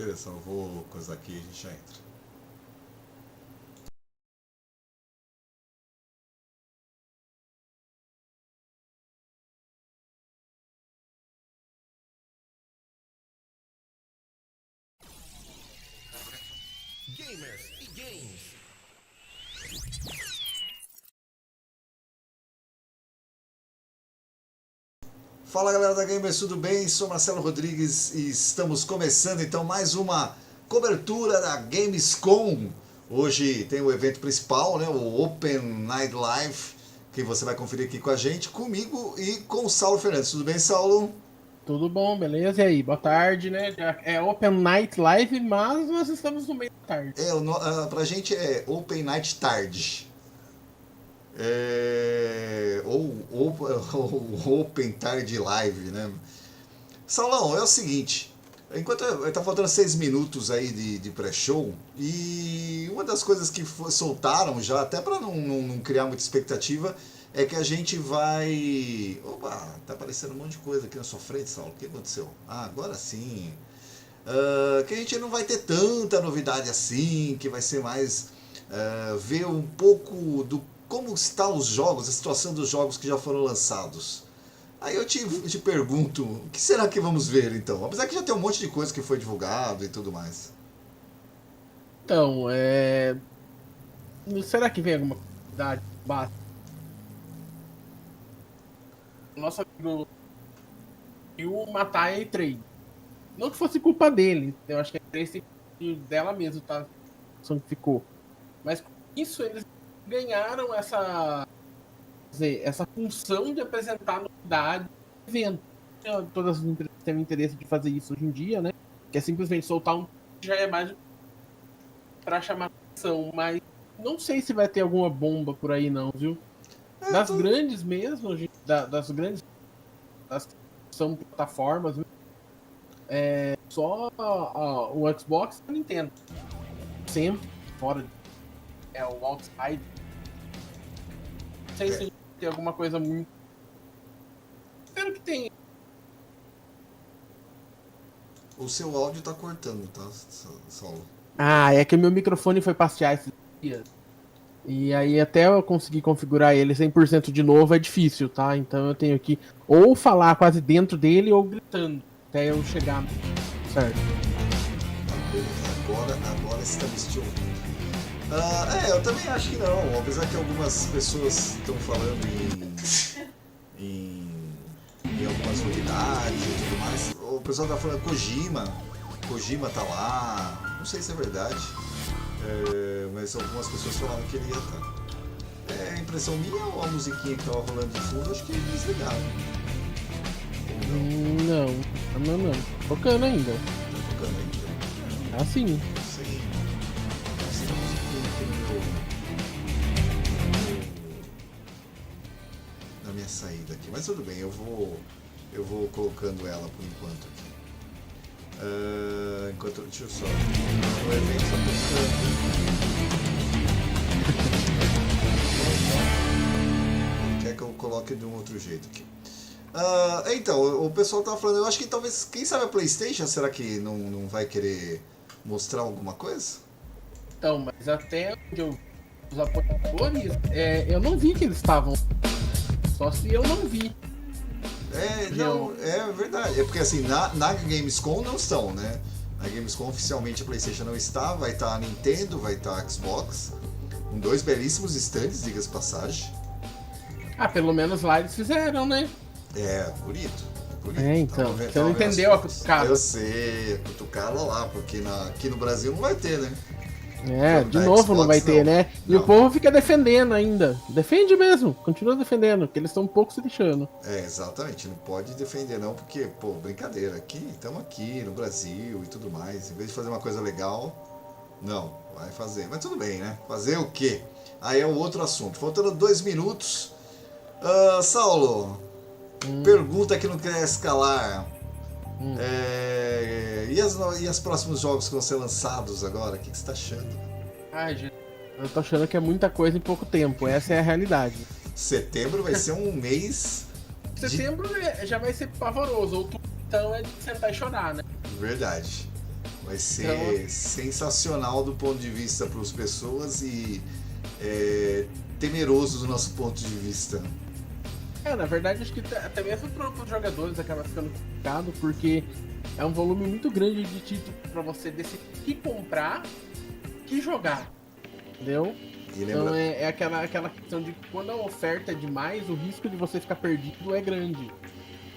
Beleza, eu vou coisar aqui e a gente já entra. Gamers e games. Fala galera da Gamers, tudo bem? Sou Marcelo Rodrigues e estamos começando então mais uma cobertura da Gamescom. Hoje tem o evento principal, né, o Open Night Live, que você vai conferir aqui com a gente, comigo e com o Saulo Fernandes. Tudo bem, Saulo? Tudo bom, beleza? E aí, boa tarde, né? Já é Open Night Live, mas nós estamos no meio da tarde. Pra gente é Open Night Tarde. Ou Open Tarde Live, né? Saulão, é o seguinte, enquanto tá faltando 6 minutos aí de pré-show, e uma das coisas que soltaram já, até para não criar muita expectativa, é que a gente vai... Opa, tá aparecendo um monte de coisa aqui na sua frente, Saulo, o que aconteceu? Ah, agora sim. Que a gente não vai ter tanta novidade assim, que vai ser mais ver um pouco do como estão os jogos, a situação dos jogos que já foram lançados. Aí eu te pergunto, o que será que vamos ver então? Apesar que já tem um monte de coisa que foi divulgado e tudo mais. Então, será que vem alguma novidade básica? Nosso amigo viu matar a E3. Não que fosse culpa dele, eu acho que a E3 dela mesmo, tá? Só que ficou. Mas com isso eles ganharam essa função de apresentar novidade no evento. Todas as empresas têm interesse de fazer isso hoje em dia, né? Que é simplesmente soltar um já é mais para chamar atenção, mas não sei se vai ter alguma bomba por aí não, viu? Das grandes mesmo, das grandes das que são plataformas, viu? Só o Xbox e a Nintendo. Sempre fora o outside. Não sei se tem alguma coisa muito. Espero que tenha. O seu áudio tá cortando, tá, Saulo? Ah, é que meu microfone foi passear esses dias. E aí até eu conseguir configurar ele 100% de novo é difícil, tá? Então eu tenho que ou falar quase dentro dele ou gritando até eu chegar certo. Agora estamos te ouvindo. Eu também acho que não, apesar que algumas pessoas estão falando em algumas novidades e tudo mais. O pessoal tá falando Kojima tá lá, não sei se é verdade, mas algumas pessoas falaram que ele ia estar. É impressão minha ou a musiquinha que tava rolando de fundo, acho que eles ligaram. Não. Tocando ainda. Tá tocando ainda? Assim. Não sei. Deve ser a musiquinha aqui na minha saída aqui. Mas tudo bem, eu vou colocando ela por enquanto aqui. Deixa eu só. O evento tá tocando. Quer que eu coloque de um outro jeito aqui. Então, o pessoal tava falando, eu acho que talvez, quem sabe a PlayStation, será que não vai querer mostrar alguma coisa? Então, mas até onde os apoiadores, eu não vi que eles estavam. Só se eu não vi. Não, é verdade. É porque assim, na Gamescom não estão, né? Na Gamescom oficialmente a PlayStation não está, vai estar a Nintendo, vai estar a Xbox, com 2 belíssimos stands, diga-se passagem. Ah, pelo menos lá eles fizeram, né? Bonito. Então, você não entendeu a cutucada. Eu sei, cutucada lá, porque aqui no Brasil não vai ter, né? De novo Xbox, não vai ter, né? E o povo fica defendendo ainda. Defende mesmo, continua defendendo, porque eles estão um pouco se lixando. Exatamente, não pode defender não, porque, brincadeira, estamos aqui no Brasil e tudo mais, em vez de fazer uma coisa legal, não, vai fazer. Mas tudo bem, né? Fazer o quê? Aí é o outro assunto. Faltando 2 minutos. Saulo, pergunta que não quer escalar. E os próximos jogos que vão ser lançados agora? O que você tá achando? Ai, gente, eu tô achando que é muita coisa em pouco tempo. Essa é a realidade. Setembro vai ser um mês. Setembro já vai ser pavoroso. Outubro, então, é de sentar e chorar, né? Verdade. Vai ser sensacional do ponto de vista para as pessoas e temeroso do nosso ponto de vista. Na verdade, acho que até mesmo para os jogadores acaba ficando complicado, porque é um volume muito grande de títulos para você decidir que comprar, que jogar, entendeu? Então é aquela questão de quando a oferta é demais, o risco de você ficar perdido é grande.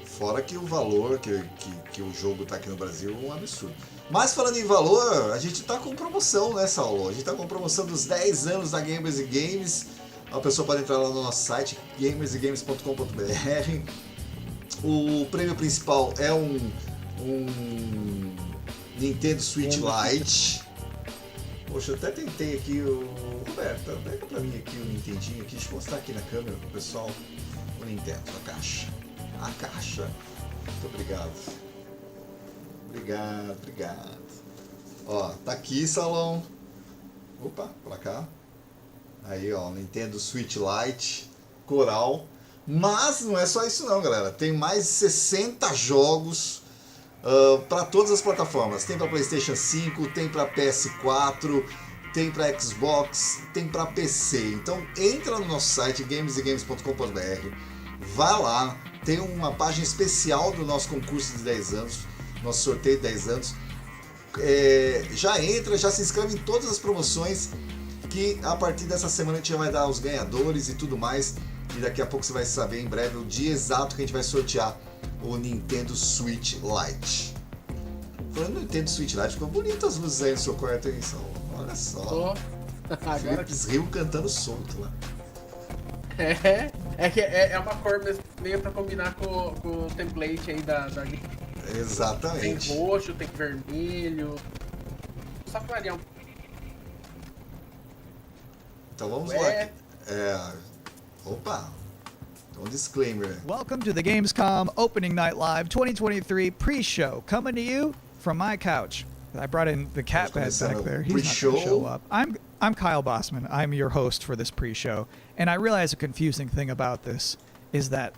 Fora que o valor que o jogo tá aqui no Brasil é um absurdo. Mas falando em valor, a gente tá com promoção, né, Saulo? A gente tá com promoção dos 10 anos da Gamers e Games. A pessoa pode entrar lá no nosso site, gamersgames.com.br. O prêmio principal é um Nintendo Switch Lite. Poxa, eu até tentei aqui o... Roberto, pega pra mim aqui o Nintendinho aqui. Deixa eu mostrar aqui na câmera pro pessoal. O Nintendo, a caixa. A caixa. Muito obrigado. Obrigado. Ó, tá aqui, Salão. Opa, pra cá. Aí, ó, Nintendo Switch Lite, Coral. Mas não é só isso não, galera. Tem mais de 60 jogos para todas as plataformas. Tem para PlayStation 5, tem para PS4, tem para Xbox, tem para PC. Então entra no nosso site gamesgames.com.br, vai lá, tem uma página especial do nosso concurso de 10 anos, nosso sorteio de 10 anos. Já entra, já se inscreve em todas as promoções, que a partir dessa semana a gente já vai dar os ganhadores e tudo mais. E daqui a pouco você vai saber em breve o dia exato que a gente vai sortear o Nintendo Switch Lite. Falando no Nintendo Switch Lite, ficou bonito as luzes aí no seu quarto, hein? Olha só. Felipe Rio cantando solto lá. É uma cor meio pra combinar com o template aí da Exatamente. Tem roxo, tem vermelho. Só pra variar um pouco. Então vamos lá. Opa! Um disclaimer. Welcome to the Gamescom Opening Night Live 2023 pre-show, coming to you from my couch. I brought in the cat bed back there. He's not going to show up. I'm Kyle Bossman. I'm your host for this pre-show, and I realize a confusing thing about this is that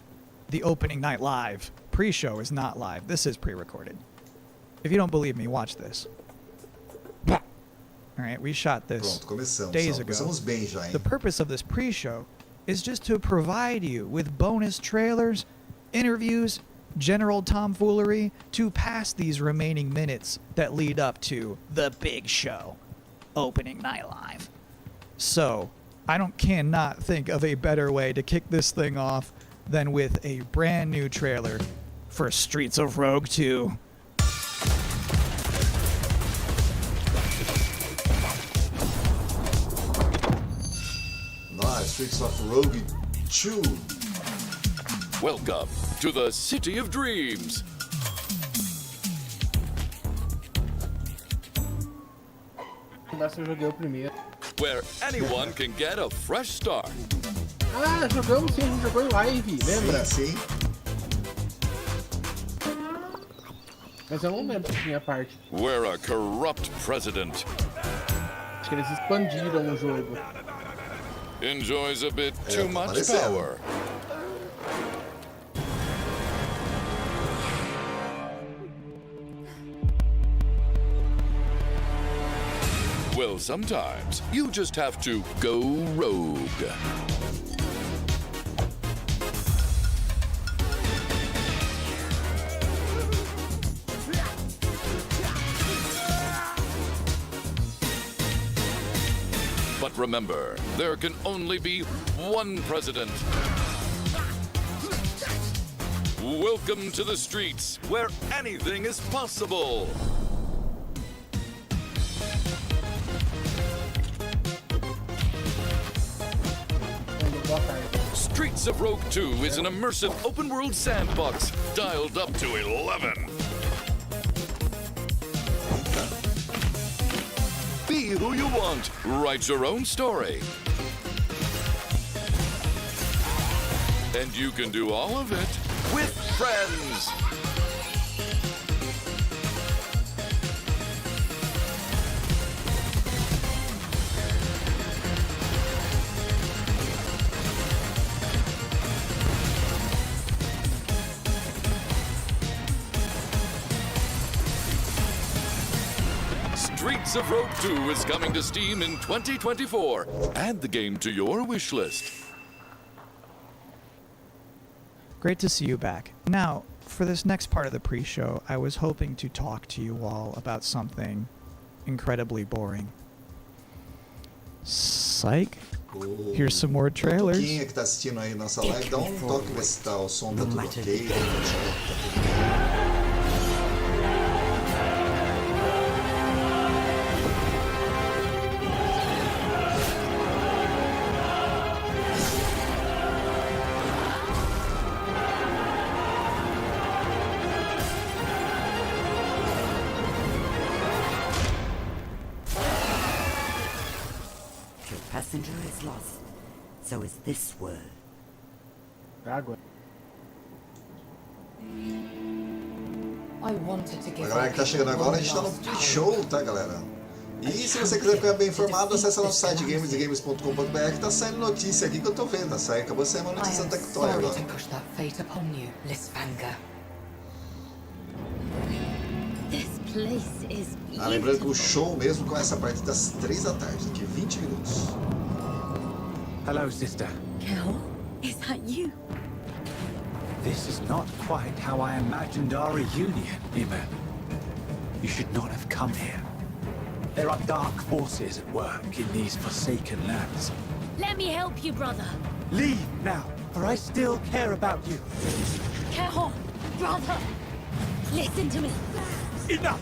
the Opening Night Live pre-show is not live. This is pre-recorded. If you don't believe me, watch this. All right, we shot this days ago. Começamos bem já, hein? The purpose of this pre-show is just to provide you with bonus trailers, interviews, general tomfoolery to pass these remaining minutes that lead up to the big show, Opening Night Live. So, cannot think of a better way to kick this thing off than with a brand new trailer for Streets of Rogue 2. Streets of Rogue 2. Welcome to the City of Dreams. Eu joguei o primeiro. Where anyone can get a fresh start. Jogamos sim, a gente jogou em live, lembra? Sim. Mas eu não lembro se tinha parte. Where a corrupt president. Acho que eles expandiram o jogo. Enjoys a bit too much power. Well, sometimes you just have to go rogue. But remember, there can only be one president. Welcome to the streets, where anything is possible. Streets of Rogue 2 is an immersive open-world sandbox dialed up to 11. Be who you want. Write your own story. And you can do all of it with friends. Knights of Rope 2 is coming to Steam in 2024. Add the game to your wish list. Great to see you back. Now, for this next part of the pre-show, I was hoping to talk to you all about something incredibly boring. Psych. Here's some more trailers. Quem que tá assistindo aí nossa live, dá um toque ver se tá, o som tá tudo ok. Passenger is lost. So is this word. Água. A galera que tá chegando agora, a gente tá no pre-show, tá, galera? E se você quiser ficar bem informado, acessa nosso site gamesgames.com.br, que tá saindo notícia aqui que eu tô vendo. Acabou de sair uma notícia da Tectoy agora. Lembrando que o show mesmo começa a partir das 3 da tarde, daqui 20 minutos. Hello, sister. Kel, is that you? This is not quite how I imagined our reunion, Nima. You should not have come here. There are dark forces at work in these forsaken lands. Let me help you, brother. Leave now, for I still care about you. Kel, brother, listen to me. Enough!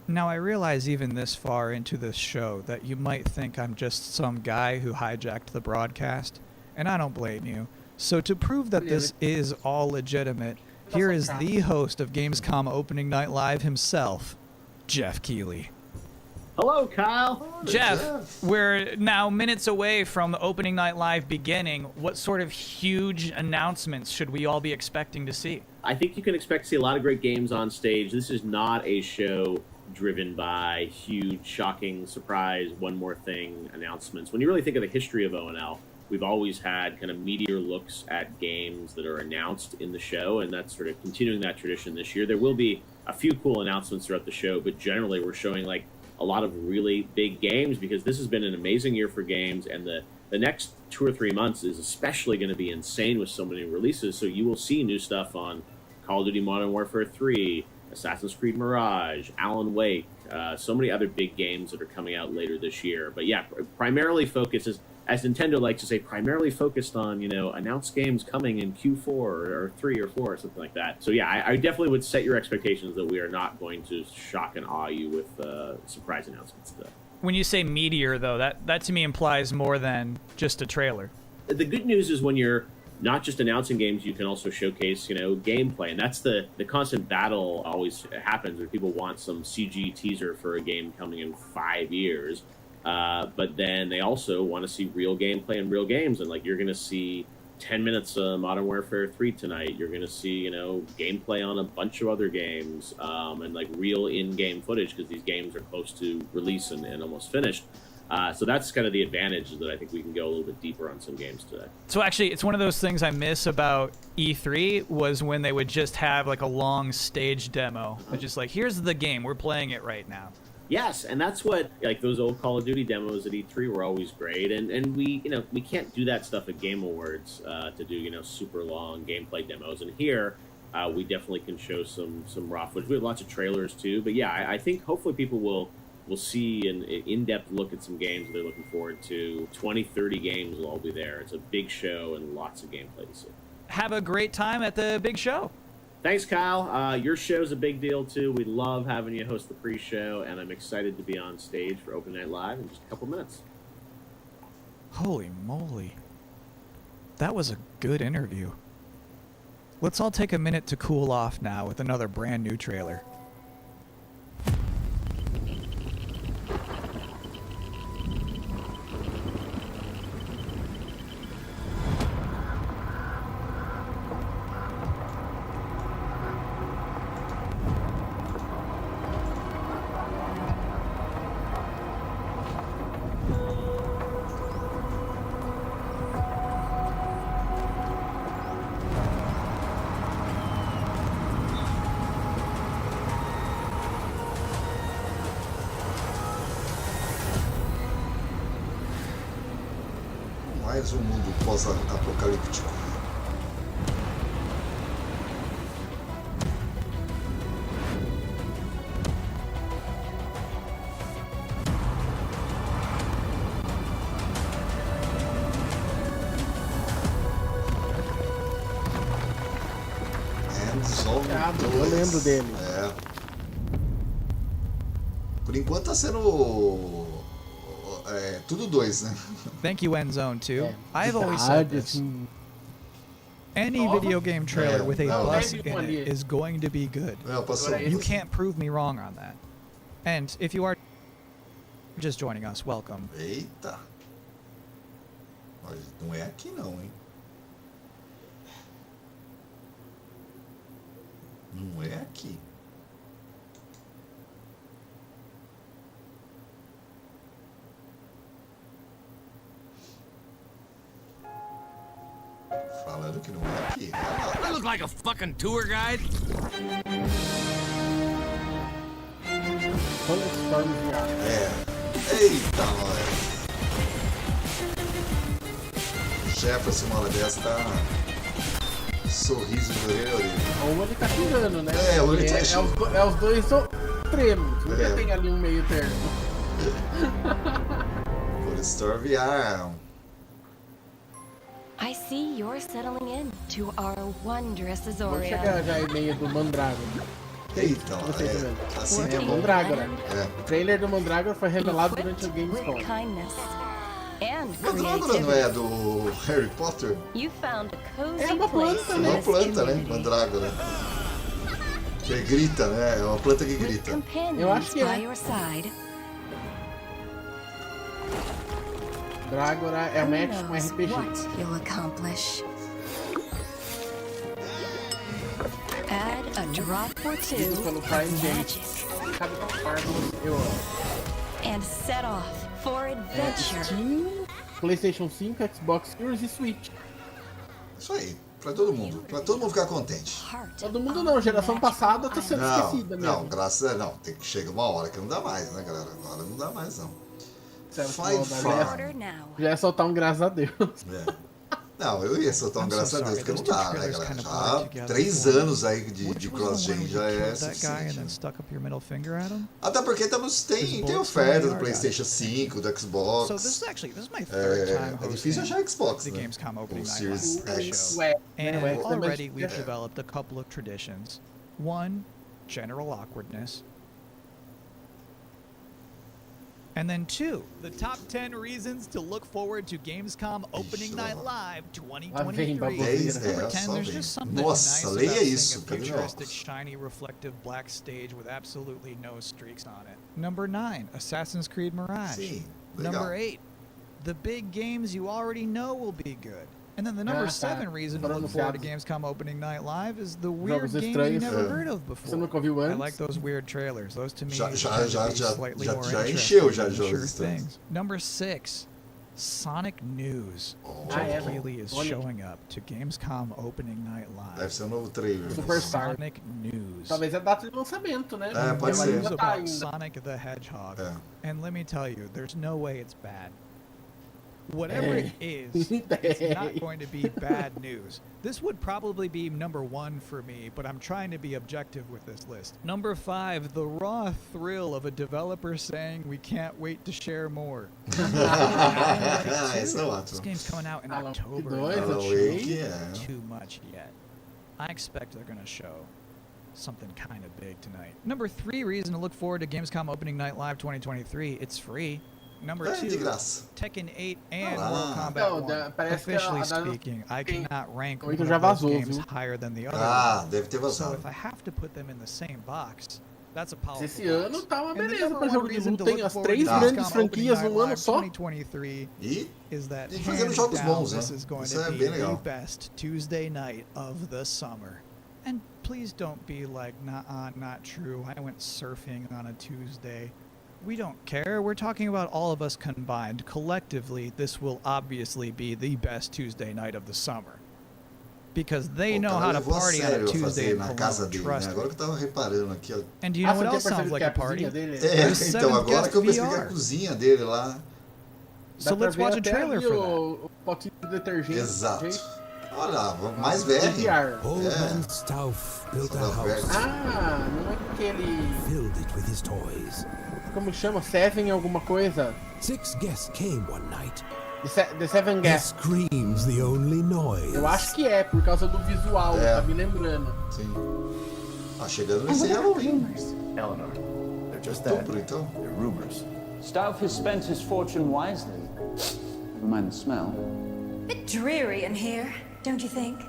Now, I realize even this far into this show that you might think I'm just some guy who hijacked the broadcast, and I don't blame you. So to prove that this is all legitimate, here is the host of Gamescom Opening Night Live himself, Jeff Keighley. Hello, Kyle. Jeff, we're now minutes away from the Opening Night Live beginning. What sort of huge announcements should we all be expecting to see? I think you can expect to see a lot of great games on stage. This is not a show driven by huge, shocking, surprise, one more thing announcements. When you really think of the history of ONL, we've always had kind of meteor looks at games that are announced in the show, and that's sort of continuing that tradition this year. There will be a few cool announcements throughout the show, but generally we're showing like a lot of really big games because this has been an amazing year for games, and the next 2 or 3 months is especially going to be insane with so many releases. So you will see new stuff on Call of Duty Modern Warfare 3, Assassin's Creed Mirage, Alan Wake, so many other big games that are coming out later this year. But yeah, primarily focused, as Nintendo likes to say, primarily focused on, announced games coming in Q4 or 3 or 4 or something like that. So yeah, I definitely would set your expectations that we are not going to shock and awe you with surprise announcements today. When you say meteor, though, that to me implies more than just a trailer. The good news is when you're not just announcing games, you can also showcase, gameplay. And that's the constant battle always happens where people want some CG teaser for a game coming in 5 years. But then they also want to see real gameplay and real games. And like, you're going to see 10 minutes of Modern Warfare 3 tonight. You're going to see, gameplay on a bunch of other games, and like real in-game footage because these games are close to release and almost finished. So that's kind of the advantage, that I think we can go a little bit deeper on some games today. So actually, it's one of those things I miss about E3 was when they would just have like a long stage demo. It's just like, here's the game, we're playing it right now. Yes, and that's what, like, those old Call of Duty demos at E3 were always great, and we can't do that stuff at Game Awards to do, super long gameplay demos, and here we definitely can show some raw footage. We have lots of trailers too, but yeah, I think hopefully people will see an in-depth look at some games that they're looking forward to. 20, 30 games will all be there. It's a big show and lots of gameplay to see. Have a great time at the big show. Thanks, Kyle. Your show's a big deal, too. We love having you host the pre-show, and I'm excited to be on stage for Open Night Live in just a couple minutes. Holy moly. That was a good interview. Let's all take a minute to cool off now with another brand new trailer. Mais um mundo pós-apocalíptico. Eu lembro dele. É. Por enquanto tá sendo tudo 2, né? Thank you, Endzone, too. É, I've always said this. assim, Any video game trailer with a no. bus in it is going to be good. Não, passou. You can't prove me wrong on that. And if you are just joining us, welcome. Eita. Olha, não é aqui não, hein? Não é aqui. Falando que não é aqui. I look like a fucking tour guide. Eita, nós. Jefferson, uma hora dessa tá. Sorriso de orelha a orelha. O olho tá tirando, né? O olho tá tirando. É os dois extremos. Nunca tem ali um meio termo. Por Store VR. I see you're settling in to our wondrous Vamos Azoria. chegar já e-mail do Mandrágora. Eita, assim que é bom. Mandrágora. É. O trailer do Mandrágora foi revelado durante o Gamescom. Mandrágora não é do Harry Potter? É uma planta, É né? uma planta, né? Mandrágora. Que grita, né? É uma planta que grita. Eu acho que é. Mandrágora é um action com RPG. You'll accomplish. Add a drop or two Pelo Prime of Game. magic Capital Marvel, eu amo. and set off for adventure. Steam, PlayStation 5, Xbox Series e Switch. Isso aí. Pra todo mundo. Pra todo mundo ficar contente. Todo mundo não, geração passada tá sendo esquecida mesmo. Não, graças a Deus. Tem que chegar uma hora que não dá mais, né, galera? Agora não dá mais, não. Five Farm. Já ia soltar um graças a Deus. É. Não, eu ia soltar um graças a Deus, porque não dá, né, galera? Já 3 anos aí de cross-gen já é suficiente. Até porque tem oferta do PlayStation 5, do Xbox. É difícil achar Xbox, né? O Series X. And already we've developed a couple of traditions. One, general awkwardness. And then 2, the top 10 reasons to look forward to Gamescom Opening Night Live 2023. Number 10, there's just something nice about seeing a futuristic, shiny, reflective black stage with absolutely no streaks on it. Number 9, Assassin's Creed Mirage. Number 8, the big games you already know will be good. And then the number 7 reason to look forward to Gamescom Opening Night Live is the weird games you never heard of before. I like those weird trailers. Those to me are slightly more interesting than sure things. Number 6, Sonic News. Really is showing up to Gamescom Opening Night Live. Deve ser novo trailer. Sonic News. Talvez é data de lançamento, né? Pode ser. News about Sonic the Hedgehog. And let me tell you, there's no way it's bad. Whatever it is, it's not going to be bad news. This would probably be number 1 for me, but I'm trying to be objective with this list. Number 5, the raw thrill of a developer saying we can't wait to share more. This game's coming out in October. Too much yet. I expect they're going to show something kind of big tonight. Number 3 reason to look forward to Gamescom Opening Night Live 2023, it's free. Number 2, Tekken 8 and Mortal Kombat 1. Officially speaking, I cannot rank one of those games higher than the other. Deve ter vazado. So if I have to put them in the same box, that's a powerful Esse ano tá uma beleza pra one jogo de reason luta, to tem look as forward 3 to grandes Gamescom franquias Opening num ano Night só. 2023 is that fazendo hands jogos down, bons, this né? is going Isso to é be bem the legal. best Tuesday night of the summer. And please don't be like, nah, not true. I went surfing on a Tuesday. We don't care. We're talking about all of us combined. Collectively, this will obviously be the best Tuesday night of the summer. Because they know how to party on a Tuesday in Cologne, trust me. Agora que eu tava reparando aqui, ó. And do you know what else sounds like a party? Então agora que eu percebi que a cozinha dele lá. So let's watch a trailer for that. O potinho de detergente. Exato. gente. Olha, mais VR. Old É. man Stauf built a Só dá house, Ah, não é aquele... filled it with his toys. Como chama? Seven alguma coisa? 6 guests came one night. The Seven Their Guests. screams the only noise. Eu acho que é, por causa do visual, É. tá me lembrando. Sim. Tá chegando nesse Halloween. Eleanor, they're just Outubro, então. They're rumors. Stauf has spent his fortune wisely. Never mind the smell. Bit dreary in here, don't you think?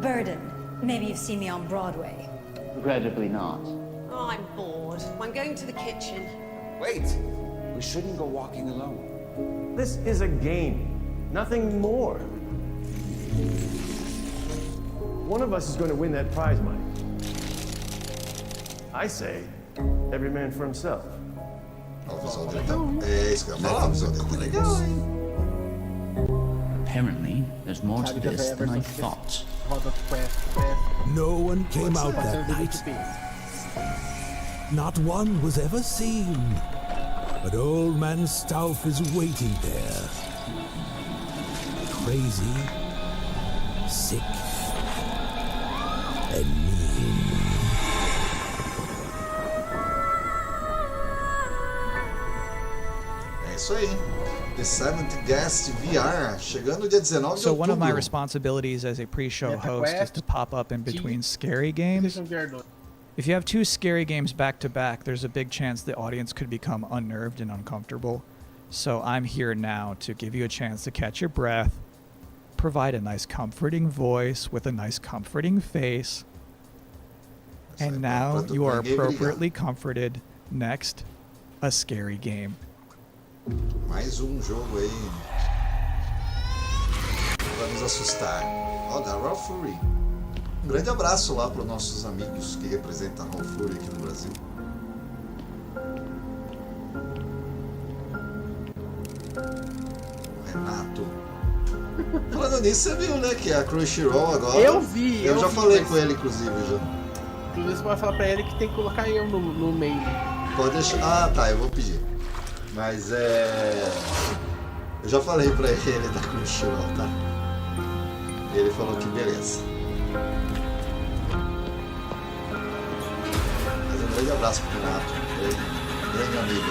Burden. Maybe you've seen me on Broadway. Regrettably not. Oh, I'm bored. I'm going to the kitchen. Wait! We shouldn't go walking alone. This is a game, nothing more. One of us is going to win that prize money. I say, every man for himself. Ó, o visual dele tá... É isso que eu ia falar, o visual dele tá legal, hein? Apparently, there's more to this than I thought. Roda No one came out that night. Not one was ever seen. But old man Stauf is waiting there. Crazy, sick, and mean. É isso aí. The Seventh Guest VR, chegando dia 19 de So one of my outubro. responsibilities as a pre-show Yeah, the host is Quest, to pop up in between scary games. If you have 2 scary games back to back, there's a big chance the audience could become unnerved and uncomfortable. So I'm here now to give you a chance to catch your breath, provide a nice comforting voice with a nice comforting face. And now you are appropriately comforted. Next, a scary game. Mais um jogo aí. Pra nos assustar. Ó, da Raw Fury. Um grande abraço lá para os nossos amigos que representam a Raw Fury aqui no Brasil. O Renato. Falando nisso, você viu, né? Que a Crunchyroll agora. Eu vi. Eu já vi, falei mas... com ele, inclusive, já. Inclusive, você pode falar pra ele que tem que colocar eu no meio. Pode deixar. Ah, tá, eu vou pedir. Mas é. Eu já falei pra ele da Crunchyroll, tá? Ele falou que beleza. Mas um grande abraço pro Renato, grande amigo.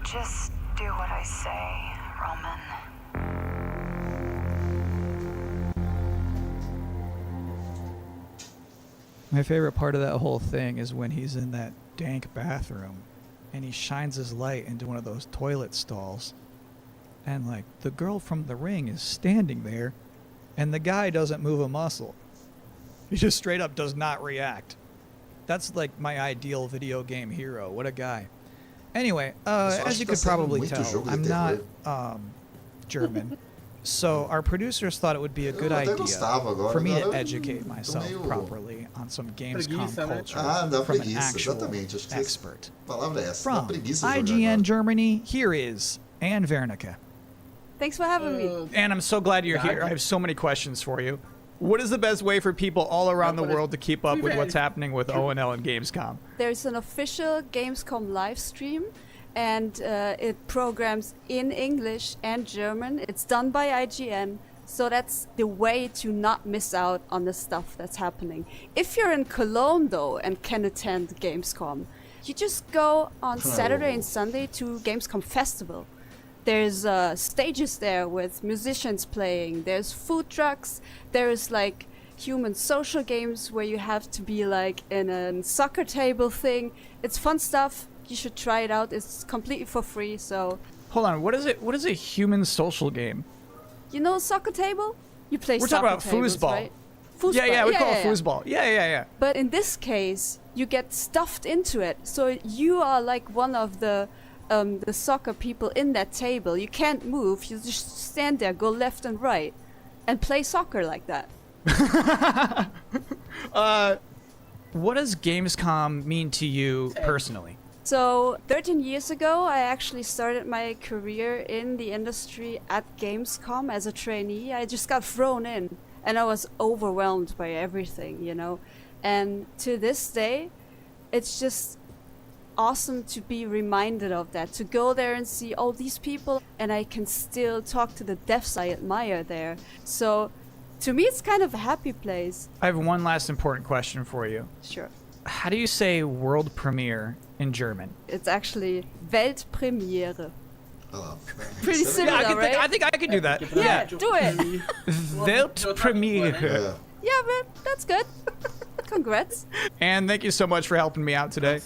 Just do what I say, Roman. My favorite part of that whole thing is when he's in that dank bathroom and he shines his light into one of those toilet stalls. And like the girl from The Ring is standing there and the guy doesn't move a muscle. He just straight up does not react. That's like my ideal video game hero. What a guy. Anyway, as you could probably tell, I'm not German. So our producers thought it would be a good idea for me to educate myself properly on some Gamescom culture from an actual expert. From IGN Germany, here is Anne Wernicke. Thanks for having me. Anne, I'm so glad you're here. I have so many questions for you. What is the best way for people all around the world to keep up with what's happening with ONL and Gamescom? There's an official Gamescom live stream, and it programs in English and German. It's done by IGN, so that's the way to not miss out on the stuff that's happening. If you're in Cologne, though, and can attend Gamescom, you just go on Saturday and Sunday to Gamescom Festival. There's stages there with musicians playing. There's food trucks. There's like human social games where you have to be like in a soccer table thing. It's fun stuff. You should try it out. It's completely for free. So hold on, what is it? What is a human social game? You know soccer table? You play We're soccer talking about tables, foosball. right? Foosball. Yeah, we call it foosball. Yeah. But in this case, you get stuffed into it. So you are like one of the soccer people in that table. You can't move. You just stand there, go left and right, and play soccer like that. What does Gamescom mean to you personally? So 13 years ago, I actually started my career in the industry at Gamescom as a trainee. I just got thrown in, and I was overwhelmed by everything, you know. And to this day, it's just awesome to be reminded of that, to go there and see all these people, and I can still talk to the devs I admire there. So to me, it's kind of a happy place. I have one last important question for you. Sure. How do you say world premiere in German? It's actually Weltpremiere. Oh, pretty similar, yeah, right? I think I could do that. Yeah, do it. Weltpremiere. Yeah, man, that's good. Congrats. And thank you so much for helping me out today.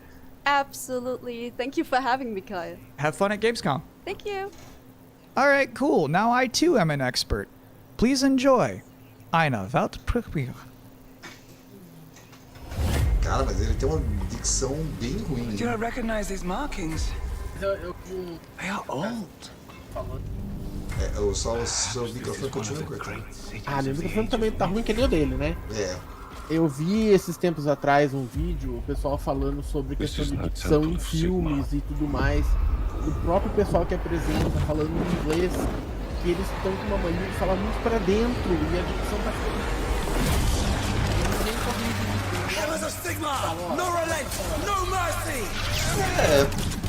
Absolutely. Thank you for having me, Kyle. Have fun at Gamescom. Thank you. All right, cool. Now I too am an expert. Please enjoy eine Weltpremiere. Cara, mas ele tem uma dicção bem ruim. Do you recognize these markings? They are old. Só o seu microfone continua cortando. Ah, meu microfone também tá ruim que nem o dele, né? É. Eu vi esses tempos atrás um vídeo, o pessoal falando sobre questão de dicção em filmes e tudo mais. O próprio pessoal que apresenta falando em inglês, que eles estão com uma mania de falar muito pra dentro e a dicção tá ficando.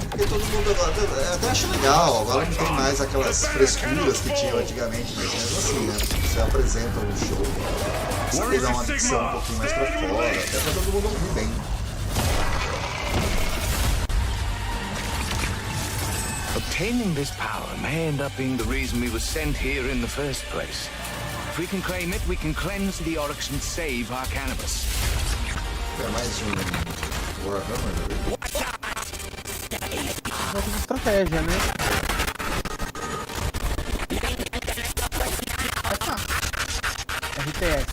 Porque todo mundo agora, até acho legal, agora não tem mais aquelas frescuras que tinham antigamente, mas mesmo assim, né? Você apresenta um show, você tem que dar uma dicção um pouquinho mais pra fora, até pra todo mundo ouvir bem. Obtaining this power may end up being the reason we were sent here in the first place. If we can claim it, we can cleanse the Oryx and save our cannabis. É mais Warhammer, né? Jogo de estratégia, né? RTS.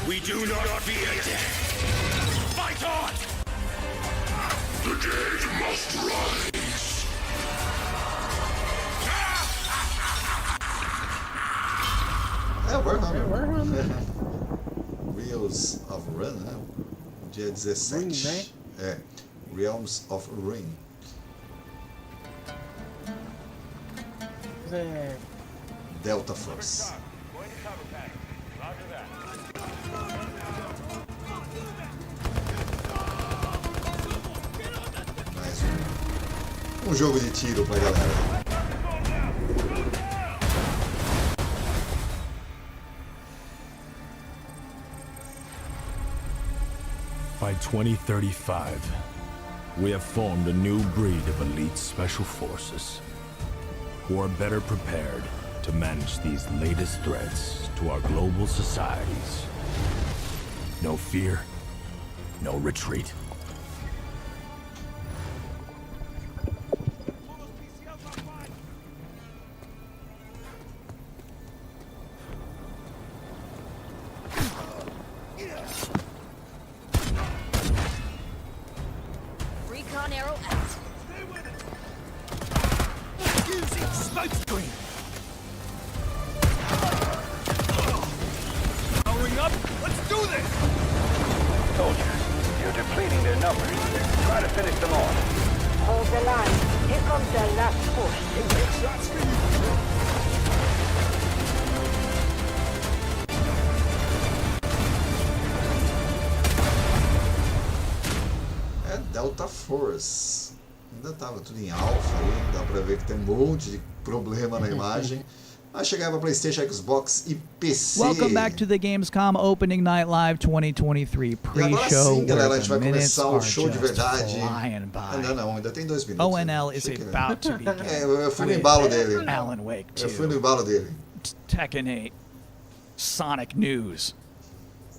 We do not fear death. Fight on! The dead must rise. Warhammer. Wheels of Run, né? Dia 17. Ring, né? É. Realms of Ring. É... Delta Force. Mais um jogo de tiro pra galera. By 2035, we have formed a new breed of elite special forces who are better prepared to manage these latest threats to our global societies. No fear, no retreat. Arrow out. Using smoke screen. Powering up. Let's do this. Soldiers, you're depleting their numbers. Try to finish them off. Hold the line. Here comes the last push. Shots for you. Delta Force. Ainda tava tudo em alpha aí, dá pra ver que tem um monte de problema na imagem. Vai chegar para PlayStation, Xbox e PC. Welcome back to the Gamescom Opening Night Live 2023 pre-show. E agora sim, galera, a gente vai minutes começar o show de verdade. Ainda não, ainda tem 2 minutos. ONL is about to begin. Eu fui no embalo dele. Alan Wake 2. Eu fui no embalo dele. Tekken 8. Sonic news.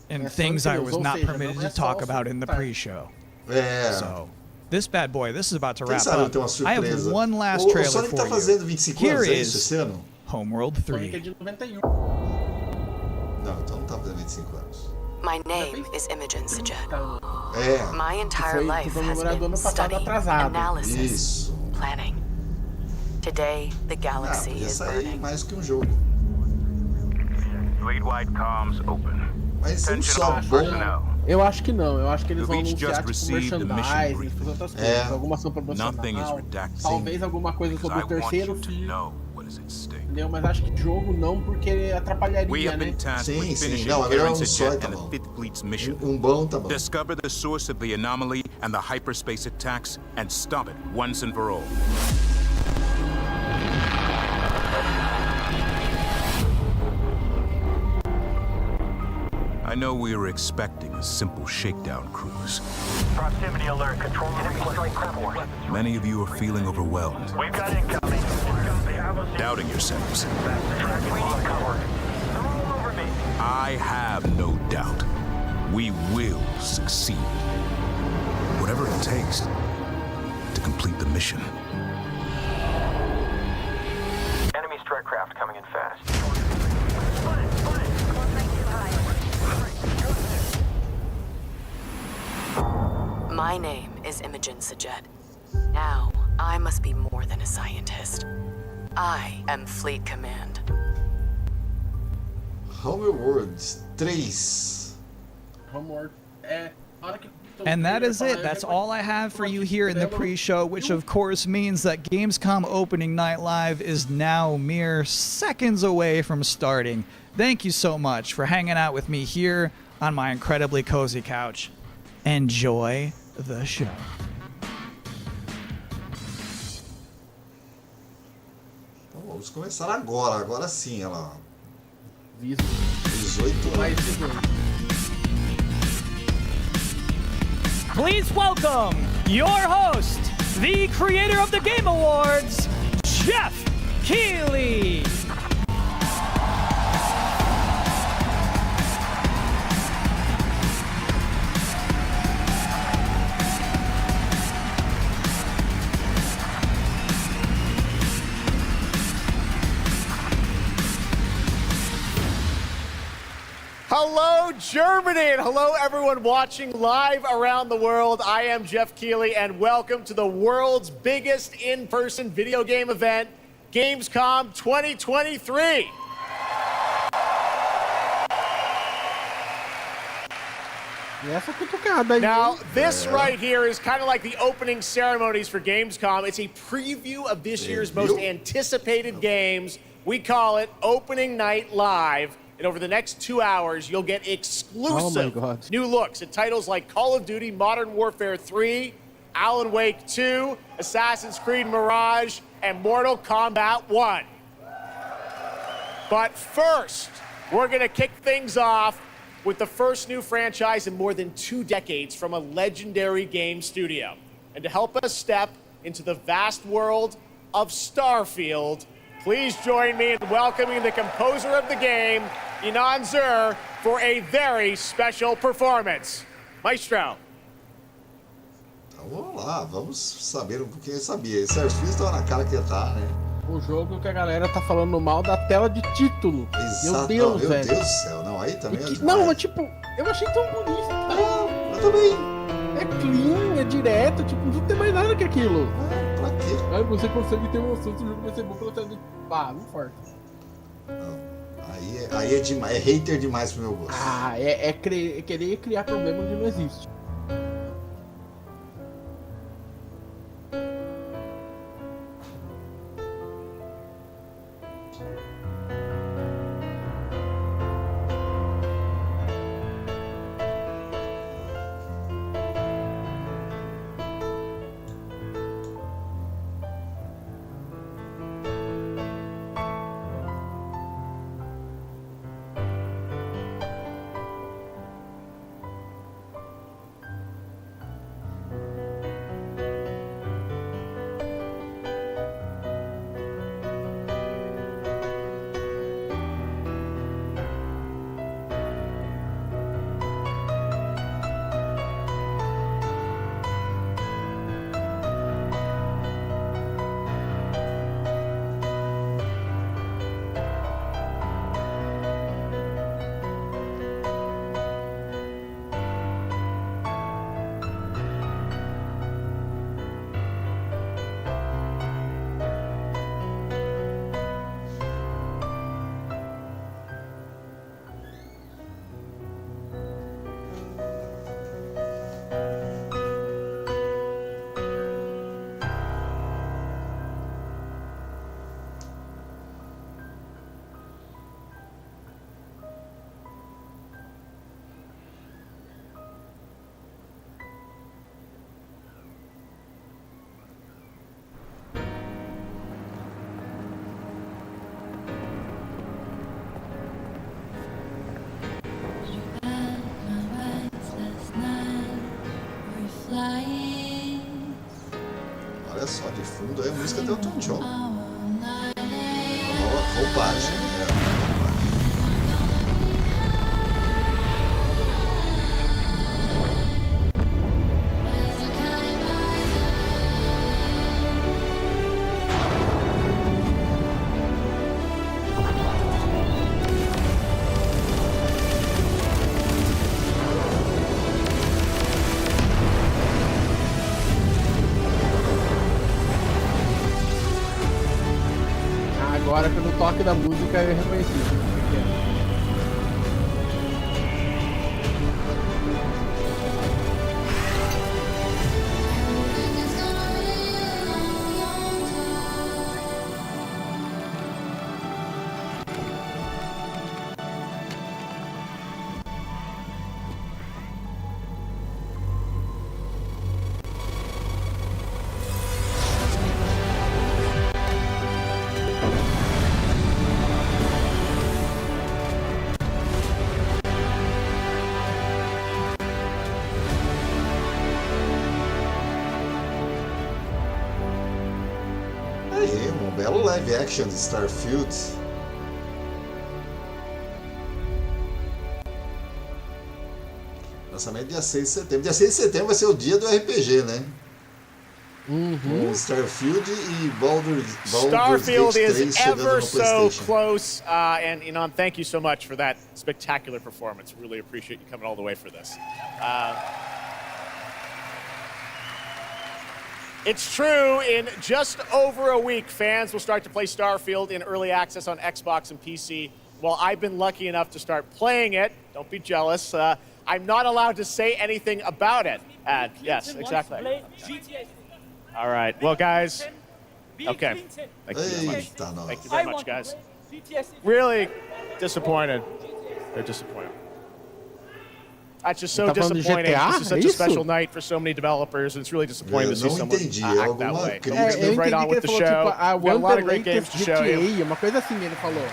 And things I was not permitted to talk about in the pre-show. So, this bad boy, this is about to wrap up. I have one last trailer for you. O Sonic tá fazendo 25 anos, é isso, esse ano? Homeworld 3. Sonic é de 91. Não, então não tá fazendo 25 anos. My name is Imogen Sajet. É. My entire life has been study, analysis, planning. Today, the galaxy is burning. Mais que jogo. Fleet-wide comms open. Mas um só bom. Eu acho que não, eu acho que eles vão anunciar tipo merchandising, fazer outras coisas, alguma ação promocional, talvez alguma coisa sobre o terceiro filme, Entendeu? Mas acho que jogo não, porque atrapalharia, né? Sim. Não, agora um só tá bom. Bom tá bom. Discover the source of the anomaly and the hyperspace attacks and stop it once and for all. I know we were expecting a simple shakedown cruise. Proximity alert. Control enemy strike report. Many of you are feeling overwhelmed, We've got incoming. doubting yourselves. Covered. They're all over me. I have no doubt. We will succeed. Whatever it takes to complete the mission. Enemy strike craft coming in fast. My name is Imogen Sajet. Now, I must be more than a scientist. I am Fleet Command. Homeworld 3. Homeworld. And that is it. That's all I have for you here in the pre-show, which of course means that Gamescom Opening Night Live is now mere seconds away from starting. Thank you so much for hanging out with me here on my incredibly cozy couch. Enjoy the show. Então vamos começar agora sim, olha lá. 18 mais Please welcome your host, the creator of the Game Awards, Jeff Keighley. Hello, Germany, and hello, everyone watching live around the world. I am Jeff Keighley, and welcome to the world's biggest in-person video game event, Gamescom 2023. Now, this right here is kind of like the opening ceremonies for Gamescom. It's a preview of this year's most anticipated games. We call it Opening Night Live. And over the next 2 hours, you'll get exclusive new looks at titles like Call of Duty Modern Warfare 3, Alan Wake 2, Assassin's Creed Mirage, and Mortal Kombat 1. But first, we're going to kick things off with the first new franchise in more than 2 decades from a legendary game studio. And to help us step into the vast world of Starfield, please join me in welcoming the composer of the game, Inan Zur, for a very special performance. Maestro. Então vamos lá, vamos saber o que ele sabia. Esse Starfield estava na cara que ia estar, né? O jogo que a galera tá falando mal da tela de título. Exato. Meu Deus, meu velho. Deus do céu, não, aí também não, mas tipo, eu achei tão bonito. Eu também. É clean, é direto, tipo, não tem mais nada que aquilo. Pra quê? Aí você consegue ter uma noção se o jogo vai ser bom pela tela de... não importa. Aí é demais, é hater demais pro meu gosto. É querer criar problema onde não existe. fundo aí a música do Elton John. Nova roupagem. Agora, pelo toque da música, eu reconheci. Aí, um belo live action de Starfield. Lançamento dia 6 de setembro. Dia 6 de setembro vai ser o dia do RPG, né? Com Starfield e Baldur's Starfield Gate 3 is chegando ever no so PlayStation. close, and Inan, thank you so much for that spectacular performance. Really appreciate you coming all the way for this. It's true, in just over a week, fans will start to play Starfield in early access on Xbox and PC. Well, I've been lucky enough to start playing it. Don't be jealous. I'm not allowed to say anything about it. Yes, exactly. All right. Well, guys. Okay. Thank you very much. Thank you very much, guys. Really disappointed. They're disappointed. That's just so disappointing. This is such a special night for so many developers, and it's really disappointing to see someone act that way. Let's move right on with the show. We have a lot of great games to show you. Uma coisa assim ele falou.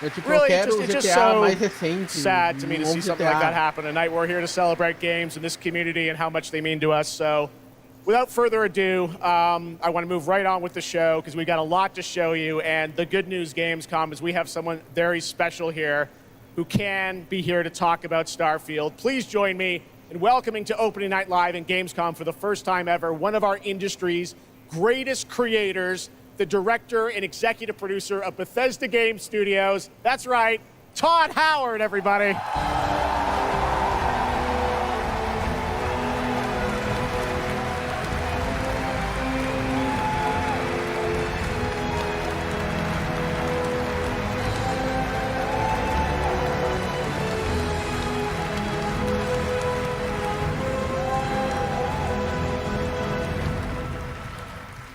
Eu, tipo, Really, eu quero it's just GTA so mais recente. sad to me to see something like GTA. that happen. Tonight we're here to celebrate games and this community and how much they mean to us. So, without further ado, I want to move right on with the show because we've got a lot to show you. And the good news, Gamescom, is we have someone very special here who can be here to talk about Starfield. Please join me in welcoming to Opening Night Live in Gamescom for the first time ever, one of our industry's greatest creators, the director and executive producer of Bethesda Game Studios. That's right, Todd Howard, everybody.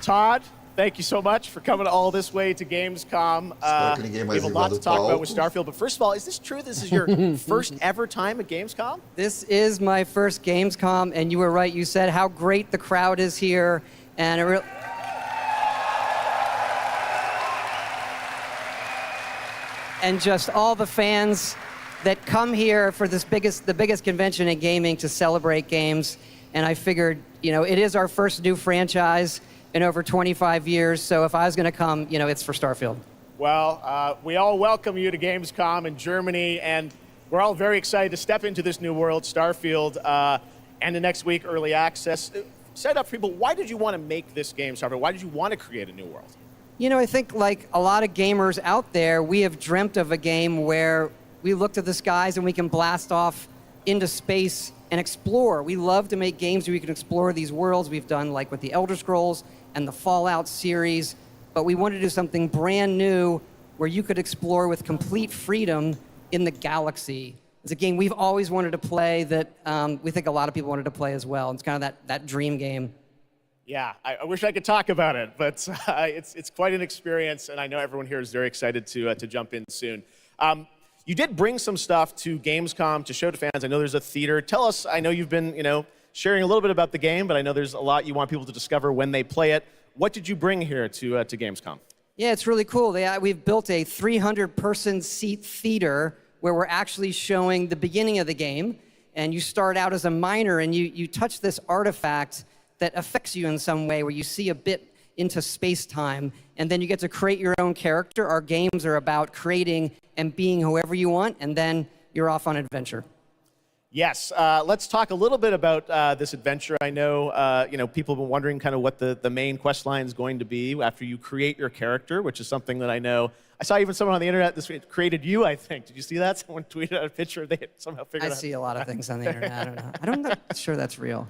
Todd, thank you so much for coming all this way to Gamescom. We have a lot to talk about with Starfield, but first of all, is this true? This is your first ever time at Gamescom? This is my first Gamescom, and you were right. You said how great the crowd is here, and and just all the fans that come here for the biggest convention in gaming to celebrate games. And I figured, you know, it is our first new franchise in over 25 years, so if I was going to come, you know, it's for Starfield. Well, we all welcome you to Gamescom in Germany, and we're all very excited to step into this new world, Starfield, and the next week, early access. Set up for people, why did you want to make this game, Starfield? Why did you want to create a new world? You know, I think like a lot of gamers out there, we have dreamt of a game where we look to the skies and we can blast off into space and explore. We love to make games where we can explore these worlds. We've done like with the Elder Scrolls and the Fallout series, but we wanted to do something brand new where you could explore with complete freedom in the galaxy. It's a game we've always wanted to play that we think a lot of people wanted to play as well. It's kind of that dream game. Yeah, I wish I could talk about it, but it's quite an experience, and I know everyone here is very excited to jump in soon. You did bring some stuff to Gamescom to show to fans. I know there's a theater. Tell us, I know you've been, sharing a little bit about the game, but I know there's a lot you want people to discover when they play it. What did you bring here to Gamescom? Yeah, it's really cool. We've built a 300-person seat theater where we're actually showing the beginning of the game, and you start out as a miner, and you touch this artifact that affects you in some way, where you see a bit into space-time, and then you get to create your own character. Our games are about creating and being whoever you want, and then you're off on adventure. Yes, let's talk a little bit about this adventure. I know, people have been wondering kind of what the main quest line is going to be after you create your character, which is something that I know. I saw even someone on the internet this week created you, I think. Did you see that? Someone tweeted out a picture. They somehow figured out. I see a lot of things on the internet. I don't know. I'm not sure that's real.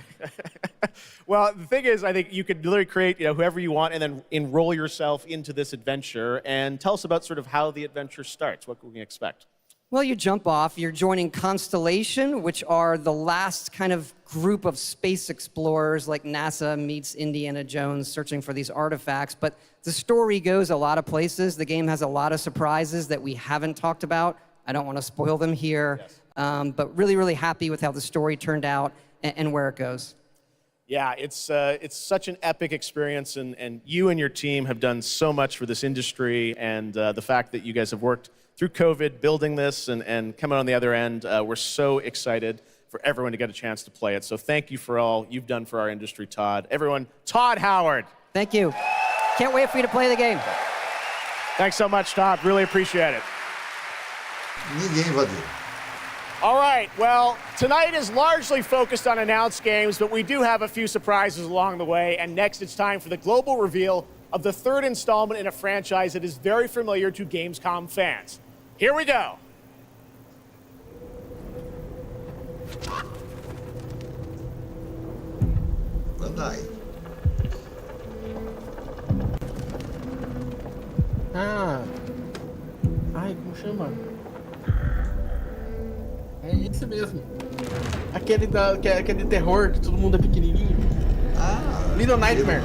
Well, the thing is, I think you could literally create whoever you want and then enroll yourself into this adventure. And tell us about sort of how the adventure starts. What can we expect? Well, you jump off, you're joining Constellation, which are the last kind of group of space explorers like NASA meets Indiana Jones searching for these artifacts. But the story goes a lot of places. The game has a lot of surprises that we haven't talked about. I don't want to spoil them here, yes. But really, really happy with how the story turned out and where it goes. Yeah, it's such an epic experience, and you and your team have done so much for this industry, and the fact that you guys have worked through COVID, building this and coming on the other end, we're so excited for everyone to get a chance to play it. So thank you for all you've done for our industry, Todd. Everyone, Todd Howard. Thank you. Can't wait for you to play the game. Thanks so much, Todd. Really appreciate it. Ninguém invadiu. All right, well, tonight is largely focused on announced games, but we do have a few surprises along the way. And next, it's time for the global reveal of the third installment in a franchise that is very familiar to Gamescom fans. Here we go. Bandai. Ai, como chama? É esse mesmo. Aquele aquele terror que todo mundo é pequenininho. Little Nightmares.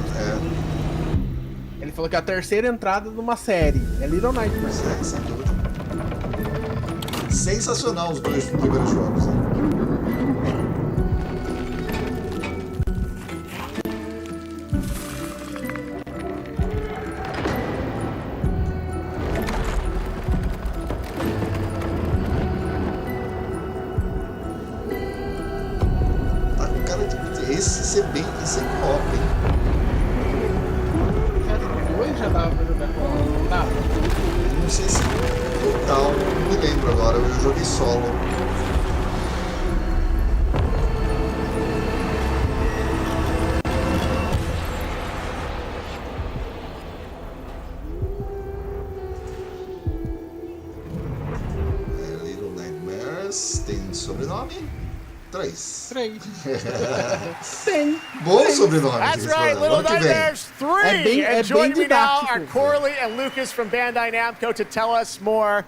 Ele falou que é a terceira entrada de uma série. É Little Nightmares. Sem dúvida. Sensacional os dois primeiros jogos. Né? Tá com cara de esse é co-op, hein? Já dava pra jogar com dava. Não sei se total, não me lembro agora, eu joguei solo. Little Nightmares, tem sobrenome? 3. Tem. Bom sobrenome. That's right, Little Nightmares 3. And joining me now are Corley and Lucas from Bandai Namco to tell us more.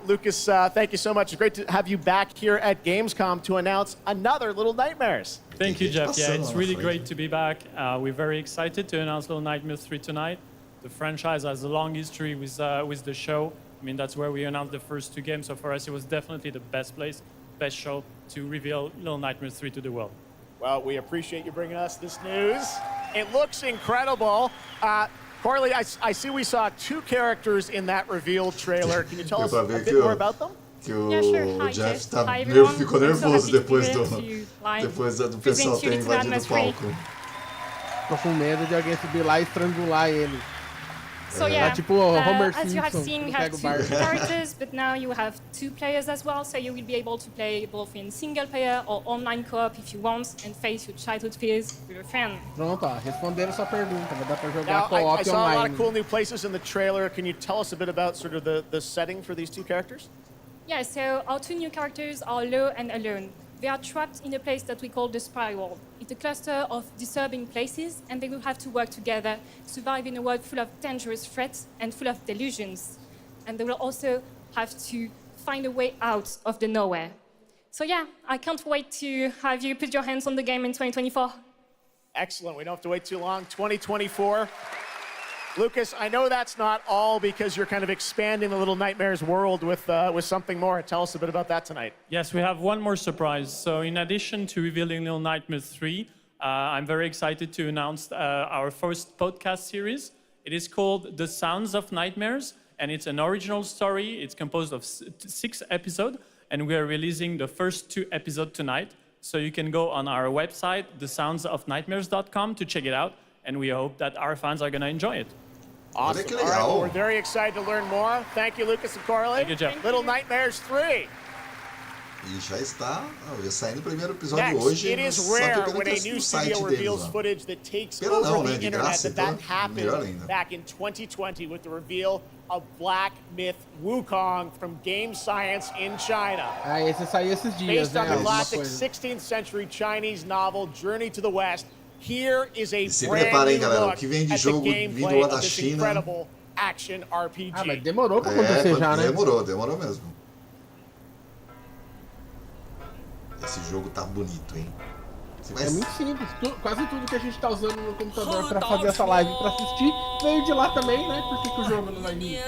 Lucas, thank you so much. It's great to have you back here at Gamescom to announce another Little Nightmares. Thank you, Jeff. Yeah, it's really great to be back. We're very excited to announce Little Nightmares 3 tonight. The franchise has a long history with the show. I mean, that's where we announced the first 2 games. So for us, it was definitely the best show to reveal Little Nightmares 3 to the world. Well, we appreciate you bringing us this news. It looks incredible. Corley, I see we saw 2 characters in that reveal trailer. Can you tell us a bit more about them? Que o Jeff ficou nervoso depois do pessoal ter invadido o palco. Tô com medo de alguém subir lá e estrangular ele. So yeah, tipo Homer as you have Simpson, seen, we have 2 characters, but now you have 2 players as well, so you will be able to play both in single player or online co-op if you want, and face your childhood fears with a friend. Pronto, ó, responderam sua pergunta, vai dar pra jogar Now, co-op I saw a lot online. of cool new places in the trailer. Can you tell us a bit about sort of the setting for these 2 characters? Yeah, so our 2 new characters are Lo and Alone. They are trapped in a place that we call the Spiral. It's a cluster of disturbing places, and they will have to work together, survive in a world full of dangerous threats and full of delusions. And they will also have to find a way out of the nowhere. So yeah, I can't wait to have you put your hands on the game in 2024. Excellent. We don't have to wait too long. 2024. Lucas, I know that's not all because you're kind of expanding the Little Nightmares world with something more. Tell us a bit about that tonight. Yes, we have one more surprise. So in addition to revealing Little Nightmares 3, I'm very excited to announce our first podcast series. It is called The Sounds of Nightmares, and it's an original story. It's composed of 6 episodes, and we are releasing the first 2 episodes tonight. So you can go on our website, thesoundsofnightmares.com, to check it out. and we hope that our fans are going to enjoy it. Awesome. All right, well, we're very excited to learn more. Thank you, Lucas and Corley. Thank you, Jeff. Little Nightmares 3. E já está, ia sair no primeiro episódio Next, hoje, it is só que rare eu when a no new site studio deles reveals lá. footage that takes Pena over não, the né, de internet. graça, That então, happened melhor ainda. back in 2020 with the reveal of Black Myth Wukong from Game Science in China. Ah, esse saiu esses dias, Based on né? the classic 16th century Chinese novel Journey to the West, here is a Se brand preparem, new galera, o look que vem de at the jogo vindo gameplay lá da of this China. incredible action RPG. Ah, mas demorou pra acontecer já, né? Demorou mesmo. Esse jogo tá bonito, hein? É muito simples. Quase tudo que a gente tá usando no computador pra fazer essa live pra assistir veio de lá também, né? Por que o jogo não vai vir?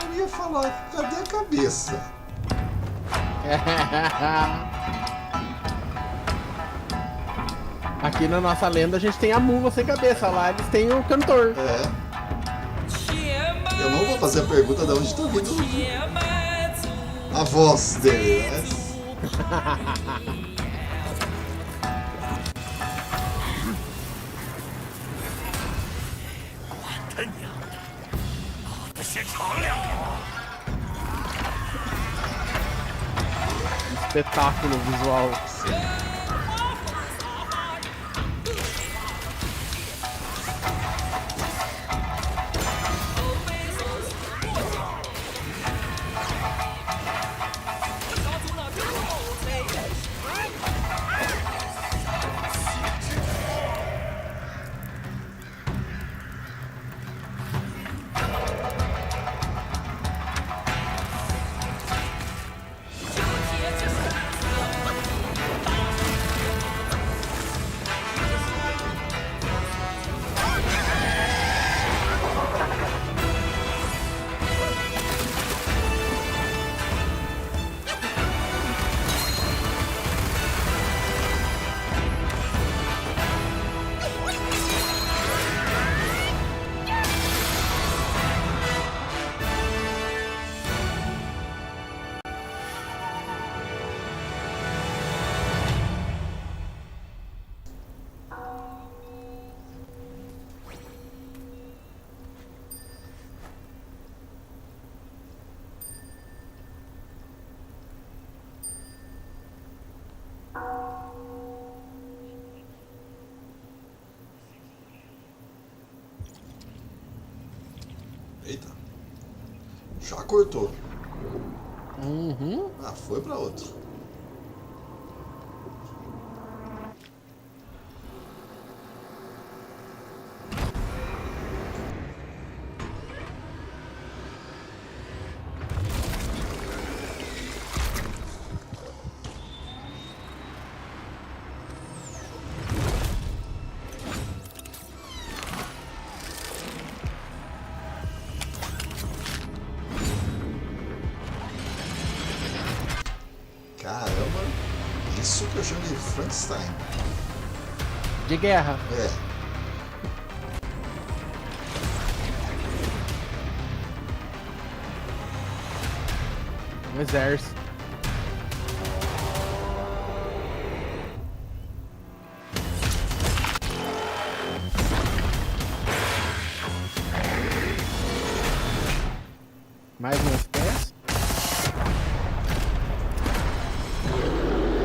Eu ia falar, cadê a cabeça? Aqui na nossa lenda a gente tem a mula sem cabeça, lá eles têm o cantor. Eu não vou fazer a pergunta de onde tá vindo a voz dele, né? Espetáculo visual. Eita. Já cortou. Uhum. Ah, foi pra outro. Caramba, isso que eu chamo de Frankenstein. De guerra. É. Um exército. Mais um FPS.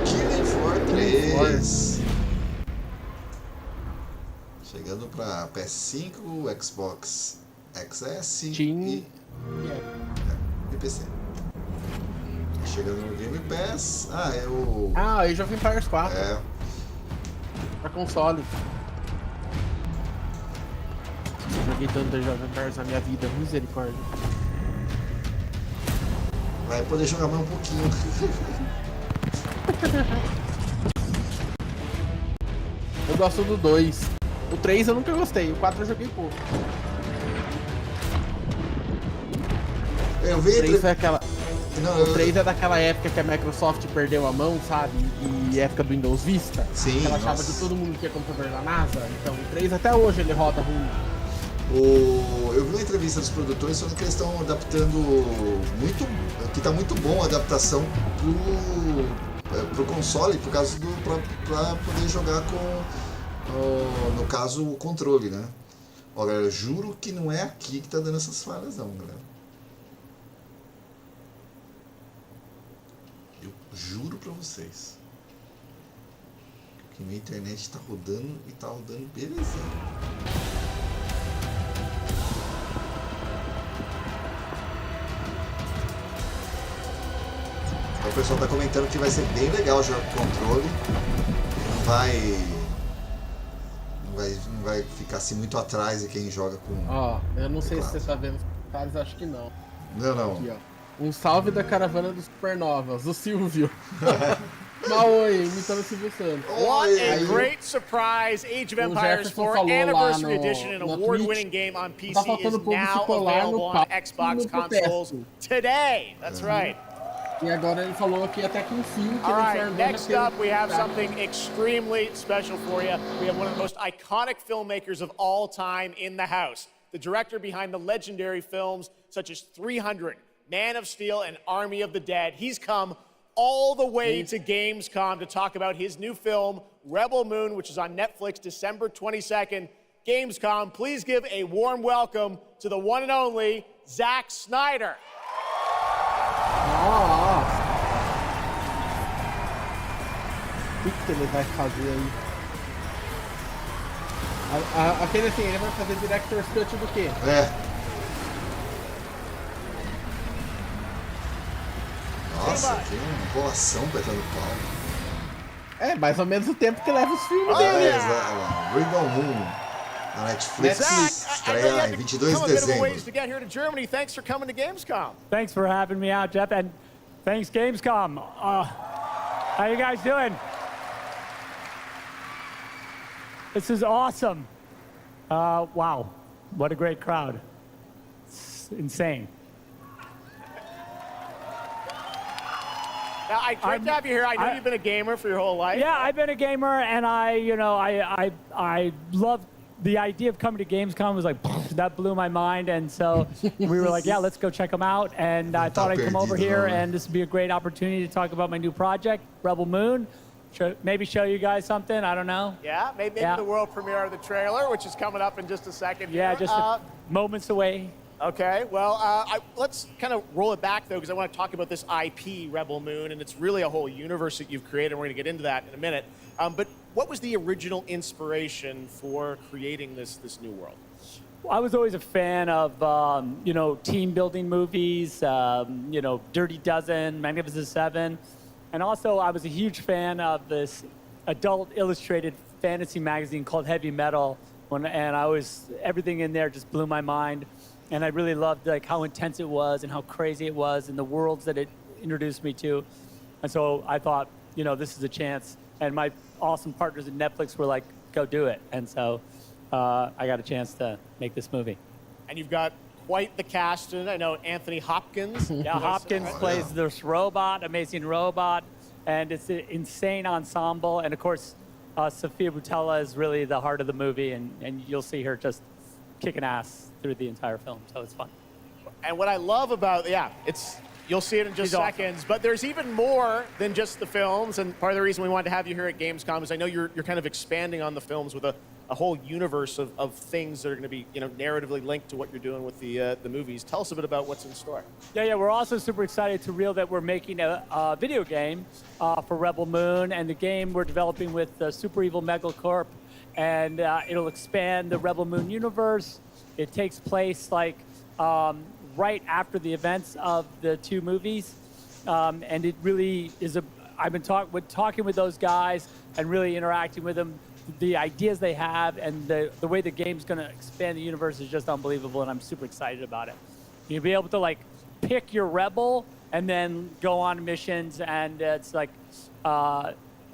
Killing Floor 3. Chegando pra PS5, Xbox XS e PC. Chegando no Game Pass. Ah, é o... Ah, Age of Empires 4. É. Pra console. Joguei tanto Age of Empires na minha vida, misericórdia. Vai poder jogar mais um pouquinho. Eu gosto do 2. O 3 eu nunca gostei, o 4 eu joguei pouco. Eu vi o 3 foi aquela... Não, o 3 é daquela época que a Microsoft perdeu a mão, sabe? E época do Windows Vista. Sim, ela achava que todo mundo tinha computador da NASA. Então o 3 até hoje ele roda ruim. Eu vi uma entrevista dos produtores falando que eles estão adaptando muito, que tá muito bom a adaptação pro console, por causa pra poder jogar com, no caso, o controle, né? Olha, eu juro que não é aqui que tá dando essas falhas não, galera. Eu juro pra vocês que minha internet tá rodando e tá rodando belezinha. O pessoal tá comentando que vai ser bem legal jogar com controle. Não vai ficar assim muito atrás de quem joga com. Ó, eu não sei se você tá vendo os comentários, acho que não. Não. Aqui, ó. Um salve da caravana dos Supernovas, o Silvio. Oi, imitando o Silvio Santos. What a great surprise! Age of Empires 4 Anniversary Edition, an award-winning game on PC, is now available on Xbox consoles today. That's right. E agora ele falou que até que enfim que All right, next up we have something extremely special for you. We have one of the most iconic filmmakers of all time in the house. The director behind the legendary films such as 300, Man of Steel, and Army of the Dead. He's come all the way to Gamescom to talk about his new film, Rebel Moon, which is on Netflix December 22nd. Gamescom, please give a warm welcome to the one and only Zack Snyder. O que ele vai fazer aí? Aquele assim, ele vai fazer Director's Cut do quê? Nossa, que enrolação apertando pau. Mais ou menos o tempo que leva os filmes dele. Exato. Rebel Moon. Na Netflix estreia em 22 de dezembro. To get here to Germany. Thanks for coming to Gamescom. Thanks for having me out, Jeff, and thanks Gamescom. How you guys doing? This is awesome. Wow, what a great crowd. It's insane. Now, great to have you here. I know you've been a gamer for your whole life. Yeah, I've been a gamer, and I love the idea of coming to Gamescom. Was like, that blew my mind, and so we were like, yeah, let's go check them out. And I thought I'd come over here, and this would be a great opportunity to talk about my new project, Rebel Moon. Maybe show you guys something. I don't know. Yeah, maybe the world premiere of the trailer, which is coming up in just a second. Yeah, just moments away. Okay, well, let's kind of roll it back, though, because I want to talk about this IP, Rebel Moon, and it's really a whole universe that you've created, and we're going to get into that in a minute. But what was the original inspiration for creating this new world? Well, I was always a fan of, team-building movies, Dirty Dozen, Magnificent Seven. And also, I was a huge fan of this adult illustrated fantasy magazine called Heavy Metal, and everything in there just blew my mind. And I really loved how intense it was and how crazy it was and the worlds that it introduced me to. And so I thought, this is a chance. And my awesome partners at Netflix were like, go do it. And so I got a chance to make this movie. And you've got quite the cast, and I know Anthony Hopkins. Yeah, Hopkins plays this robot, amazing robot, and it's an insane ensemble. And of course, Sofia Boutella is really the heart of the movie, and you'll see her just kicking ass through the entire film, so it's fun. And what I love about, you'll see it in just seconds, but there's even more than just the films, and part of the reason we wanted to have you here at Gamescom is I know you're kind of expanding on the films with a whole universe of things that are going to be, narratively linked to what you're doing with the movies. Tell us a bit about what's in store. Yeah, we're also super excited to reveal that we're making a video game for Rebel Moon, and the game we're developing with Super Evil Megacorp, and it'll expand the Rebel Moon universe. It takes place right after the events of the two movies, and it really is I've been talking with those guys and really interacting with them. The ideas they have and the way the game's going to expand the universe is just unbelievable, and I'm super excited about it. You'll be able to pick your rebel and then go on missions, and it's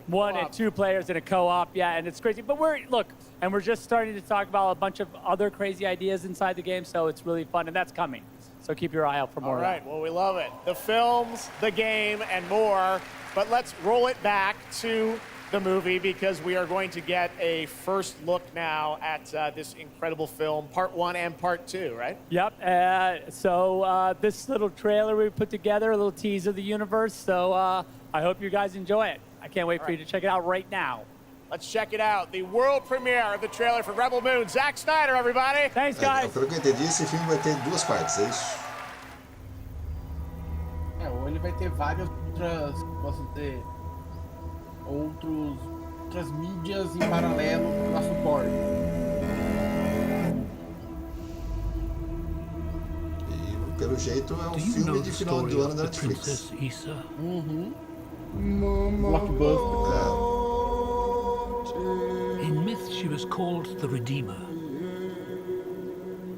one and two players in a co-op, and it's crazy. But we're just starting to talk about a bunch of other crazy ideas inside the game, so it's really fun, and that's coming. So keep your eye out for more. All right, well, we love it. The films, the game, and more. But let's roll it back to the movie because we are going to get a first look now at this incredible film, part 1 and part 2, right? Yep. So this little trailer we put together, a little tease of the universe. So I hope you guys enjoy it. I can't wait for you to check it out right now. Let's check it out. The world premiere of the trailer for Rebel Moon. Zack Snyder, everybody. Thanks, guys. Pelo que eu entendi, esse filme vai ter 2 partes, é isso? Ou ele vai ter várias outras, posso dizer, outras mídias em paralelo para suporte. E pelo jeito é um filme de final do ano da Netflix. Blockbuster. In myth, she was called the Redeemer.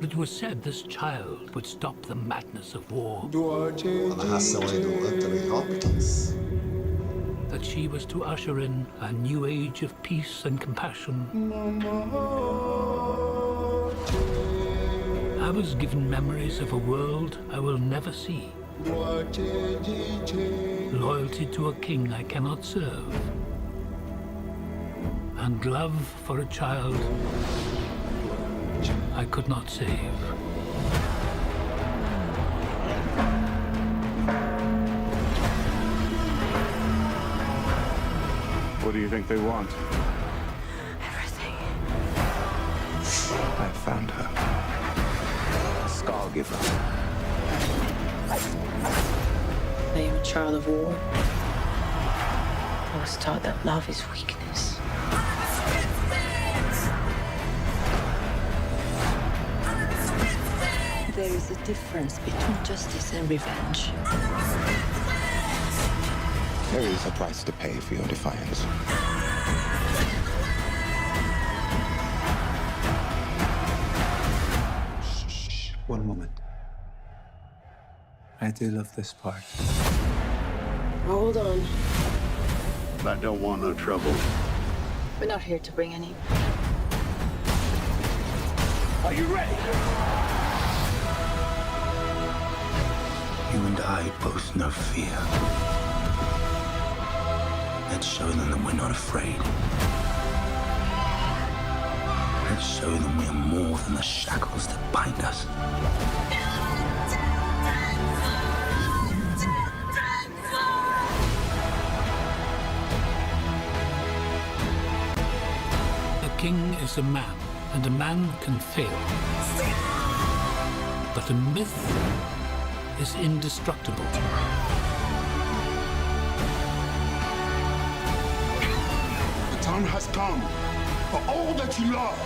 It was said this child would stop the madness of war. A narração aí do Anthony Hopkins. That she was to usher in a new age of peace and compassion. I was given memories of a world I will never see. Loyalty to a king I cannot serve. And love for a child I could not save. What do you think they want? Everything. I found her. Scargiver. I am a child of war. I was taught that love is weakness. There is a difference between justice and revenge. There is a price to pay for your defiance. Shh. One moment. I do love this part. Hold on. I don't want no trouble. We're not here to bring any. Are you ready? You and I both know fear. Let's show them that we're not afraid. Let's show them we are more than the shackles that bind us. A king is a man, and a man can fail. But a myth is indestructible. The time has come for all that you love.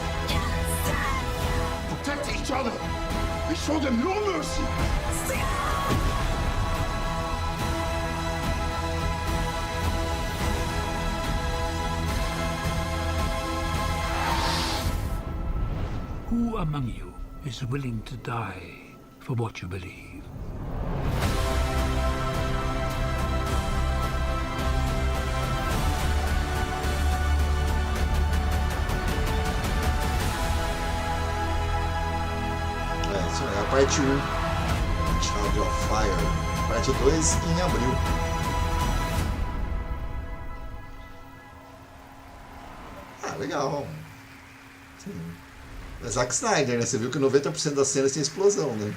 Protect each other and show them no mercy. Who among you is willing to die for what you believe? Isso é a parte 1. Child of Fire. Parte 2 em abril. Ah, legal. Sim. É Zack Snyder, né? Você viu que 90% das cenas tem explosão, né?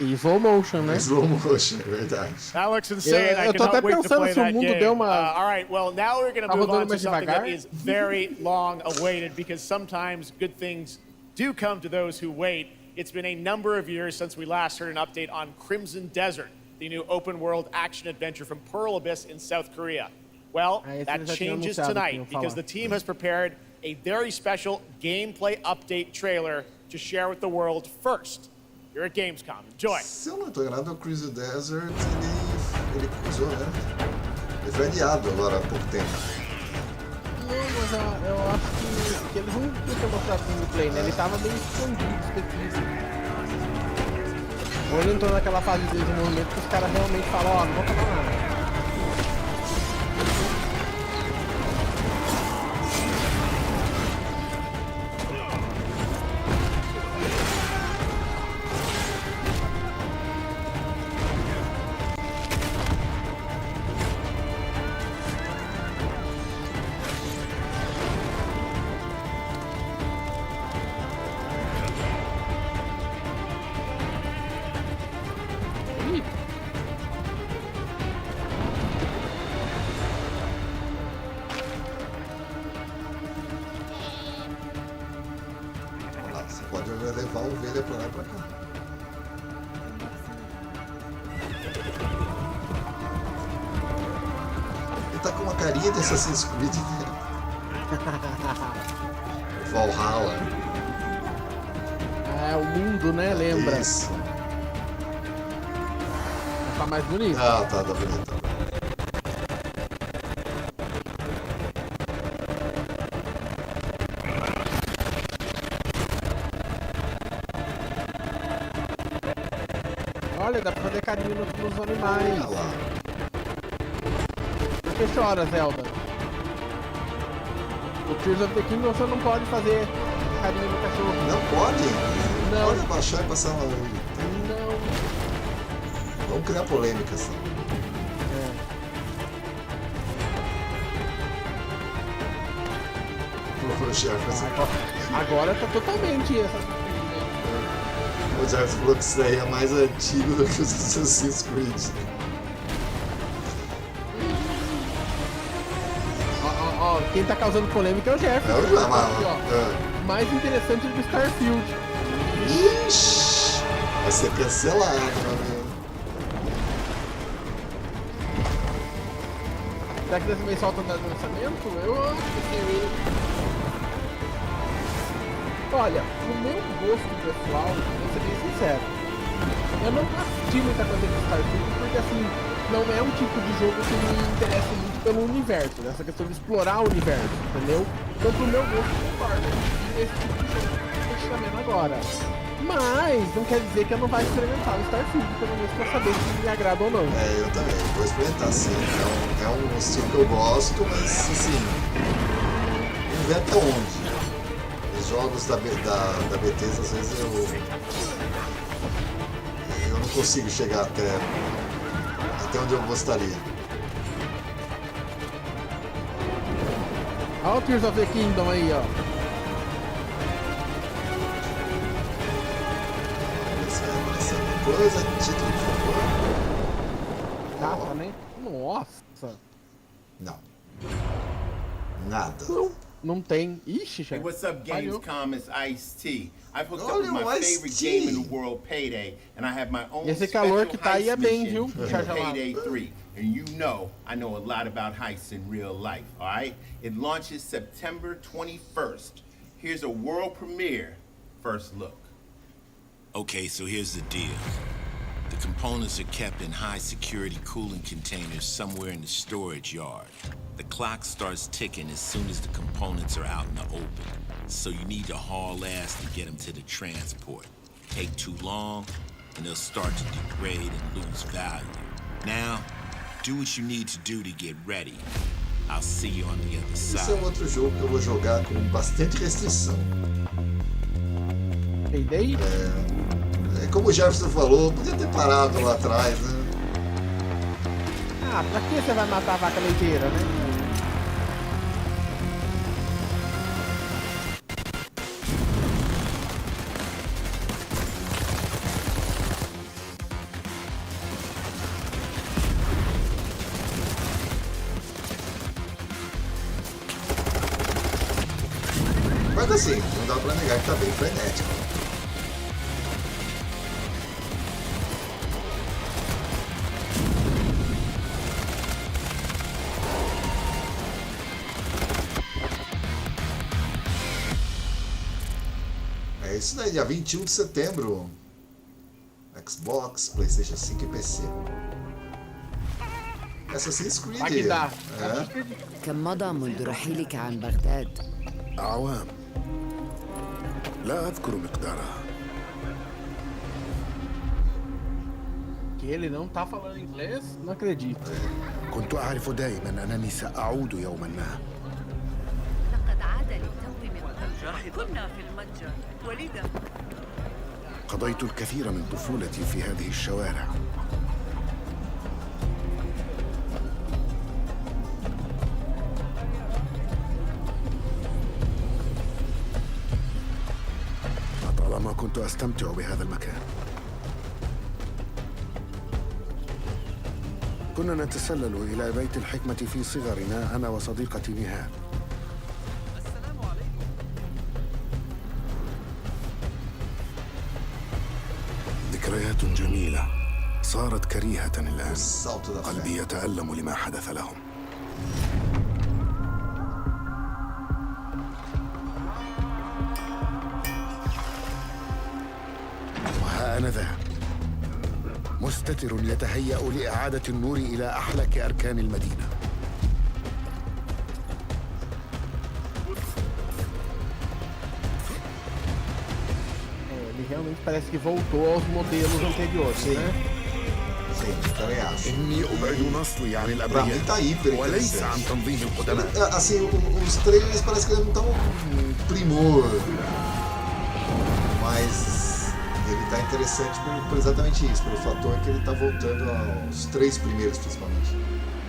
E slow motion, né? Slow motion, é verdade. That looks insane. I Eu tô até cannot wait to pensando play se o that mundo game. deu uma... All right, well, now we're going to Tá move on rodando to mais something devagar? that is very long awaited because sometimes good things do come to those who wait. It's been a number of years since we last heard an update on Crimson Desert, the new open world action adventure from Pearl Abyss in South Korea. Well, that changes tonight because the team has prepared a very special gameplay update trailer to share with the world first. You're at Gamescom. Enjoy. Se eu não tô enganado, o Crimson Desert, ele cruzou, né? Ele foi adiado agora há pouco tempo. Não, mas eu acho que eles não tinham mostrado no gameplay, né? Ele tava meio escondido, específico. Ou ele entrou naquela fase de desenvolvimento que os caras realmente falam, ó, não vou falar nada. tá com uma carinha de Assassin's Creed. Valhalla. É, o mundo, né? Lembra? Isso. Tá mais bonito. Ah, tá bonito. Olha, dá pra fazer carinho nos animais. Olha lá. Por que chora, Zelda? O Tears of the Kingdom você não pode fazer carinho no cachorro. Não pode? Não. Pode abaixar e passar uma... Não. Vamos criar polêmica, assim. Agora tá totalmente essa. O Jarvis falou que isso daí é mais antigo do que os Assassin's Creed. Ó, quem tá causando polêmica é o Jeff. É o Jeff. Mais interessante do que Starfield. Ixi, vai ser cancelado, meu. Será que dessa vez solta o lançamento? Eu acho que sim. Olha, no meu gosto pessoal, vou ser bem sincero, eu não assisti muita coisa de Starfield porque assim, não é um tipo de jogo que me interessa muito pelo universo, né? Essa questão de explorar o universo, entendeu? Então pro meu gosto eu concordo, esse tipo de jogo que eu tô chamando agora. Mas não quer dizer que eu não vai experimentar o Starfield, pelo menos pra saber se me agrada ou não. É, eu também, vou experimentar sim. É um estilo que eu gosto, mas assim, vamos ver até onde. Os jogos da Bethesda, às vezes eu não consigo chegar até onde eu gostaria. Olha o Tears of the Kingdom aí, ó. Coisa, título, por favor. Capa, né? Nossa. Não. Nada. Não tem. Ixi, Hey, what's up, Gamescom? It's Ice-T. I've hooked up with Olha o my Ice-T. favorite game in the world, Payday, and I have my own Esse special calor que tá aí é heist bem, mission viu? in Já lá. Payday 3. And you know I know a lot about heists in real life, all right? It launches September 21st. Here's a world premiere first look. Okay, so here's the deal. The components are kept in high-security cooling containers somewhere in the storage yard. The clock starts ticking as soon as the components are out in the open, so you need to haul ass to get them to the transport. Take too long, and they'll start to degrade and lose value. Now, do what you need to do to get ready. I'll see you on the other side. Esse é um outro jogo que eu vou jogar com bastante restrição. Payday? É como o Jefferson falou, podia ter parado lá atrás, né? Ah, pra que você vai matar a vaca leiteira, né? Mas assim, não dá pra negar que tá bem frenético. É isso daí, dia 21 de setembro. Xbox, PlayStation 5 e PC. Assassin's Creed. Aqui dá. كم مضى منذ رحيلك عن بغداد؟ أعوام لا أذكر مقدارها. Que ele não tá falando inglês? Não acredito. كنت أعرف دائما أنني سأعود يوما ما. لقد عاد للتو من طنجة. كنا في المتجر وليدة. قضيت الكثير من طفولتي في هذه الشوارع. لطالما كنت أستمتع بهذا المكان. كنا نتسلل إلى بيت الحكمة في صغرنا أنا وصديقتي نهال. ذكريات جميلة صارت كريهة الآن. قلبي يتألم لما حدث لهم. وها أنا ذا مستتر يتهيأ لإعادة النور إلى أحلك أركان المدينة. Ele realmente parece que voltou aos modelos anteriores, né? Sim, também acho. إني أبعد نصلي عن Pra mim الأبرياء tá hiper وليس عن interessante. تنظيم القدماء. Assim, os trailers parece que eles não estão primor, mas ele tá interessante por exatamente isso, pelo fator que ele tá voltando aos 3 primeiros principalmente.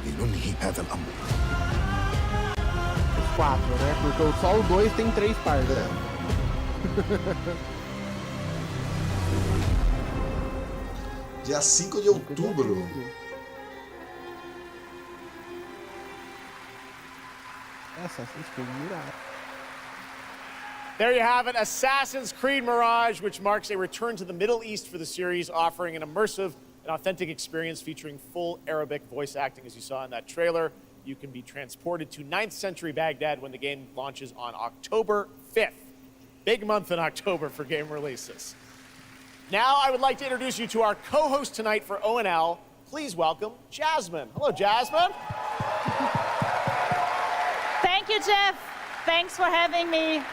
لننهي هذا الأمر. Os 4, né? Porque só o 2 tem 3 partes. Dia 5 de outubro. Assassin's Creed Mirage. There you have it, Assassin's Creed Mirage, which marks a return to the Middle East for the series, offering an immersive and authentic experience featuring full Arabic voice acting, as you saw in that trailer. You can be transported to 9th century Baghdad when the game launches on October 5th. Big month in October for game releases. Now I would like to introduce you to our co-host tonight for ONL. Please welcome Jasmine. Hello, Jasmine. Thank you, Jeff. Thanks for having me.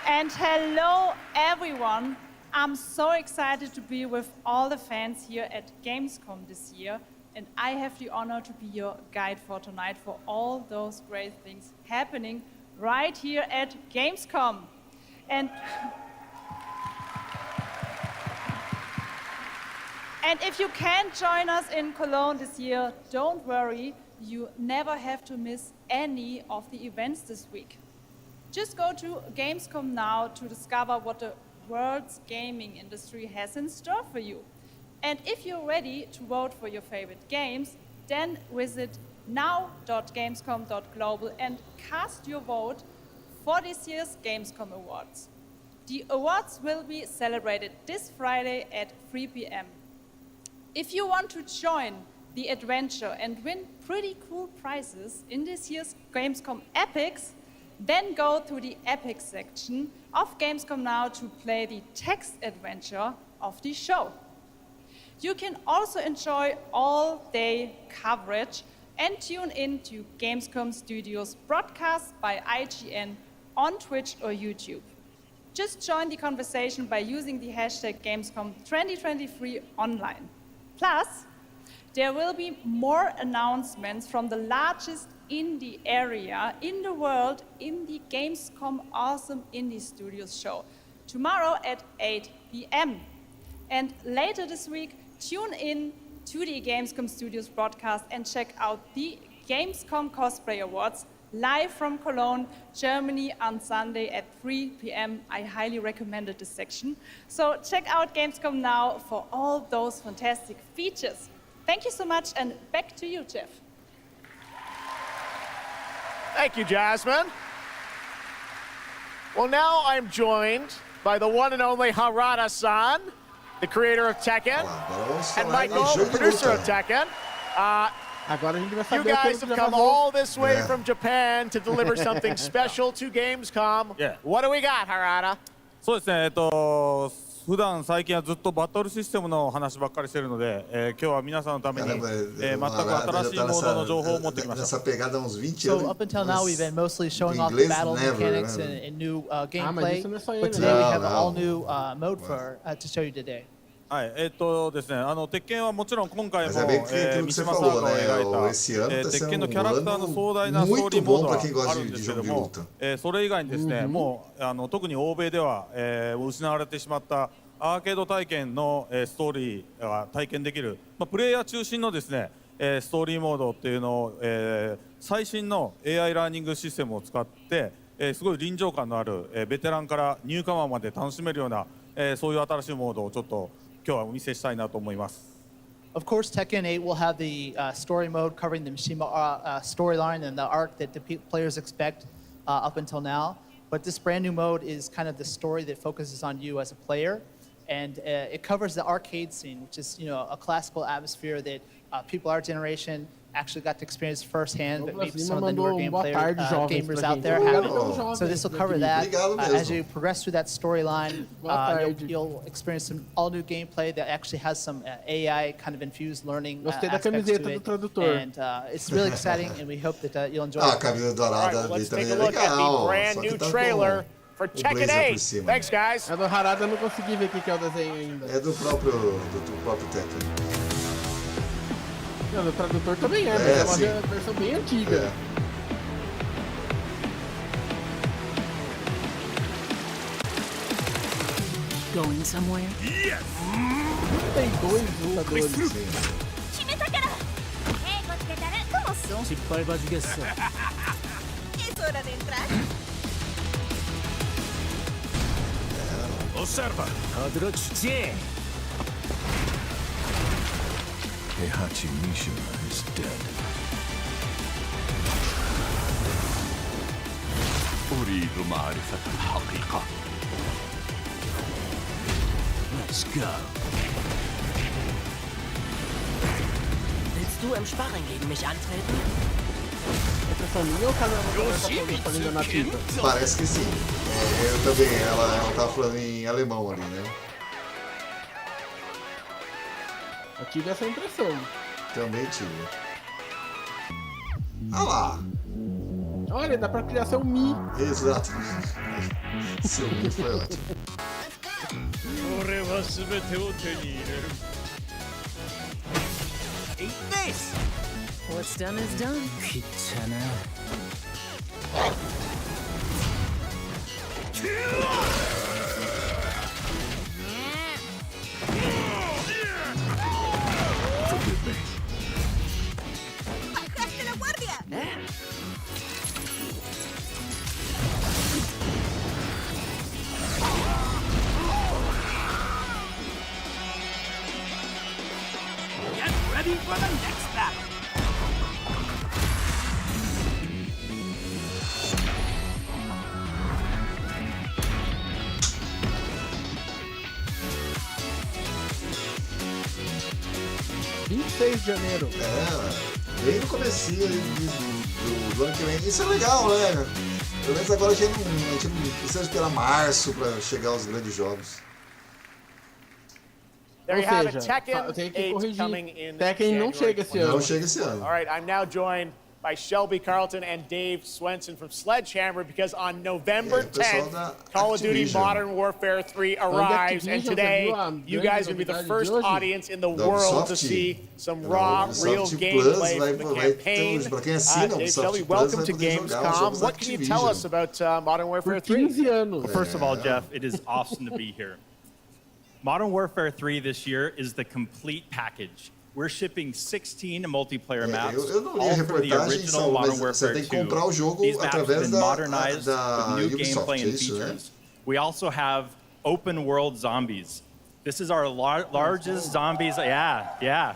And hello, everyone. I'm so excited to be with all the fans here at Gamescom this year. And I have the honor to be your guide for tonight for all those great things happening right here at Gamescom. And if you can't join us in Cologne this year, don't worry. You never have to miss any of the events this week. Just go to Gamescom now to discover what the world's gaming industry has in store for you. And if you're ready to vote for your favorite games, then visit now.gamescom.global and cast your vote for this year's Gamescom Awards. The awards will be celebrated this Friday at 3 p.m. If you want to join the adventure and win pretty cool prizes in this year's Gamescom Epics, then go to the Epics section of Gamescom Now to play the text adventure of the show. You can also enjoy all-day coverage and tune in to Gamescom Studios broadcasts by IGN on Twitch or YouTube. Just join the conversation by using the hashtag Gamescom 2023 online. Plus, there will be more announcements from the largest indie area in the world in the Gamescom Awesome Indie Studios show tomorrow at 8 p.m. And later this week, tune in to the Gamescom Studios broadcast and check out the Gamescom Cosplay Awards live from Cologne, Germany on Sunday at 3 p.m. I highly recommended this section. So check out Gamescom Now for all those fantastic features. Thank you so much, and back to you, Jeff. Thank you, Jasmine. Well, now I'm joined by the one and only Harada-san, the creator of Tekken, and Michael, the producer of Tekken. You guys have come all this way from Japan to deliver something special to Gamescom. What do we got, Harada? そうですね、普段最近はずっとバトルシステムの話ばっかりしてるので、今日は皆さんのために、全く新しいモードの情報を持ってきました。So up until now we've been mostly showing off the battle mechanics and new gameplay, but today we have an all new mode for to show you today. はい、ですね、鉄拳はもちろん今回も、三島さんが描いた、鉄拳のキャラクターの壮大なストーリーモードはあるんですけども、それ以外にですね、もう特に欧米では、失われてしまったアーケード体験の、ストーリーが体験できる、プレイヤー中心のですね、ストーリーモードっていうのを、最新の AI ラーニングシステムを使って、すごい臨場感のある、ベテランからニューカマーまで楽しめるような、そういう新しいモードをちょっと今日はお見せしたいなと思います。Of course, Tekken 8 will have the story mode covering the Mishima storyline and the arc that the players expect up until now. But this brand new mode is kind of the story that focuses on you as a player, and it covers the arcade scene, which is a classical atmosphere that people our generation actually got to experience firsthand, but maybe some of the mandou newer boa tarde, jovens, gamers pra out gente. there Obrigado haven't. pelos jovens, So this will meu cover querido. that. As you progress through that storyline, Boa tarde. you'll experience some all-new gameplay that actually has some AI kind of infused learning Gostei da aspects camiseta to do it. tradutor. And it's really exciting, and we hope that you'll enjoy Ah, a it. camisa All right, dourada well, ali let's também take é a look at the legal. brand Só que new tá trailer com for o Tekken blazer por 8. cima. Thanks, guys. A do Harada eu não consegui ver o que é o desenho ainda. É do próprio Tekken. Não, do tradutor também é, mas é uma versão bem antiga. Going somewhere? Yes! Tem dois lutadores. 決めたから英語つけたらcomo sou? 失敗바주겠어. Es hora de entrar. Observa. 어디로 주지? Heihachi Mishima is dead. أريد معرفة الحقيقة. Let's go. Willst du im Sparring gegen mich antreten? É minha ou cada um tá falando nativa? Parece que sim. É, eu também, ela tava falando em alemão ali, né? Eu tive essa impressão. Também tive. Ah lá! Olha, dá pra criar seu Mi. Exato. Seu Mi foi ótimo. Eat this! What's done is done. 귀찮아. Forgive me. ¡Bajaste la guardia! Get ready for the next battle. De janeiro. É, bem no comecinho do ano que vem. Isso é legal, né? Pelo menos agora a gente não precisa esperar março pra chegar aos grandes jogos. There you Ou have it, seja, Tekken tem que 8 corrigir. coming in Tekken não January chega esse ano. Não chega esse ano. All right, I'm now joined by Shelby Carlton and Dave Swenson from Sledgehammer because on November 10th, Call of Duty Modern Warfare 3 arrives, and today you guys are going to be the first audience in the world to see some raw, real gameplay from the campaign. Dave, Shelby, welcome to Gamescom. What can you tell us about Modern Warfare 3? Well, first of all, Jeff, it is awesome to be here. Modern Warfare 3 this year is the complete package. We're shipping 16 multiplayer maps, eu não li a all for the reportagem, original Modern Warfare 2. você tem que comprar o jogo These maps have através been da modernized with new Ubisoft, gameplay and isso, né? features. We also have open world zombies. This is our largest zombies. Yeah.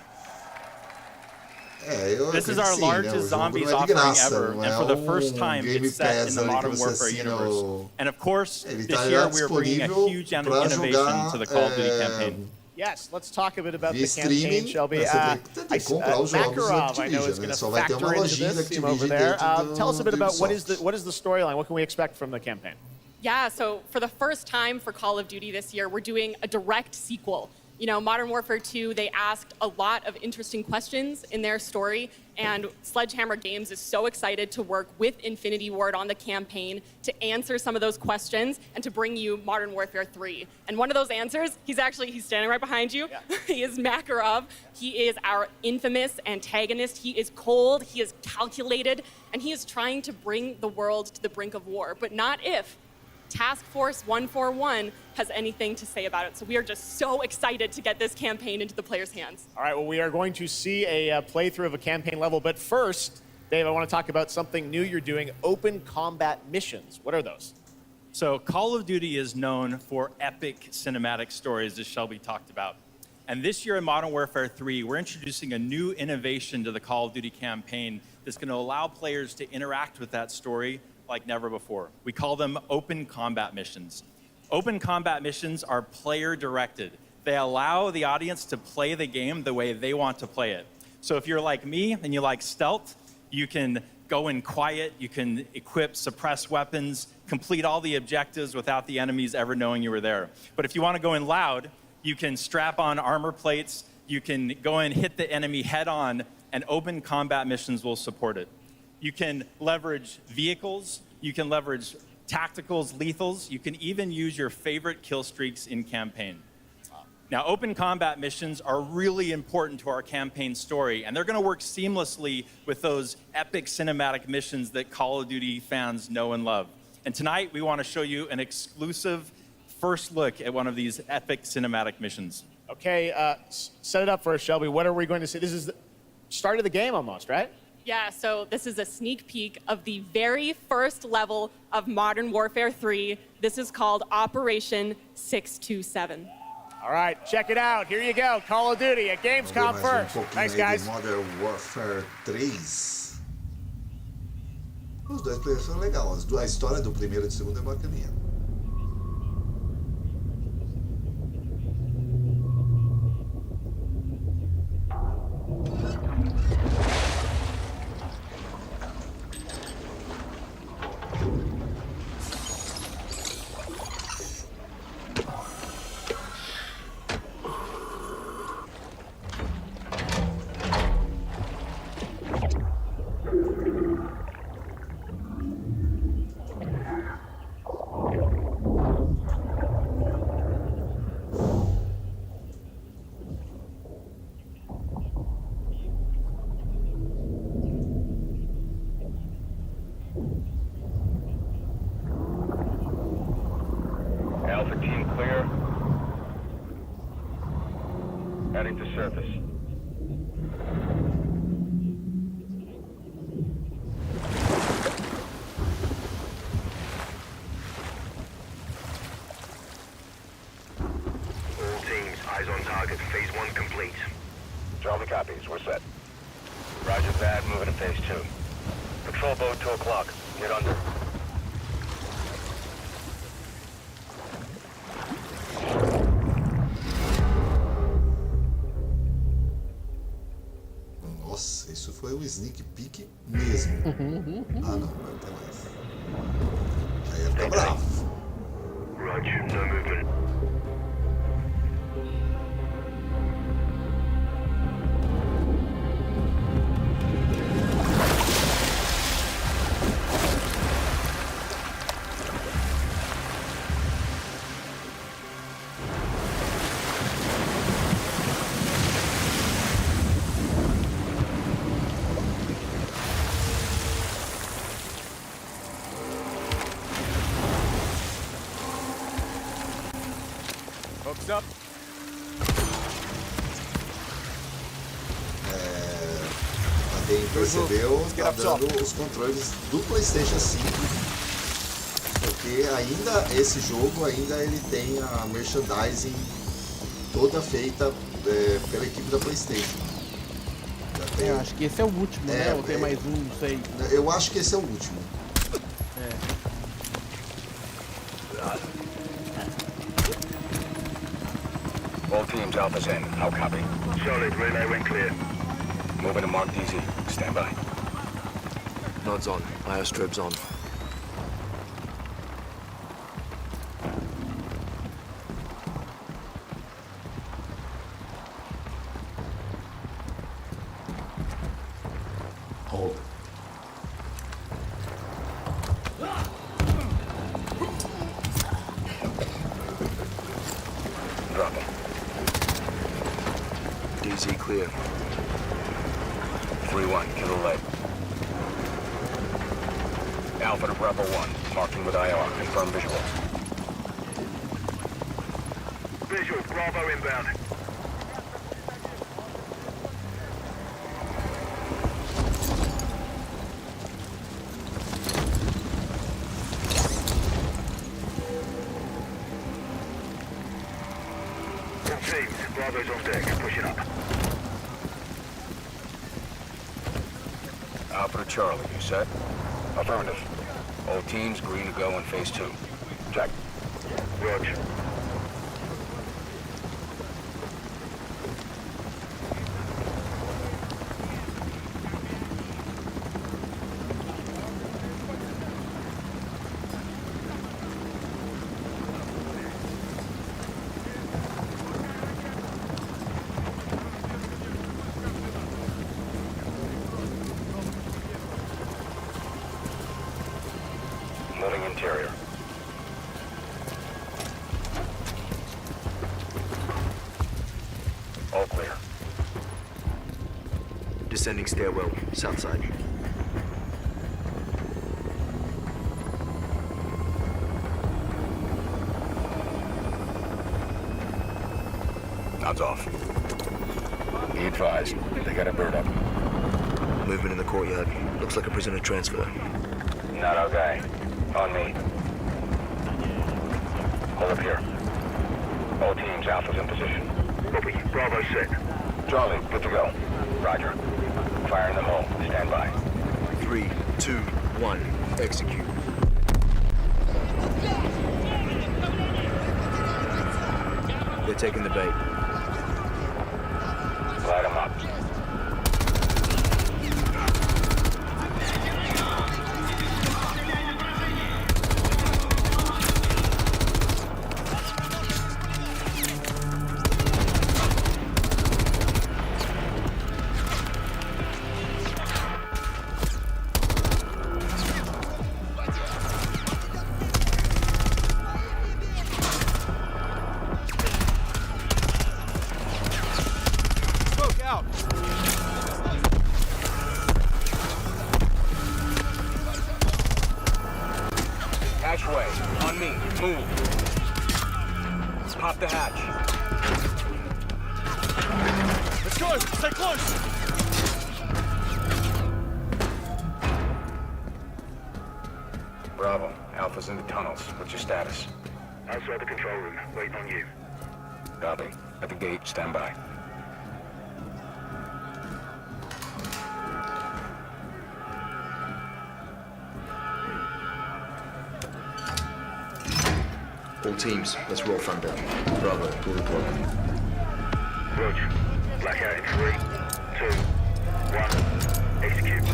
This is our largest zombies offering ever, and for the first time, it's set in the Modern Warfare universe. And of course, this year we are bringing a huge innovation to the Call of Duty campaign. Yes, let's talk a bit about the campaign, Shelby. Makarov, I know, is going to factor into this team over there. Tell us a bit about what is the storyline? What can we expect from the campaign? Yeah, so for the first time for Call of Duty this year, we're doing a direct sequel. You know, Modern Warfare 2, they asked a lot of interesting questions in their story, and Sledgehammer Games is so excited to work with Infinity Ward on the campaign to answer some of those questions and to bring you Modern Warfare 3. And one of those answers, he's standing right behind you. Yeah. He is Makarov. He is our infamous antagonist. He is cold, he is calculated, and he is trying to bring the world to the brink of war, but not if Task Force 141 has anything to say about it. So we are just so excited to get this campaign into the players' hands. All right, well, we are going to see a playthrough of a campaign level. But first, Dave, I want to talk about something new you're doing, open combat missions. What are those? So Call of Duty is known for epic cinematic stories, as Shelby talked about. And this year in Modern Warfare 3, we're introducing a new innovation to the Call of Duty campaign that's going to allow players to interact with that story like never before. We call them open combat missions. Open combat missions are player directed. They allow the audience to play the game the way they want to play it. So if you're like me and you like stealth, you can go in quiet, you can equip suppressed weapons, complete all the objectives without the enemies ever knowing you were there. But if you want to go in loud, you can strap on armor plates, you can go in, hit the enemy head on, and open combat missions will support it. You can leverage vehicles, you can leverage tacticals, lethals, you can even use your favorite kill streaks in campaign. Now, open combat missions are really important to our campaign story, and they're going to work seamlessly with those epic cinematic missions that Call of Duty fans know and love. And tonight, we want to show you an exclusive first look at one of these epic cinematic missions. Okay, set it up for us, Shelby. What are we going to see? This is the start of the game almost, right? Yeah, so this is a sneak peek of the very first level of Modern Warfare 3. This is called Operation 627. All right, check it out. Here you go. Call of Duty at Gamescom first. Thanks, guys. Modern Warfare 3. Os dois players são legais. A história do primeiro e do segundo é bacaninha. Alpha team clear. Heading to surface. All teams, eyes on target. Phase 1 complete. Charlie copies. We're set. Roger that. Moving to phase 2. Patrol boat 2 o'clock. Get under. Nossa, isso foi um sneak peek mesmo. Ah, não, vai ter mais. Já ia ficar bravo. Roger, no movement. Hooks up. Quem percebeu, tá dando os controles do PlayStation 5, porque ainda esse jogo ele tem a merchandising toda feita pela equipe da PlayStation. Acho que esse é o último, né? Ou tem mais um, não sei. Eu acho que esse é o último. All teams, Alpha's in. How copy? Solid. Relay when clear. Moving to Mark DZ. Stand by. Nods on. Iostrobes on. Hold. Drop him. DZ clear. 3-1, kill the lead. Alpha to Bravo 1, marking with IR, confirm visual. Visual, Bravo inbound. All teams, Bravo's on deck, pushing up. Alpha to Charlie, you set? Affirmative. All teams green to go in phase 2. Check. Roger. interior. All clear. Descending stairwell, south side. Nods off. Be advised, they got a bird up. Movement in the courtyard. Looks like a prisoner transfer. Not our guy. On me. Hold up here. All teams, Alpha's in position. Copy. Bravo set. Charlie, good to go. Roger. Fire in the hole. Stand by. 3, 2, 1. Execute. They're taking the bait. Light them up. Hatchway. On me. Move. Pop the hatch. Let's go! Stay close! Bravo. Alpha's in the tunnels. What's your status? Outside the control room. Waiting on you. Copy. At the gate. Stand by. All teams, let's roll thunder. Bravo, pull the plug. Roger. Blackout in 3, 2, 1. Execute.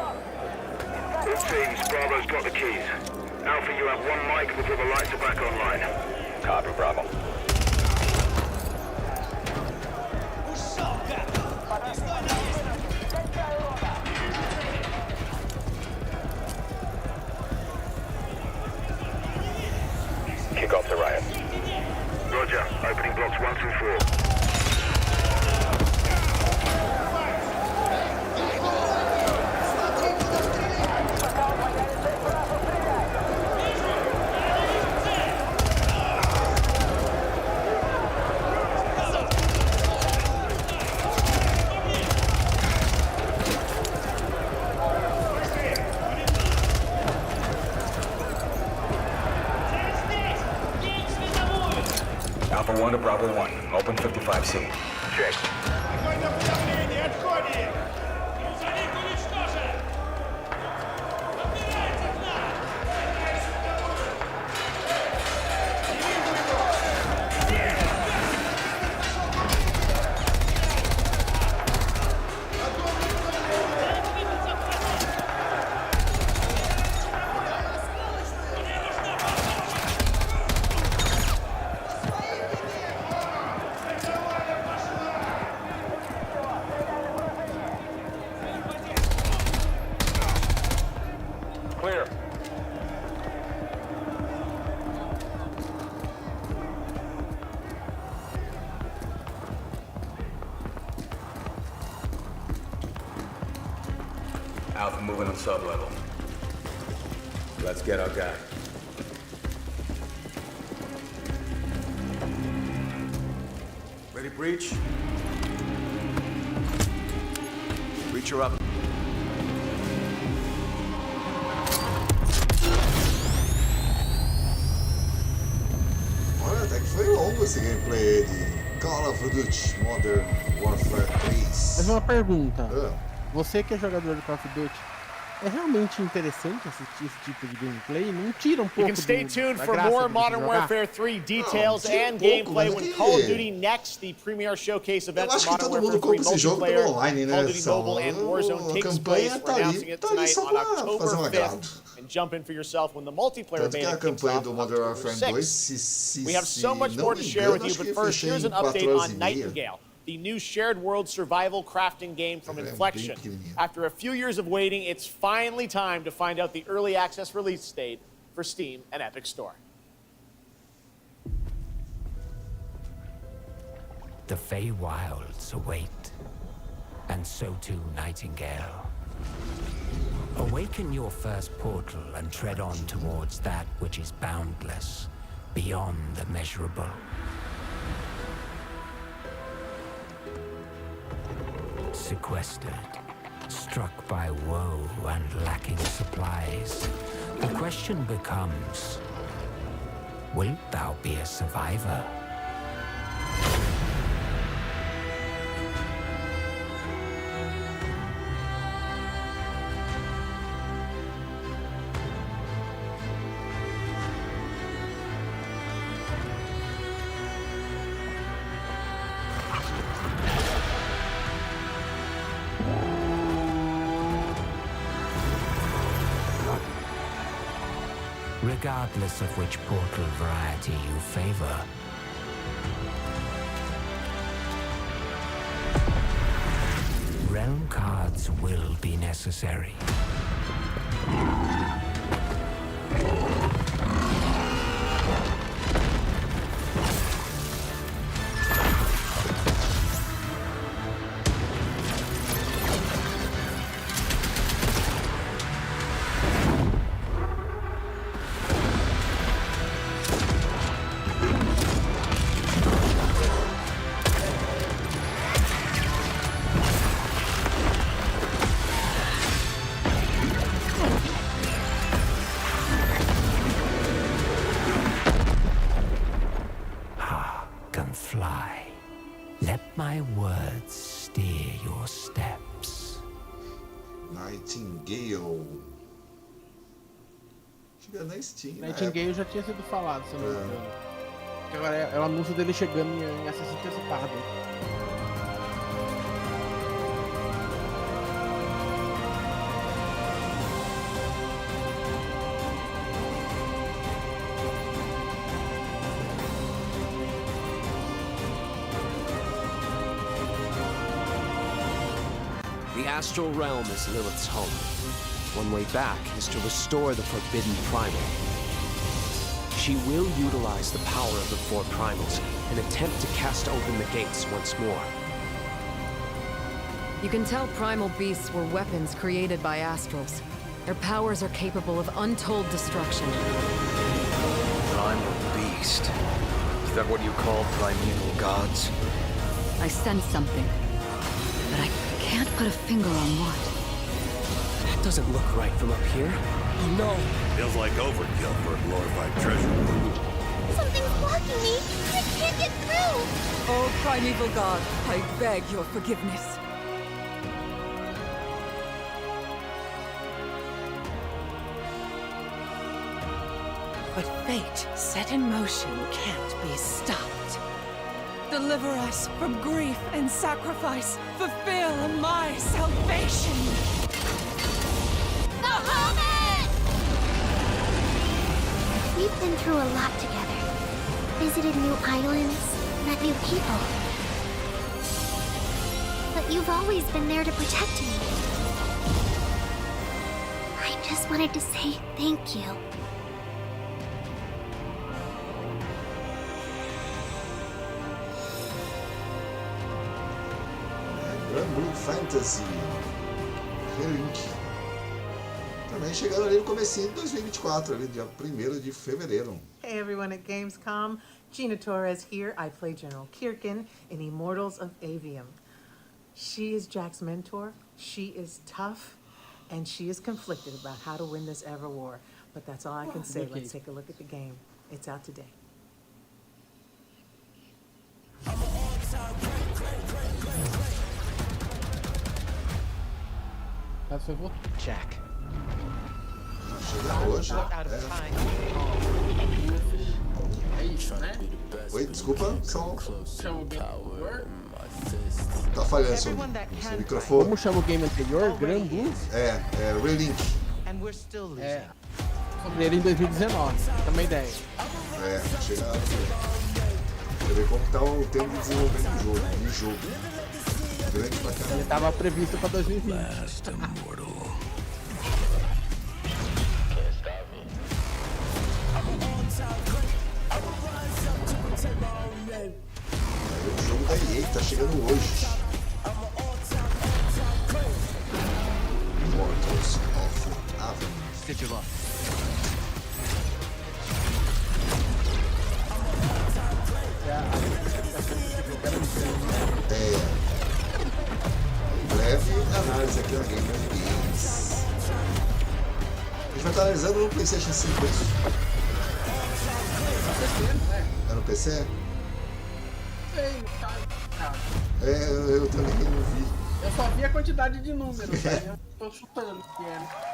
All teams, Bravo's got the keys. Alpha, you have one mic before the lights are back online. Copy, Bravo. Kick off the riot. Roger. Opening blocks 1 through 4. Alpha 1 to Bravo 1. Open 55C. Check. Clear. Alpha moving on sub-level. Let's get our guy. Ready, breach? Breacher up. Olha, até que foi longo esse gameplay de Call of Duty Modern Warfare 3. Mas uma pergunta. Ah. Você que é jogador de Call of Duty, é realmente interessante assistir esse tipo de gameplay? Não tira um pouco You can stay tuned da for graça more de Modern jogar? Warfare 3 details tira and pouco, gameplay mas when aqui- Call of Duty Next, the premier showcase event Eu for acho que Modern todo mundo Warfare 3 compra esse jogo multiplayer, pelo online, né, Call of Duty Saulo? Mobile and Warzone A takes campanha place. tá We're ali, announcing it tá ali tonight só on pra October fazer um 5th. agrado. And jump in for yourself when the multiplayer Tanto que a beta kicks campanha off do on Modern October Warfare 2, 6th. se We have so se much não more me to share engano, with you, acho but que first, fechei here's em an update 4 horas on e meia. Nightingale. the new shared world survival crafting game from Inflection. After a few years of waiting, it's finally time to find out the early access release date for Steam and Epic Store. The Feywilds await, and so too Nightingale. Awaken your first portal and tread on towards that which is boundless, beyond the measurable. Sequestered, struck by woe and lacking supplies, the question becomes, wilt thou be a survivor? Regardless of which portal variety you favor, realm cards will be necessary. My words steer your steps. Nightingale. Chega na Steam. Nightingale já tinha sido falado, se eu não me engano. Agora é o anúncio dele chegando em acesso antecipado. The astral realm is Lilith's home. One way back is to restore the forbidden primal. She will utilize the power of the four primals and attempt to cast open the gates once more. You can tell primal beasts were weapons created by astrals. Their powers are capable of untold destruction. Primal beast? Is that what you call primeval gods? I sense something, but I can't put a finger on what. That doesn't look right from up here. Oh no! Feels like overkill for a glorified treasure. Something's blocking me! I can't get through! Oh, primeval god, I beg your forgiveness. But fate set in motion can't be stopped. Deliver us from grief and sacrifice. Fulfill my salvation. The Hobbit! We've been through a lot together. Visited new islands, met new people. But you've always been there to protect me. I just wanted to say thank you. Blue Fantasy. Relink. Também chegando ali no comecinho de 2024, ali dia 1º de fevereiro. Hey everyone at Gamescom, Gina Torres here. I play General Kirkin in Immortals of Avium. She is Jack's mentor, she is tough, and she is conflicted about how to win this ever war. But that's all I can say. Let's take a look at the game. It's out today. Jack. Chega hoje. É isso, né? Oi, desculpa, som. Chama o game anterior? Tá falhando seu microfone. Como chama o game anterior? Grand Blue? É Relink. É. Sobre ele em 2019, dá uma ideia. É, chega. Você vê como tá o tempo de desenvolvimento do jogo. Grande pra caramba. Ele tava previsto pra 2020. O jogo da EA tá chegando hoje. Mortals of Avenue. Stitch him up. Breve análise aqui na Games. A gente vai estar analisando no PlayStation 5 isso. É no PC? Eu também não vi. Eu só vi a quantidade de números, eu tô chutando que era.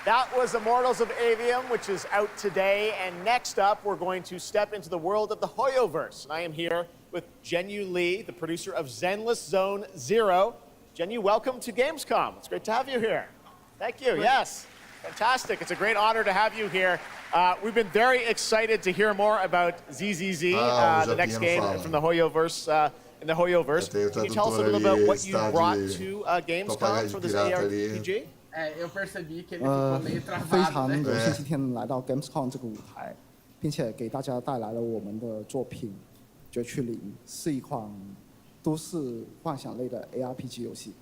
That was Immortals of Avium, which is out today. And next up, we're going to step into the world of the Hoyoverse. And I am here with Jenyu Lee, the producer of Zenless Zone Zero. Jenyu, welcome to Gamescom. It's great to have you here. Thank you. Yes, fantastic. It's a great honor to have you here. We've been very excited to hear more about ZZZ, the next game from the Hoyoverse. In the Hoyoverse. Can you tell us a little about what you brought to Gamescom for this ARPG? eu percebi que ele ficou meio travado, né？ 非常有幸今天来到 Gamescom 这个舞台，并且给大家带来了我们的作品《绝区零》，是一款都市幻想类的 ARPG 游戏。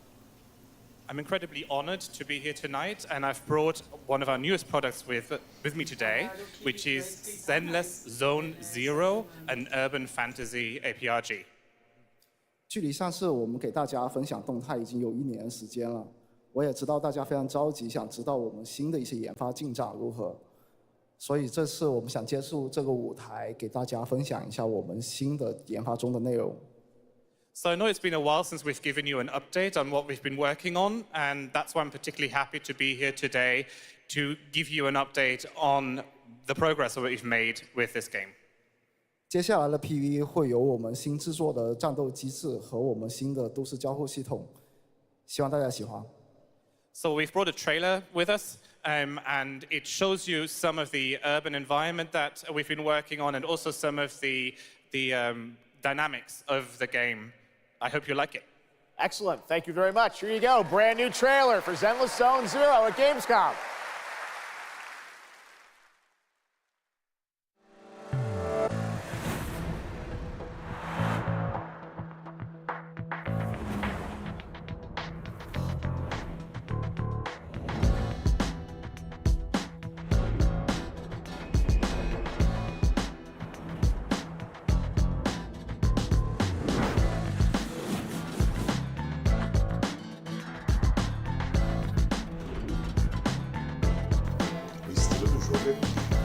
I'm incredibly honored to be here tonight, and I've brought one of our newest products with me today, which is Zenless Zone Zero, an urban fantasy ARPG. 距离上次我们给大家分享动态已经有1年时间了，我也知道大家非常着急，想知道我们新的一些研发进展如何，所以这次我们想借助这个舞台，给大家分享一下我们新的研发中的内容。 So I know it's been a while since we've given you an update on what we've been working on, and that's why I'm particularly happy to be here today to give you an update on the progress that we've made with this game. 接下来的 PV 会有我们新制作的战斗机制和我们新的都市交互系统，希望大家喜欢。 So we've brought a trailer with us, and it shows you some of the urban environment that we've been working on, and also some of the dynamics of the game. I hope you like it. Excellent. Thank you very much. Here you go. Brand new trailer for Zenless Zone Zero at Gamescom.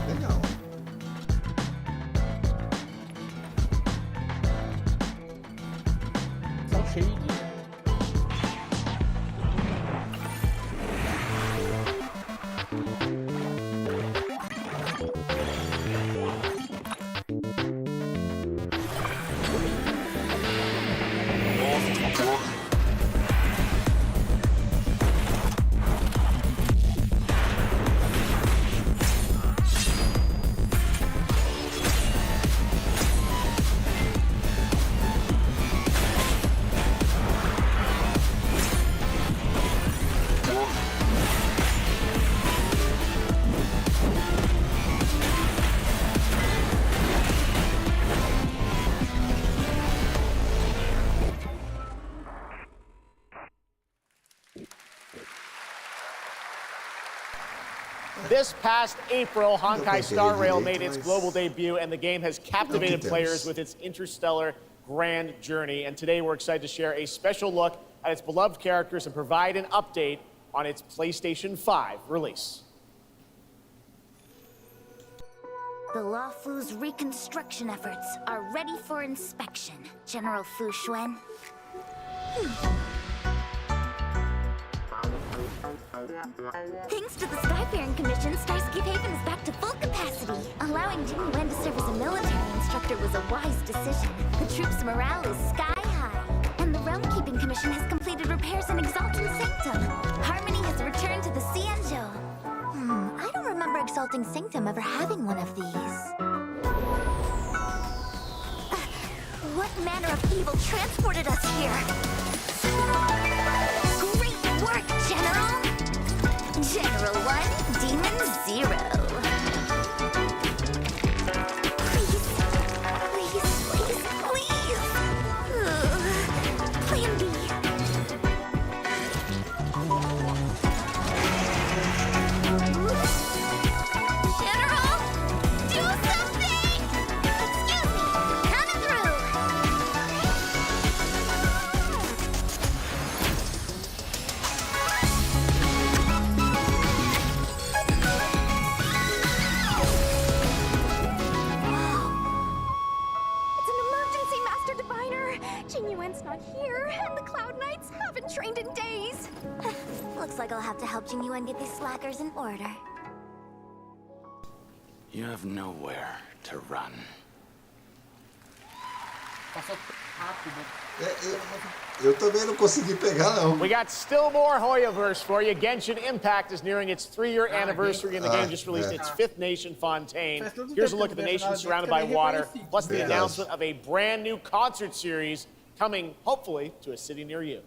Legal. São cheios de... This past April, Honkai Star Rail made its global debut, and the game has captivated players with its interstellar grand journey. And today we're excited to share a special look at its beloved characters and provide an update on its PlayStation 5 release. The Law Fu's reconstruction efforts are ready for inspection, General Fu Xuan. Thanks to the Skyfaring Commission, Starscape Haven is back to full capacity. Allowing Jimmy Wen to serve as a military instructor was a wise decision. The troops' morale is sky high. And the Realm Keeping Commission has completed repairs in Exalting Sanctum. Harmony has returned to the Xianzhou. I don't remember Exalting Sanctum ever having one of these. What manner of evil transported us here? Great work, General! General 1, Demon 0. Please, please, please, please! Plan B. General, do something! Excuse me, coming through! It's an emergency, Master Diviner! Jingyuen's not here, and the Cloud Knights haven't trained in days. Looks like I'll have to help Jingyuen get these slackers in order. You have nowhere to run. Eu também não consegui pegar, não. We got still more Hoyoverse for you. Genshin Impact is nearing its 3-year anniversary, and the game just released its 5th nation, Fontaine. Here's a look at the nation surrounded by water, plus the announcement of a brand new concert series coming, hopefully, to a city near you.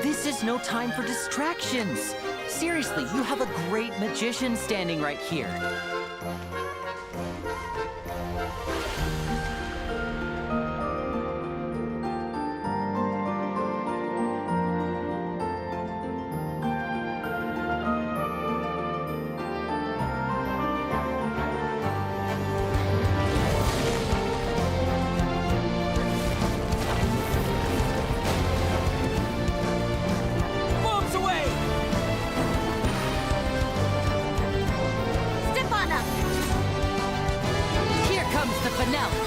This is no time for distractions. Seriously, you have a great magician standing right here. Bombs away! Step on up! Here comes the finale.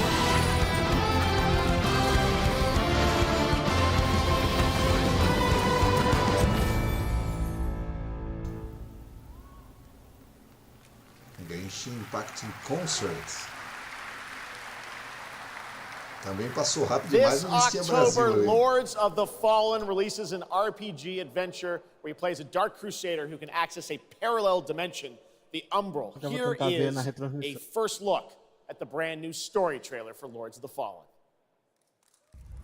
Genshin Impact Concert. Também passou rápido demais, This não existia Brasil. October, aí. Lords of the Fallen releases an RPG adventure where he plays a Dark Crusader who can access a parallel dimension, the Umbral. Eu vou Here tentar ver is na a retransmissão. first look at the brand new story trailer for Lords of the Fallen.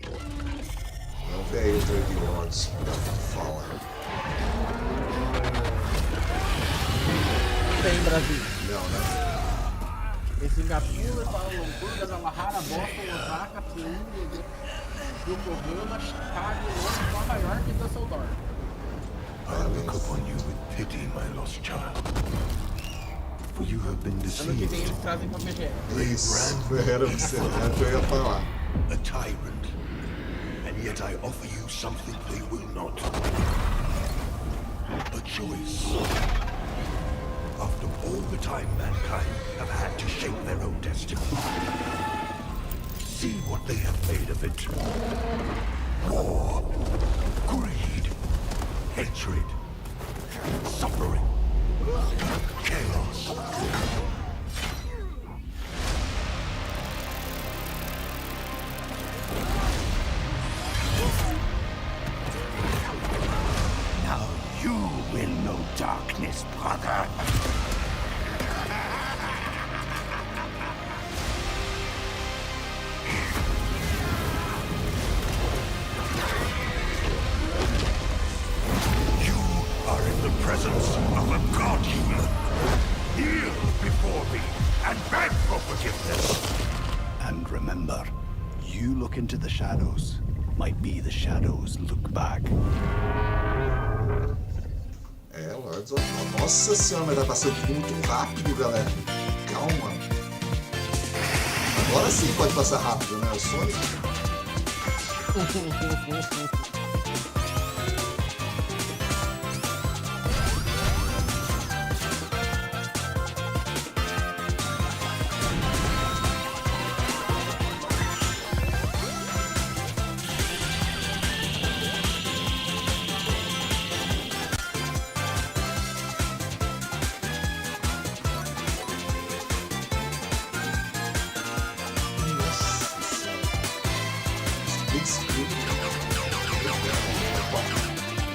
Vamos ver aí o trailer de Lords Fallen. Tem Brasil. Não, né? Em Singapura, Kuala Lumpur, Guadalajara, Boston, Osaka, Seul, Yokohama, Chicago, Londres, Nova York e Düsseldorf. I look upon you with pity, my lost child. For you have been Ano que vem deceived. eles trazem pra PGE. Isso, era você, eu ia falar. A tyrant. And yet I offer you something they will not. A choice. After all the time mankind have had to shape their own destiny. See what they have made of it. War, greed, hatred, suffering, chaos. Now you will know darkness, brother. You are in the presence of a god human. Kneel before me and beg for forgiveness. And remember, you look into the shadows, might be the shadows look back. É, Lords of Fallen. Nossa senhora, mas tá passando muito rápido, galera. Calma. Agora sim pode passar rápido, né? O Sonic.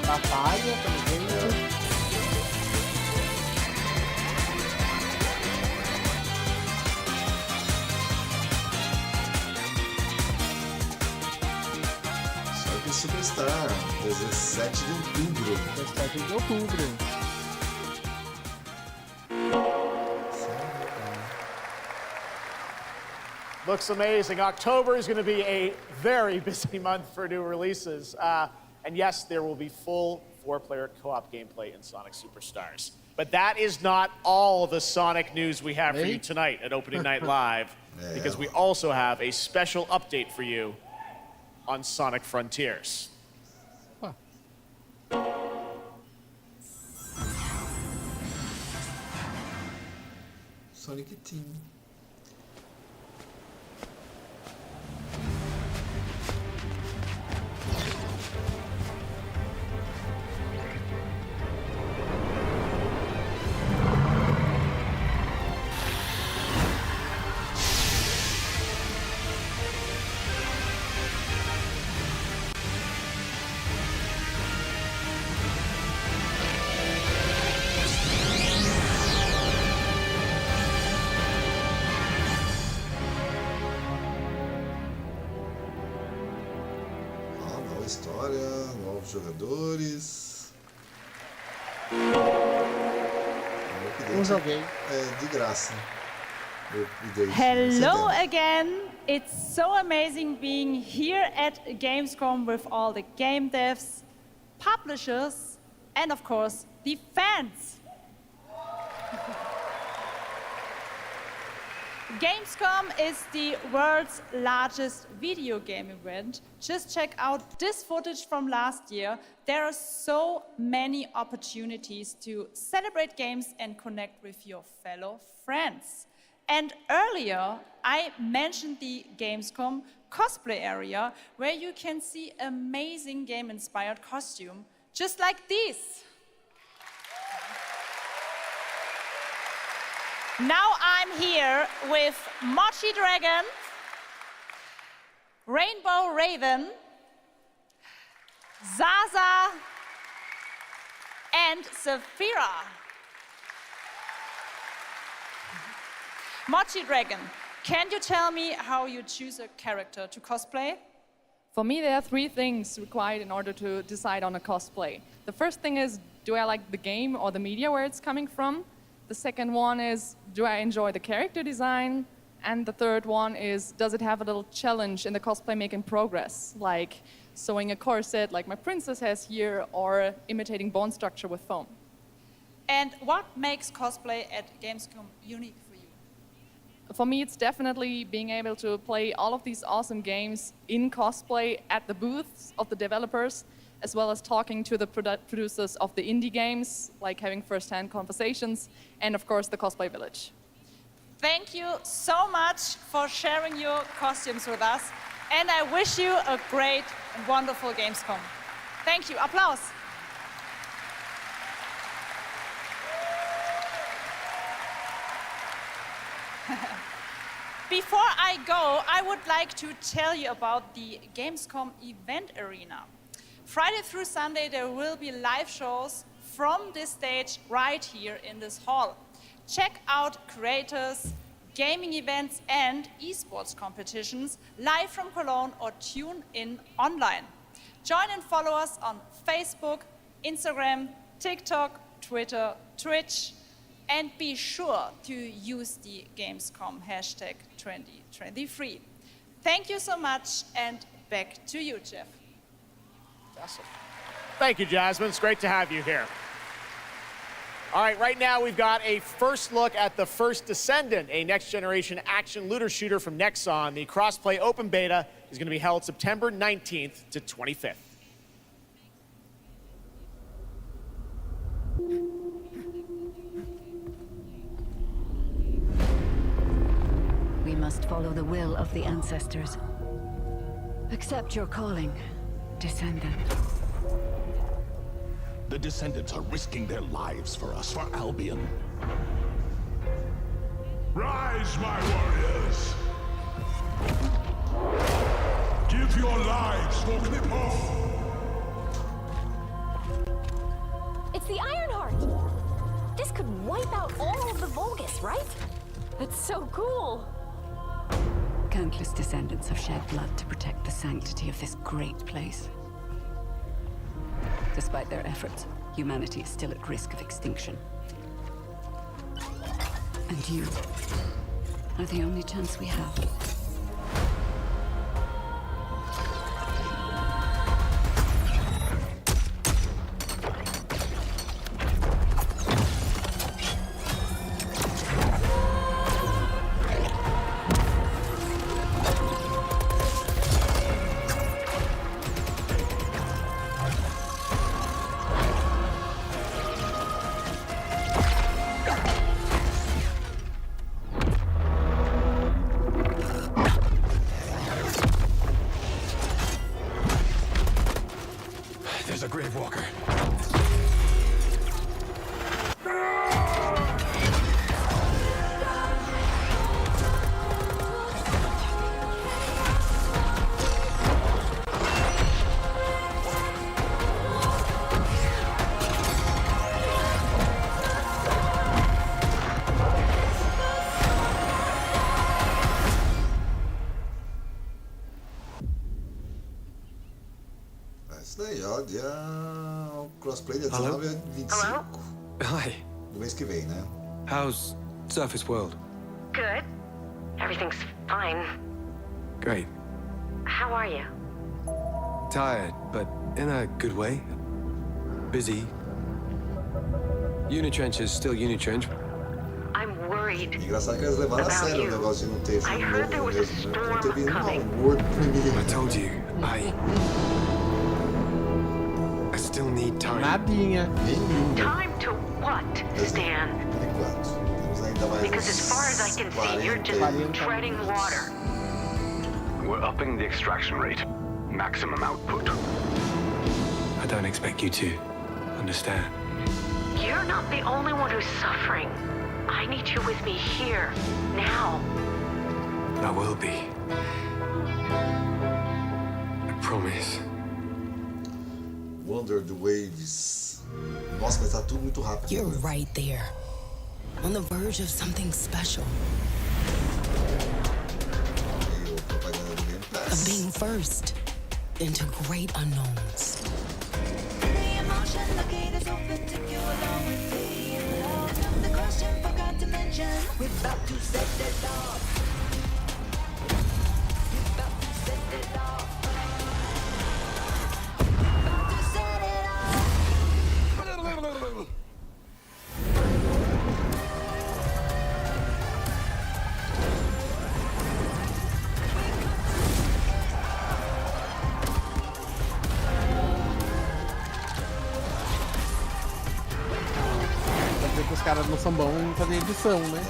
Batalha, pelo jeito. Superstar, 17 de outubro. 17 de outubro. Looks amazing. October is going to be a very busy month for new releases. And yes, there will be full 4-player co-op gameplay in Sonic Superstars. But that is not all the Sonic news we have for you tonight at Opening Night Live, because we also have a special update for you on Sonic Frontiers. Sonic Team. História, novos jogadores. Joguei. De graça. Hello again. It's so amazing being here at Gamescom with all the game devs, publishers, and of course, the fans. Gamescom is the world's largest video game event. Just check out this footage from last year. There are so many opportunities to celebrate games and connect with your fellow friends. And earlier, I mentioned the Gamescom cosplay area, where you can see amazing game-inspired costume, just like these. Now I'm here with Mochi Dragon, Rainbow Raven, Zaza, and Saphira. Mochi Dragon, can you tell me how you choose a character to cosplay? For me, there are 3 things required in order to decide on a cosplay. The first thing is, do I like the game or the media where it's coming from? The second one is, do I enjoy the character design? And the third one is, does it have a little challenge in the cosplay making progress, like sewing a corset like my princess has here, or imitating bone structure with foam? And what makes cosplay at Gamescom unique for you? For me, it's definitely being able to play all of these awesome games in cosplay at the booths of the developers, as well as talking to the producers of the indie games, like having first-hand conversations, and of course the Cosplay Village. Thank you so much for sharing your costumes with us, and I wish you a great and wonderful Gamescom. Thank you. Applause. Before I go, I would like to tell you about the Gamescom event arena. Friday through Sunday, there will be live shows from this stage right here in this hall. Check out creators, gaming events, and esports competitions live from Cologne, or tune in online. Join and follow us on Facebook, Instagram, TikTok, Twitter, Twitch, and be sure to use the Gamescom hashtag 2023. Thank you so much, and back to you, Jeff. Awesome. Thank you, Jasmine. It's great to have you here. All right, right now we've got a first look at the first Descendant, a next-generation action looter shooter from Nexon. The crossplay open beta is going to be held September 19th to 25th. We must follow the will of the ancestors. Accept your calling, Descendant. The Descendants are risking their lives for us, for Albion. Rise, my warriors! Give your lives for Clipoff! It's the Ironheart! This could wipe out all of the Vulgus, right? That's so cool! Countless descendants have shed blood to protect the sanctity of this great place. Despite their efforts, humanity is still at risk of extinction. And you are the only chance we have. There's a grave walker. Isso daí, ó, o crossplay dia 19 e 25 Hi. do mês que vem, né? How's Surface World? Good. Everything's fine. Great. How are you? Tired, but in a good way. Busy. Unitrench is still Unitrench. I'm worried. Engraçado que eles levaram a sério o negócio de não ter I heard there was a storm coming. World Premiere. I told you, I still need time. Nadinha. Time to what, Stan? Because as far as I can see, you're just treading water. We're upping the extraction rate. Maximum output. I don't expect you to understand. You're not the only one who's suffering. I need you with me here, now. I will be. I promise. Wonder the Waves. Nossa, mas tá tudo muito rápido. You're right there. On the verge of something special. Of being first into great unknowns. Os caras não são bons em fazer edição, né?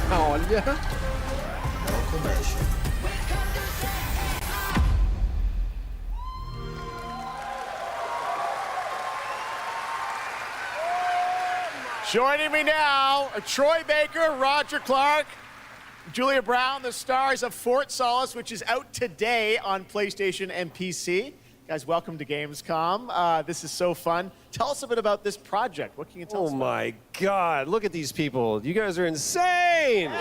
Não. Olha. Não comércio. Joining me now, Troy Baker, Roger Clark, Julia Brown, the stars of Fort Solis, which is out today on PlayStation and PC. Guys, welcome to Gamescom. This is so fun. Tell us a bit about this project. What can you tell us Oh about my God, look at these people. You guys are insane.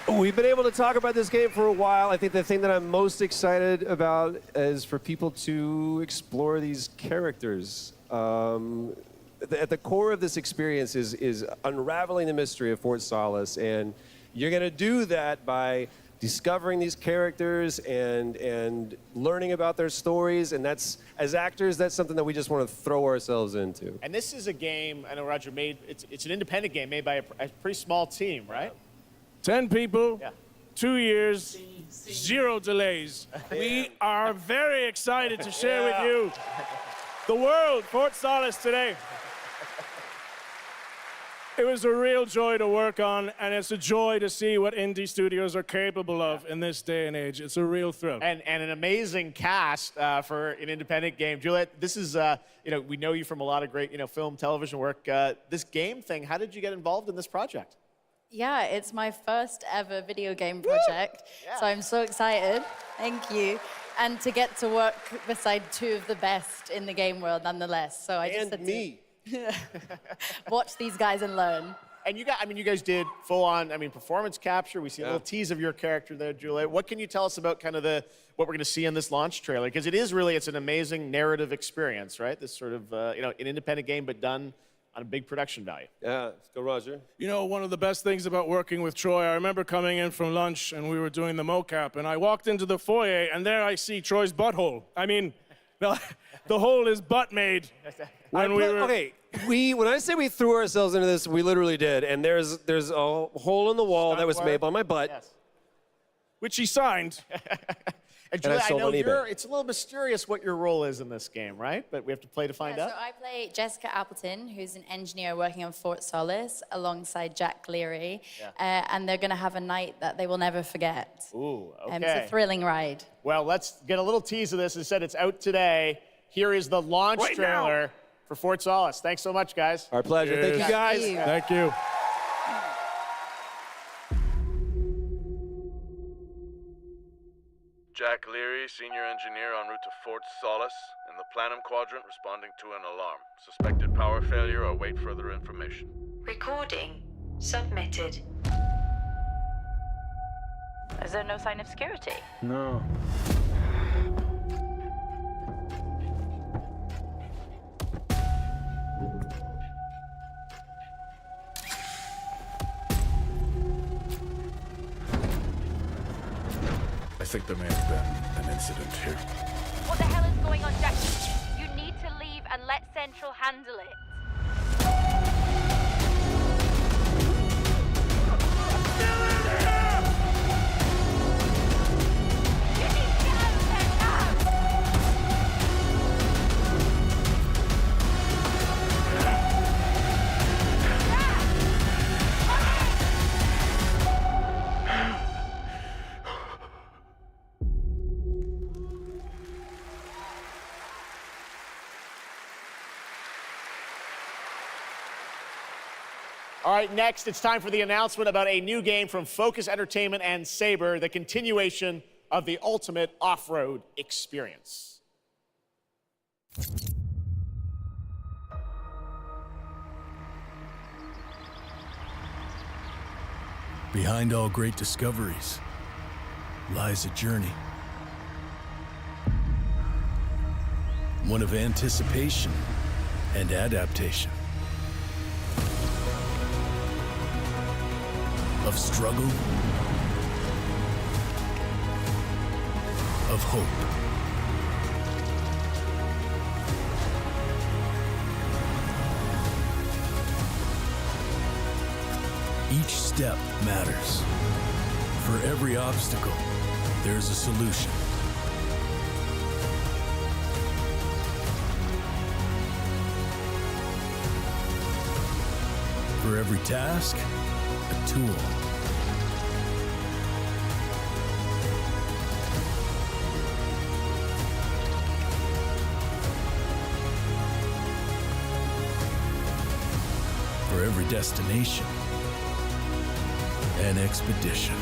We've been able to talk about this game for a while. I think the thing that I'm most excited about is for people to explore these characters. At the core of this experience is unraveling the mystery of Fort Solis, and you're going to do that by discovering these characters and learning about their stories, and that's, as actors, that's something that we just want to throw ourselves into. And this is a game, I know Roger made, it's an independent game made by a pretty small team, right? 10 people, 2 years, 0 delays. We are very excited to share with you the world, Fort Solis today. It was a real joy to work on, and it's a joy to see what indie studios are capable of in this day and age. It's a real thrill. And an amazing cast for an independent game. Juliet, this is, we know you from a lot of great, film, television work. This game thing, how did you get involved in this project? Yeah, it's my first ever video game project, so I'm so excited. Thank you. and to get to work beside two of the best in the game world, nonetheless. So I just had to watch these guys and learn. And you guys did full-on, performance capture. We see a little tease of your character there, Julia. What can you tell us about kind of what we're going to see in this launch trailer? Because it's an amazing narrative experience, right? This sort of, an independent game, but done on a big production value. Yeah, let's go, Roger. You know, one of the best things about working with Troy, I remember coming in from lunch and we were doing the mocap, and I walked into the foyer and there I see Troy's butthole. I mean, the hole is butt made. Okay, when I say we threw ourselves into this, we literally did. And there's a hole in the wall that was made by my butt. Yes. Which he signed. And Julia, I know it's a little mysterious what your role is in this game, right? But we have to play to find out. So I play Jessica Appleton, who's an engineer working on Fort Solace alongside Jack Leary. And they're going to have a night that they will never forget. Ooh, okay. It's a thrilling ride. Well, let's get a little tease of this. It said it's out today. Here is the launch trailer for Fort Solace. Thanks so much, guys. Our pleasure. Thank you, guys. Thank you. Jack Leary, senior engineer en route to Fort Solace, in the Planum Quadrant, responding to an alarm. Suspected power failure, await further information. Recording submitted. Is there no sign of security? No. I think there may have been an incident here. What the hell is going on, Jack? You need to leave and let Central handle it. All right, next, it's time for the announcement about a new game from Focus Entertainment and Saber, the continuation of the ultimate off-road experience. Behind all great discoveries lies a journey. One of anticipation and adaptation. Of struggle, of hope. Each step matters. For every obstacle, there's a solution. For every task, a tool. For every destination, an expedition.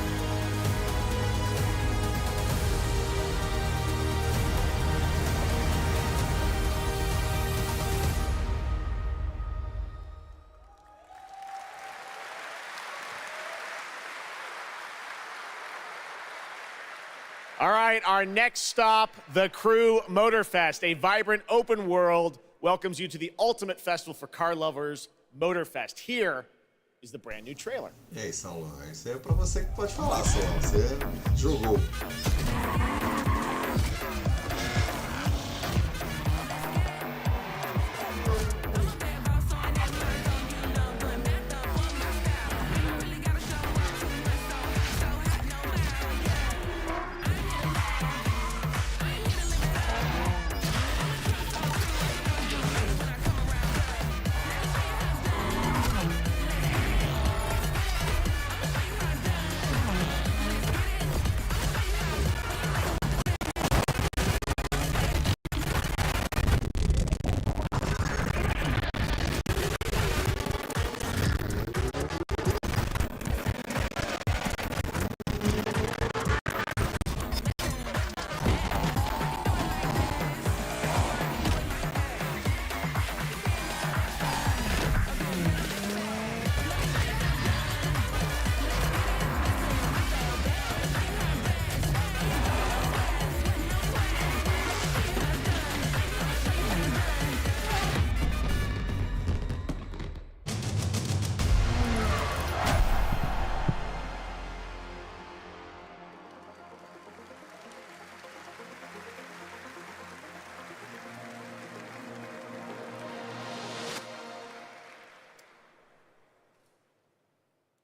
All right, our next stop, the Crew Motorfest, a vibrant open world, welcomes you to the ultimate festival for car lovers, Motorfest. Here is the brand new trailer. E aí, Saulo, isso é pra você que pode falar, Saulo. Você jogou.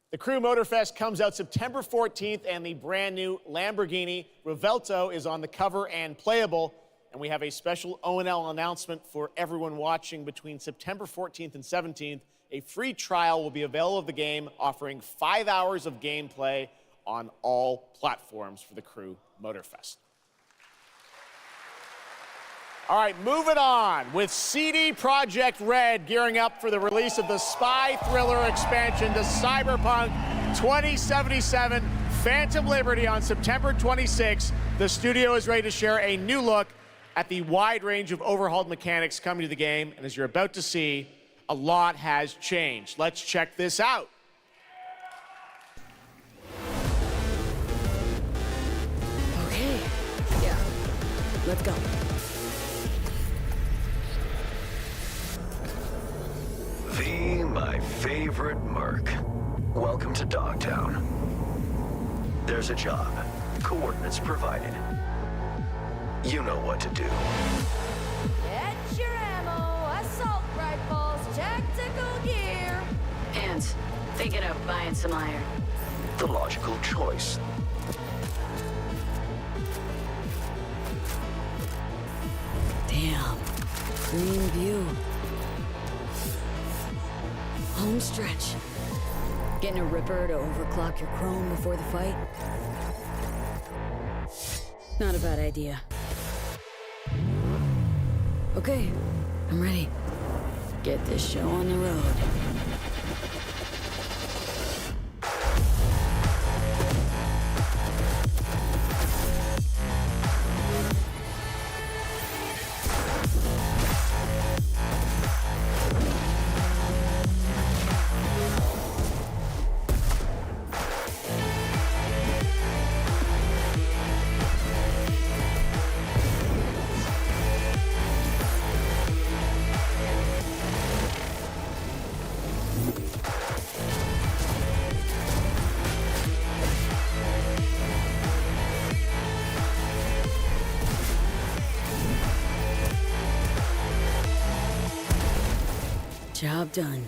The Crew Motorfest comes out September 14th, and the brand new Lamborghini Revuelto is on the cover and playable. And we have a special O&L announcement for everyone watching between September 14th and 17th. A free trial will be available of the game, offering 5 hours of gameplay on all platforms for the Crew Motorfest. All right, moving on with CD Projekt Red gearing up for the release of the spy thriller expansion to Cyberpunk 2077 Phantom Liberty on September 26th. The studio is ready to share a new look at the wide range of overhauled mechanics coming to the game. And as you're about to see, a lot has changed. Let's check this out. Okay, yeah, let's go. V, my favorite merc. Welcome to Dogtown. There's a job. Coordinates provided. You know what to do. Get your ammo, assault rifles, tactical gear. And thinking of buying some iron. The logical choice. Damn, green view. Home stretch. Getting a ripper to overclock your chrome before the fight? Not a bad idea. Okay, I'm ready. Get this show on the road. Job done.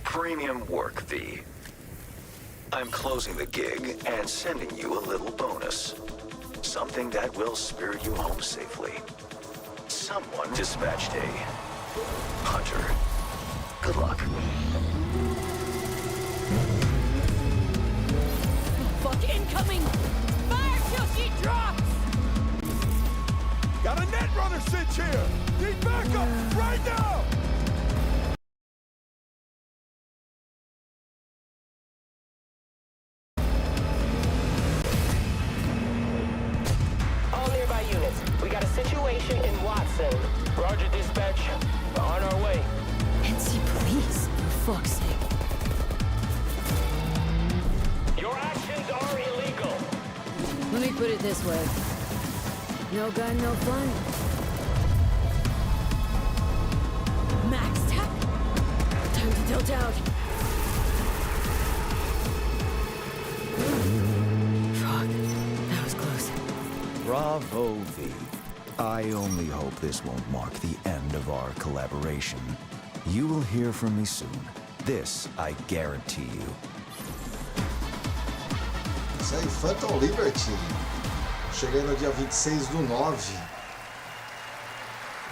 Premium work, V. I'm closing the gig and sending you a little bonus. Something that will spirit you home safely. Someone dispatched a hunter. Good luck. Fuck incoming! Fire till she drops! Got a net runner cinch here! Need backup right now! All nearby units. We got a situation in Watson. Roger, dispatch. We're on our way. NC police, for fuck's sake. Your actions are illegal. Let me put it this way. No gun, no fun. Max tap. Time to tilt out. Fuck, that was close. Bravo, V. I only hope this won't mark the end of our collaboration. You will hear from me soon. This I guarantee you. Isso aí, Phantom Liberty. Cheguei no dia 26/9.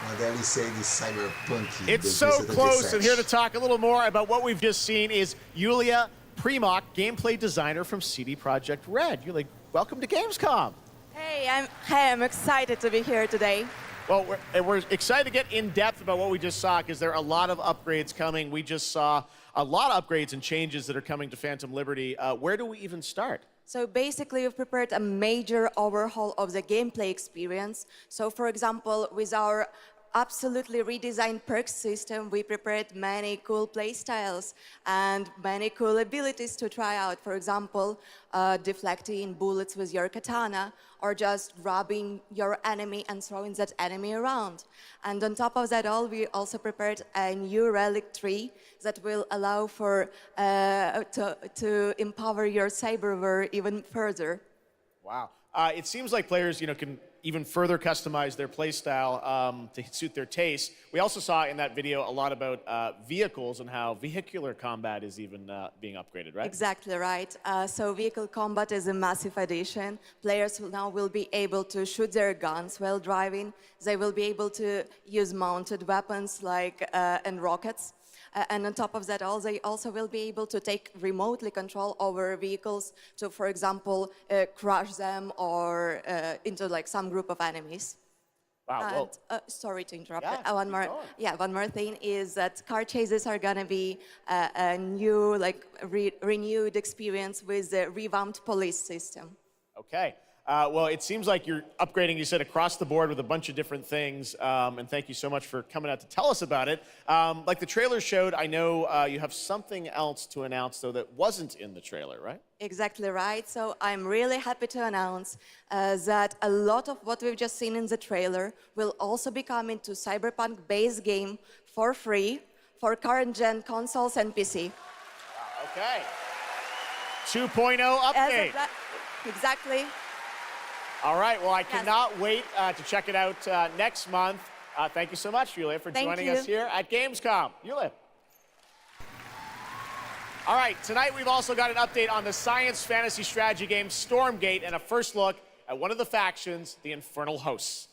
Uma DLC de Cyberpunk. It's so close, and here to talk a little more about what we've just seen is Yulia Primok, gameplay designer from CD Projekt Red. Yulia, welcome to Gamescom. Hey, I'm excited to be here today. Well, we're excited to get in depth about what we just saw because there are a lot of upgrades coming. We just saw a lot of upgrades and changes that are coming to Phantom Liberty. Where do we even start? So basically, we've prepared a major overhaul of the gameplay experience. So for example, with our absolutely redesigned perks system, we prepared many cool playstyles and many cool abilities to try out. For example, deflecting bullets with your katana, or just grabbing your enemy and throwing that enemy around. And on top of that all, we also prepared a new relic tree that will allow for to empower your cyberware even further. Wow. It seems like players, can even further customize their playstyle to suit their taste. We also saw in that video a lot about vehicles and how vehicular combat is even being upgraded, right? Exactly right. So vehicle combat is a massive addition. Players now will be able to shoot their guns while driving. They will be able to use mounted weapons like and rockets. And on top of that, they also will be able to take remotely control over vehicles to, for example, crush them or into like some group of enemies. Wow. And, sorry to interrupt. Yeah, One more thing is that car chases are gonna be a new, renewed experience with the revamped police system. Okay. Well, it seems like you're upgrading, you said, across the board with a bunch of different things. And thank you so much for coming out to tell us about it. Like the trailer showed, I know you have something else to announce, though, that wasn't in the trailer, right? Exactly right. So I'm really happy to announce that a lot of what we've just seen in the trailer will also be coming to Cyberpunk base game for free for current-gen consoles and PC. Okay. 2.0 update. Exactly. All right, well, I cannot wait to check it out next month. Thank you so much, Yulia, for joining us here at Gamescom. Yulia. All right, tonight we've also got an update on the science fantasy strategy game Stormgate and a first look at one of the factions, the Infernal Hosts.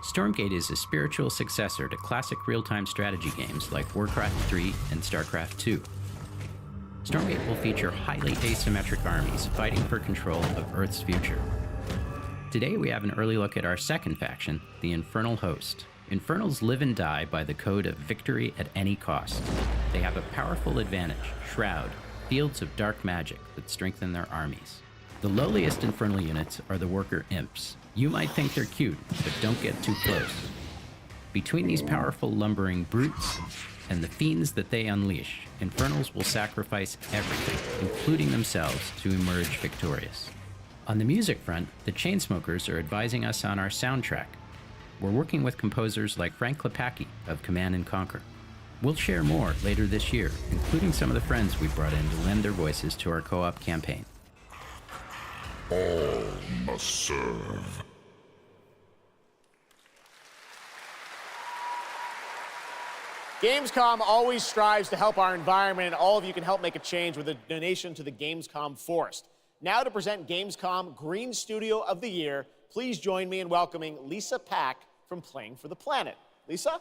Stormgate is a spiritual successor to classic real-time strategy games like Warcraft 3 and StarCraft 2. Stormgate will feature highly asymmetric armies fighting for control of Earth's future. Today we have an early look at our second faction, the Infernal Host. Infernals live and die by the code of victory at any cost. They have a powerful advantage, Shroud, fields of dark magic that strengthen their armies. The lowliest Infernal units are the Worker Imps. You might think they're cute, but don't get too close. Between these powerful lumbering brutes and the fiends that they unleash, Infernals will sacrifice everything, including themselves, to emerge victorious. On the music front, the Chainsmokers are advising us on our soundtrack. We're working with composers like Frank Klepacki of Command & Conquer. We'll share more later this year, including some of the friends we brought in to lend their voices to our co-op campaign. All must serve. Gamescom always strives to help our environment, and all of you can help make a change with a donation to the Gamescom Forest. Now to present Gamescom Green Studio of the Year, please join me in welcoming Lisa Pack from Playing for the Planet. Lisa?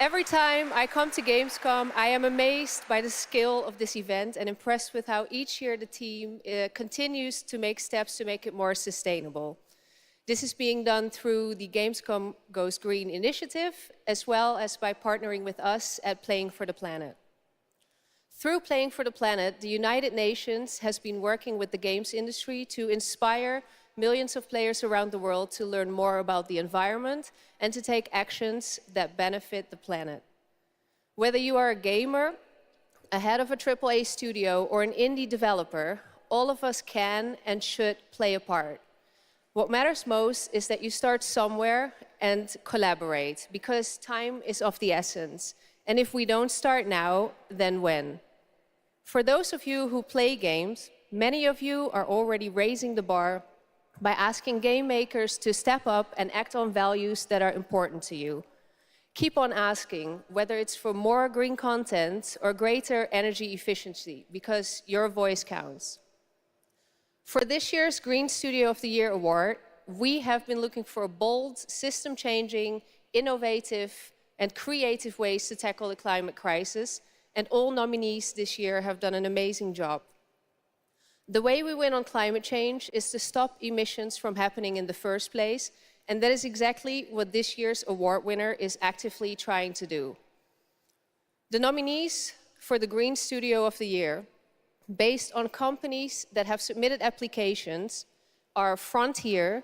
Every time I come to Gamescom, I am amazed by the scale of this event and impressed with how each year the team continues to make steps to make it more sustainable. This is being done through the Gamescom Goes Green initiative, as well as by partnering with us at Playing for the Planet. Through Playing for the Planet, the United Nations has been working with the games industry to inspire millions of players around the world to learn more about the environment and to take actions that benefit the planet. Whether you are a gamer, a head of a AAA studio, or an indie developer, all of us can and should play a part. What matters most is that you start somewhere and collaborate, because time is of the essence. And if we don't start now, then when? For those of you who play games, many of you are already raising the bar by asking game makers to step up and act on values that are important to you. Keep on asking, whether it's for more green content or greater energy efficiency, because your voice counts. For this year's Green Studio of the Year award, we have been looking for bold, system-changing, innovative, and creative ways to tackle the climate crisis, and all nominees this year have done an amazing job. The way we win on climate change is to stop emissions from happening in the first place, and that is exactly what this year's award winner is actively trying to do. The nominees for the Green Studio of the Year, based on companies that have submitted applications, are Frontier,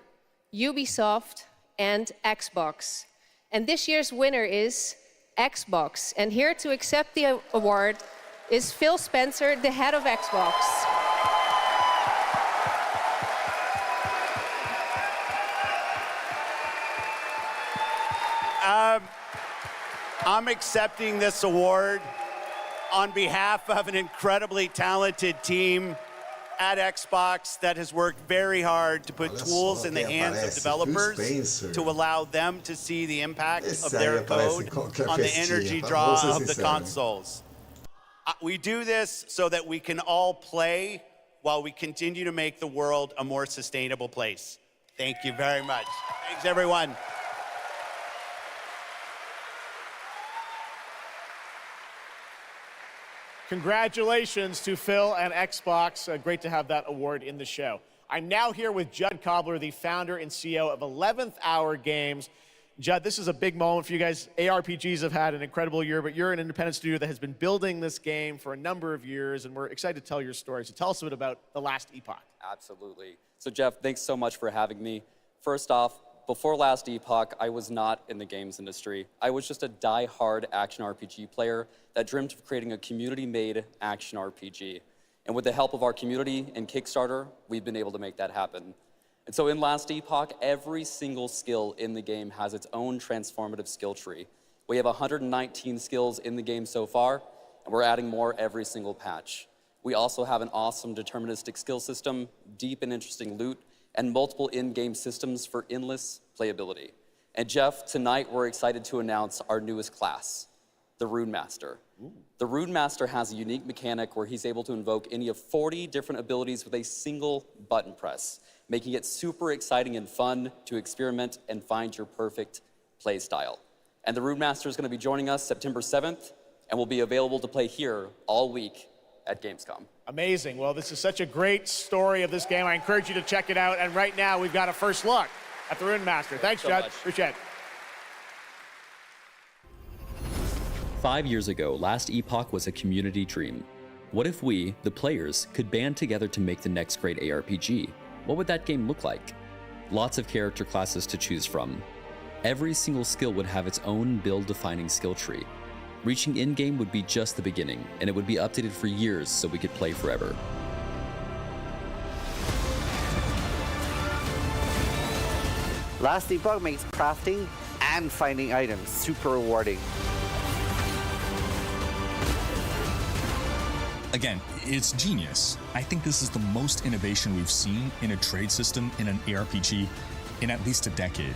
Ubisoft, and Xbox. And this year's winner is Xbox. And here to accept the award is Phil Spencer, the head of Xbox. I'm accepting this award on behalf of an incredibly talented team at Xbox that has worked very hard to put tools in the hands of developers to allow them to see the impact of their code on the energy draw of the consoles. We do this so that we can all play while we continue to make the world a more sustainable place. Thank you very much. Thanks, everyone. Congratulations to Phil and Xbox. Great to have that award in the show. I'm now here with Judd Cobbler, the founder and CEO of 11th Hour Games. Judd, this is a big moment for you guys. ARPGs have had an incredible year, but you're an independent studio that has been building this game for a number of years, and we're excited to tell your story. So tell us a bit about The Last Epoch. Absolutely. So Jeff, thanks so much for having me. First off, before Last Epoch, I was not in the games industry. I was just a die-hard action RPG player that dreamt of creating a community-made action RPG. And with the help of our community and Kickstarter, we've been able to make that happen. And so in Last Epoch, every single skill in the game has its own transformative skill tree. We have 119 skills in the game so far, and we're adding more every single patch. We also have an awesome deterministic skill system, deep and interesting loot, and multiple in-game systems for endless playability. And Jeff, tonight we're excited to announce our newest class, the Rune Master. The Rune Master has a unique mechanic where he's able to invoke any of 40 different abilities with a single button press, making it super exciting and fun to experiment and find your perfect play style. And the Rune Master is going to be joining us September 7th and will be available to play here all week at Gamescom. Amazing. Well, this is such a great story of this game. I encourage you to check it out. And right now, we've got a first look at the Rune Master. Thanks, Judd. Appreciate it. 5 years ago, Last Epoch was a community dream. What if we, the players, could band together to make the next great ARPG? What would that game look like? Lots of character classes to choose from. Every single skill would have its own build-defining skill tree. Reaching in-game would be just the beginning, and it would be updated for years so we could play forever. Last Epoch makes crafting and finding items super rewarding. Again, it's genius. I think this is the most innovation we've seen in a trade system in an ARPG in at least a decade.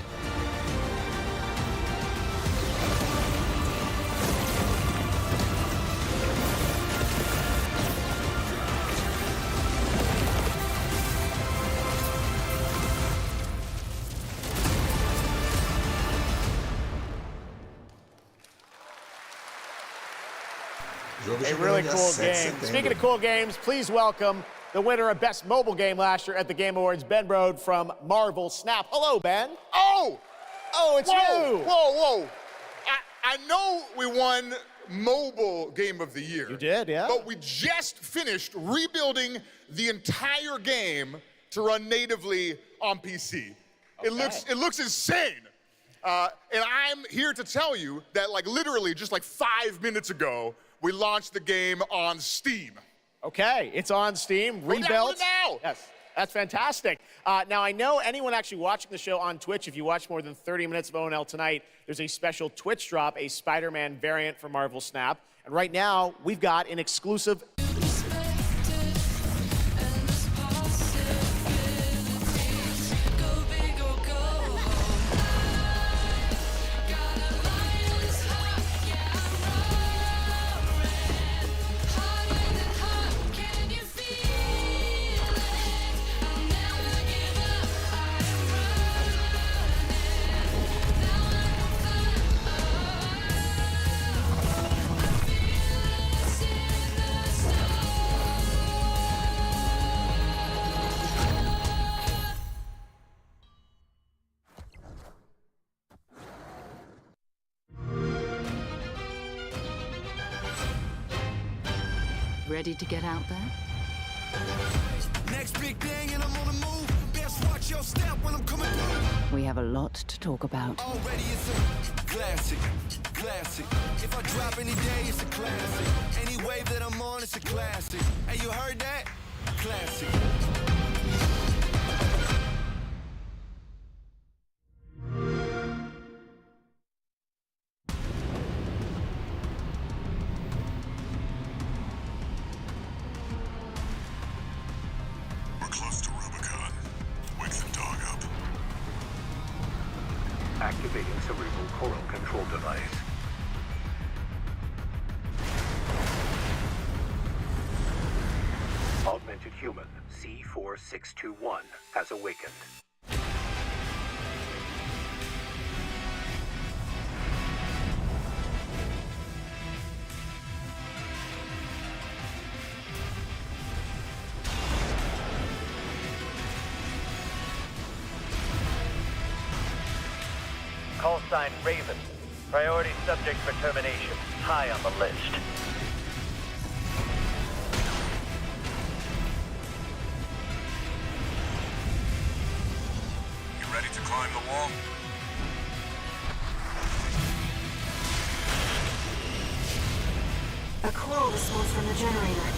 A really cool game. Speaking of cool games, please welcome the winner of Best Mobile Game last year at the Game Awards, Ben Brode from Marvel Snap. Hello, Ben. Oh, it's you. Whoa. I know we won Mobile Game of the Year. You did, yeah. But we just finished rebuilding the entire game to run natively on PC. Okay. It looks insane. And I'm here to tell you that literally just 5 minutes ago, we launched the game on Steam. Okay, it's on Steam, rebuilt. Download it now. Yes, that's fantastic. Now, I know anyone actually watching the show on Twitch, if you watch more than 30 minutes of ONL tonight, there's a special Twitch drop, a Spider-Man variant for Marvel Snap. And right now, we've got an exclusive... Ready to get out there? Next big thing and I'm on the move. Best watch your step when I'm coming through. We have a lot to talk about. Already it's a classic. If I drop any day, it's a classic. Any wave that I'm on, it's a classic. Hey, you heard that? Classic. Activating cerebral coral control device. Augmented human C4621 has awakened. Call sign Raven. Priority subject for termination. High on the list. You ready to climb the wall? A call is smoke from the generator.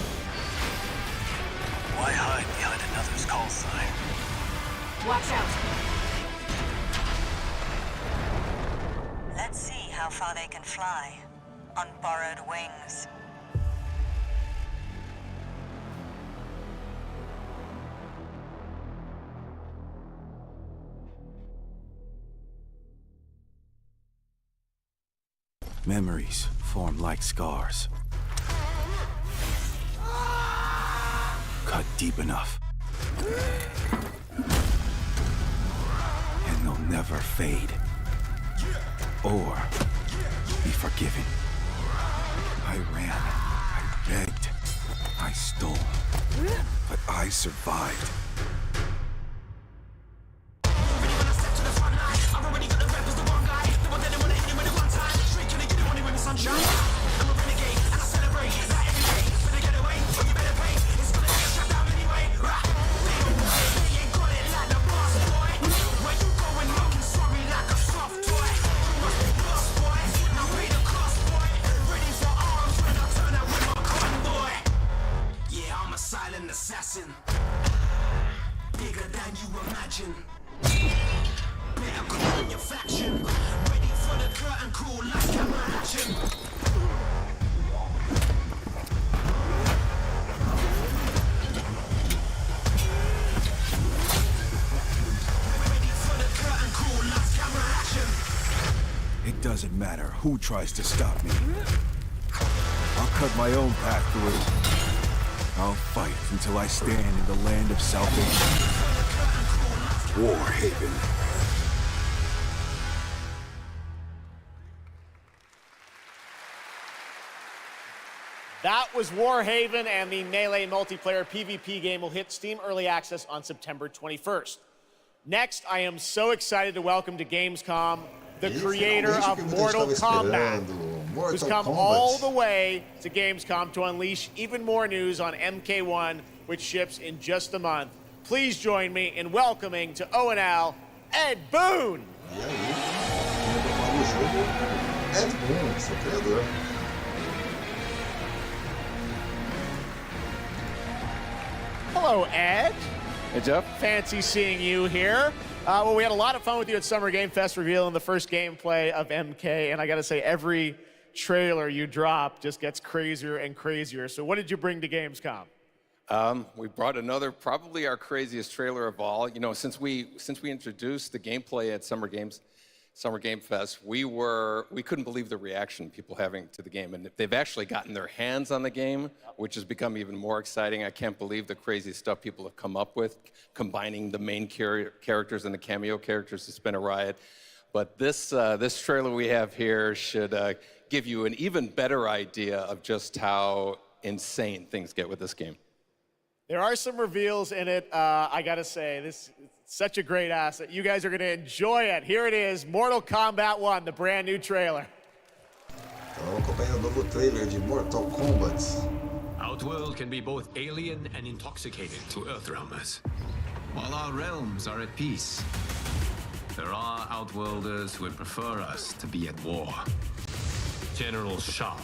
Why hide behind another's call sign? Watch out. Let's see how far they can fly on borrowed wings. Memories form like scars. Cut deep enough. And they'll never fade. Or be forgiven. I ran. I begged. I stole. But I survived. Assassin, bigger than you imagine. Better call in your faction. Ready for the curtain call, like camera action. Ready for the curtain call, like camera action. It doesn't matter who tries to stop me. I'll cut my own path through. I'll fight until I stand in the land of salvation. Warhaven. That was Warhaven, and the Melee multiplayer PvP game will hit Steam Early Access on September 21st. Next, I am so excited to welcome to Gamescom the creator of Mortal Kombat, who's come all the way to Gamescom to unleash even more news on MK1, which ships in just a month. Please join me in welcoming to ONL, Ed Boon. Ed Boon, seu criador. Hello, Ed. Hey, Jeff. Fancy seeing you here. Well, we had a lot of fun with you at Summer Game Fest revealing the first gameplay of MK, and I gotta say, every trailer you drop just gets crazier and crazier. So what did you bring to Gamescom? We brought another, probably our craziest trailer of all. You know, since we introduced the gameplay at Summer Game Fest, we couldn't believe the reaction people having to the game, and they've actually gotten their hands on the game, which has become even more exciting. I can't believe the crazy stuff people have come up with, combining the main characters and the cameo characters. It's been a riot. But this trailer we have here should give you an even better idea of just how insane things get with this game. There are some reveals in it. I gotta say, this is such a great asset. You guys are gonna enjoy it. Here it is, Mortal Kombat 1, the brand new trailer. Então, acompanha o novo trailer de Mortal Kombat. Outworld can be both alien and intoxicating to Earthrealmers. While our realms are at peace, there are Outworlders who would prefer us to be at war. General Shao.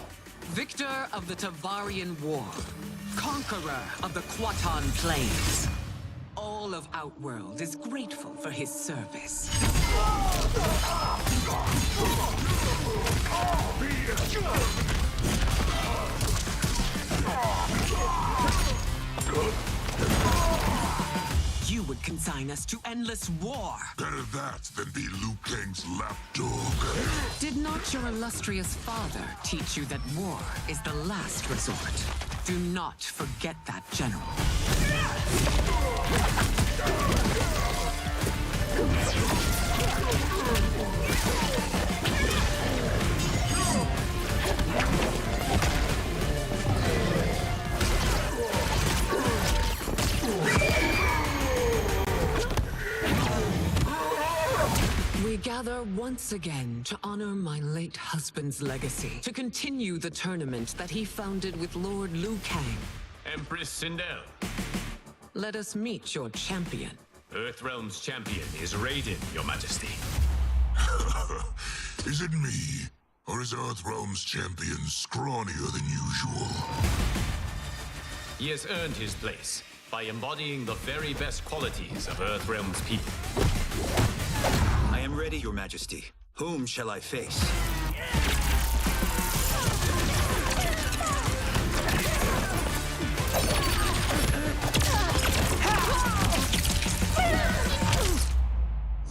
Victor of the Tavarian War. Conqueror of the Quatan Plains. All of Outworld is grateful for his service. You would consign us to endless war. Better that than be Liu Kang's lapdog. Did not your illustrious father teach you that war is the last resort? Do not forget that, General. We gather once again to honor my late husband's legacy, to continue the tournament that he founded with Lord Liu Kang. Empress Sindel. Let us meet your champion. Earthrealm's champion is Raiden, Your Majesty. Is it me? Or is Earthrealm's champion scrawnier than usual? He has earned his place by embodying the very best qualities of Earthrealm's people. I am ready, Your Majesty. Whom shall I face?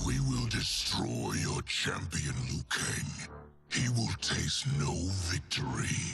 We will destroy your champion, Liu Kang. He will taste no victory.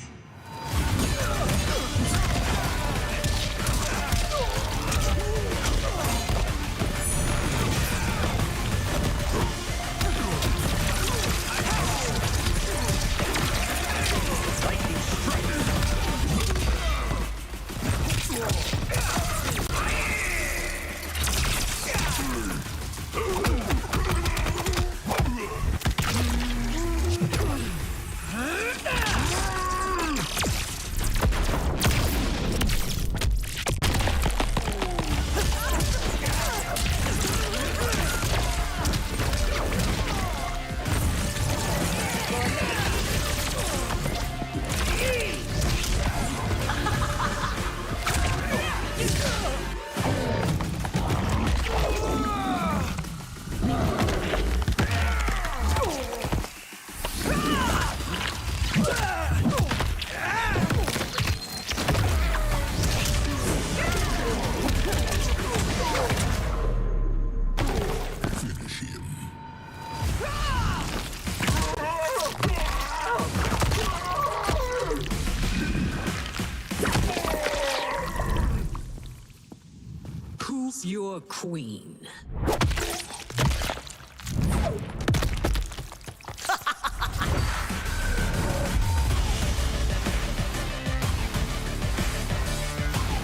Your queen.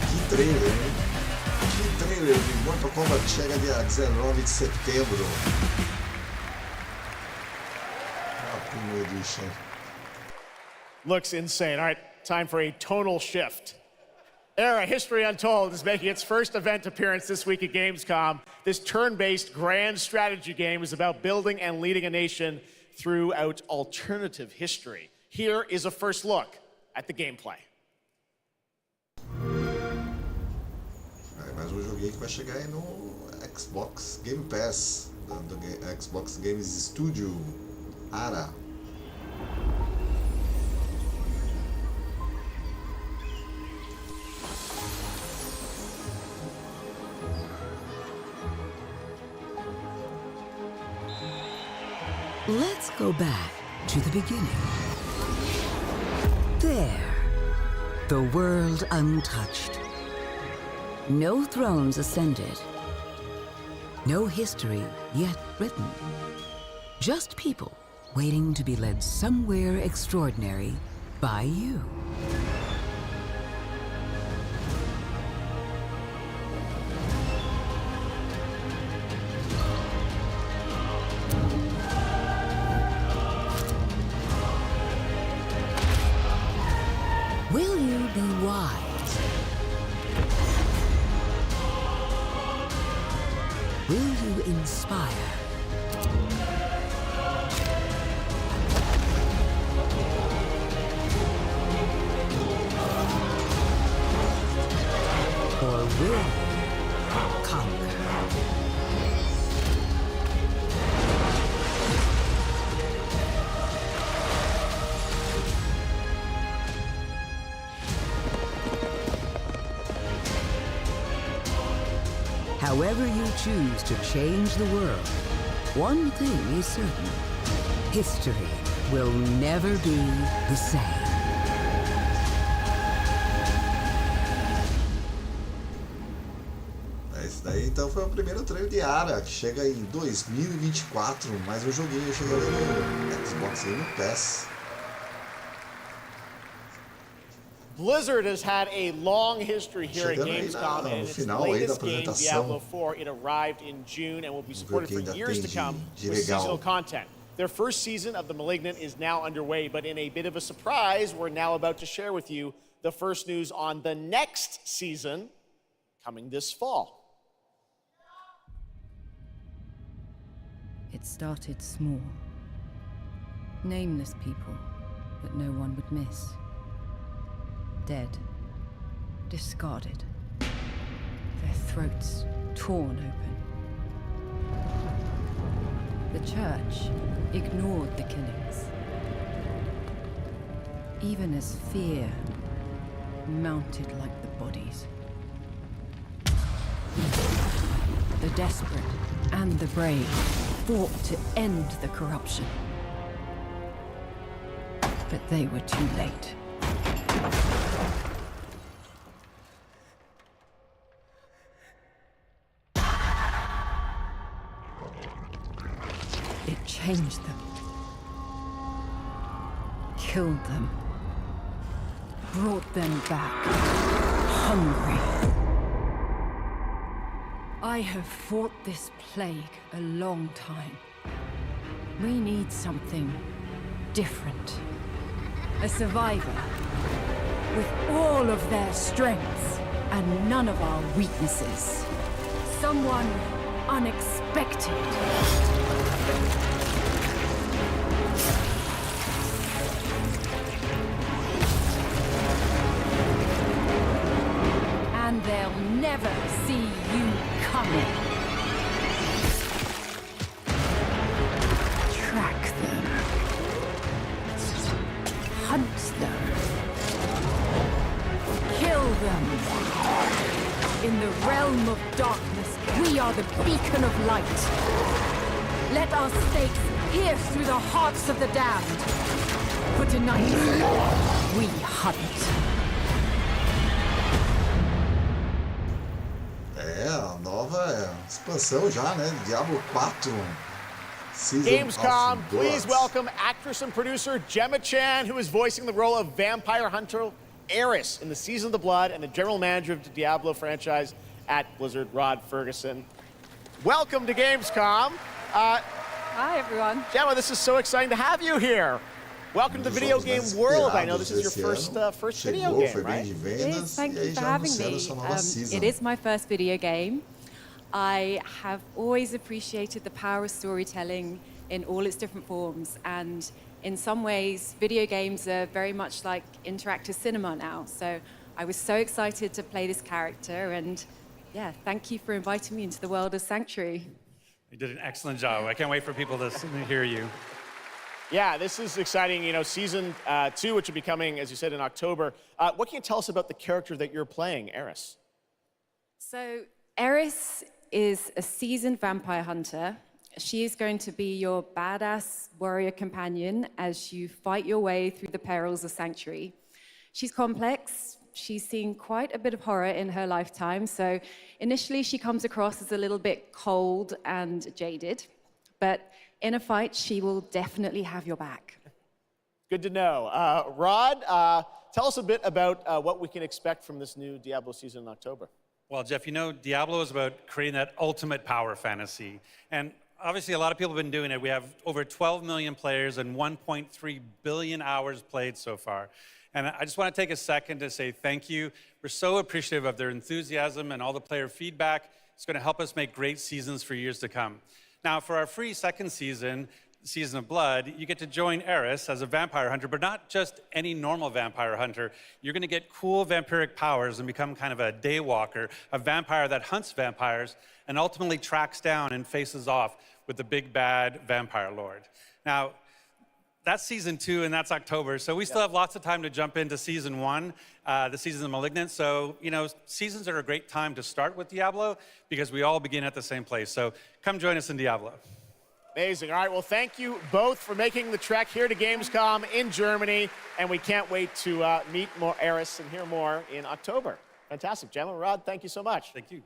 Que trailer, hein? Que trailer de Mortal Kombat chega dia 19 de setembro. Premium Edition. Looks insane. All right, time for a tonal shift. Era History Untold is making its first event appearance this week at Gamescom. This turn-based grand strategy game is about building and leading a nation throughout alternative history. Here is a first look at the gameplay. É mais um joguinho que vai chegar aí no Xbox Game Pass, do Xbox Games Studio, ARA. Let's go back to the beginning. There, the world untouched. No thrones ascended. No history yet written. Just people waiting to be led somewhere extraordinary by you. Will you be wise? Will you inspire? Or will you conquer? However you choose to change the world, one thing is certain. History will never be the same. Esse daí então foi o primeiro trailer de Ara, que chega em 2024, mais um joguinho chegando no Xbox e no PES. Blizzard has had a long history here at Gamescom, and its latest game, Diablo 4, it arrived in June and will be supported for years to come with seasonal content. Their first season of The Malignant is now underway, but in a bit of a surprise, we're now about to share with you the first news on the next season coming this fall. It started small. Nameless people that no one would miss. Dead. Discarded. Their throats torn open. The church ignored the killings. Even as fear mounted like the bodies. The desperate and the brave fought to end the corruption. But they were too late. It changed them. Killed them. Brought them back. Hungry. I have fought this plague a long time. We need something different. A survivor with all of their strengths and none of our weaknesses. Someone unexpected. And they'll never see you coming. Track them. Hunt them. Kill them. In the realm of darkness, we are the beacon of light. Let our stakes pierce through the hearts of the damned. For tonight, we hunt. A nova expansão já, né? Diablo 4. Gamescom, please welcome actress and producer Gemma Chan, who is voicing the role of vampire hunter Eris in the Season of the Blood, and the general manager of the Diablo franchise at Blizzard, Rod Ferguson. Welcome to Gamescom. Hi, everyone. Gemma, this is so exciting to have you here. Welcome to the video game world. I know this is your first video game, right? It is. Thank you for having me. It is my first video game. I have always appreciated the power of storytelling in all its different forms, and in some ways, video games are very much like interactive cinema now. So I was so excited to play this character, and yeah, thank you for inviting me into the world of Sanctuary. You did an excellent job. I can't wait for people to hear you. Yeah, this is exciting. You know, season 2, which will be coming, as you said, in October. What can you tell us about the character that you're playing, Eris? So Eris is a seasoned vampire hunter. She is going to be your badass warrior companion as you fight your way through the perils of Sanctuary. She's complex. She's seen quite a bit of horror in her lifetime, so initially she comes across as a little bit cold and jaded, but in a fight, she will definitely have your back. Good to know. Rod, tell us a bit about what we can expect from this new Diablo season in October. Well, Jeff, you know, Diablo is about creating that ultimate power fantasy. And obviously, a lot of people have been doing it. We have over 12 million players and 1.3 billion hours played so far. And I just want to take a second to say thank you. We're so appreciative of their enthusiasm and all the player feedback. It's going to help us make great seasons for years to come. Now, for our free second season, Season of Blood, you get to join Eris as a vampire hunter, but not just any normal vampire hunter. You're going to get cool vampiric powers and become kind of a daywalker, a vampire that hunts vampires and ultimately tracks down and faces off with the big bad vampire lord. Now, that's season 2, and that's October. So we still have lots of time to jump into season 1, the season of Malignant. So, you know, seasons are a great time to start with Diablo because we all begin at the same place. So come join us in Diablo. Amazing. All right, well, thank you both for making the trek here to Gamescom in Germany, and we can't wait to meet more Eris and hear more in October. Fantastic. Gentlemen, Rod, thank you so much. Thank you.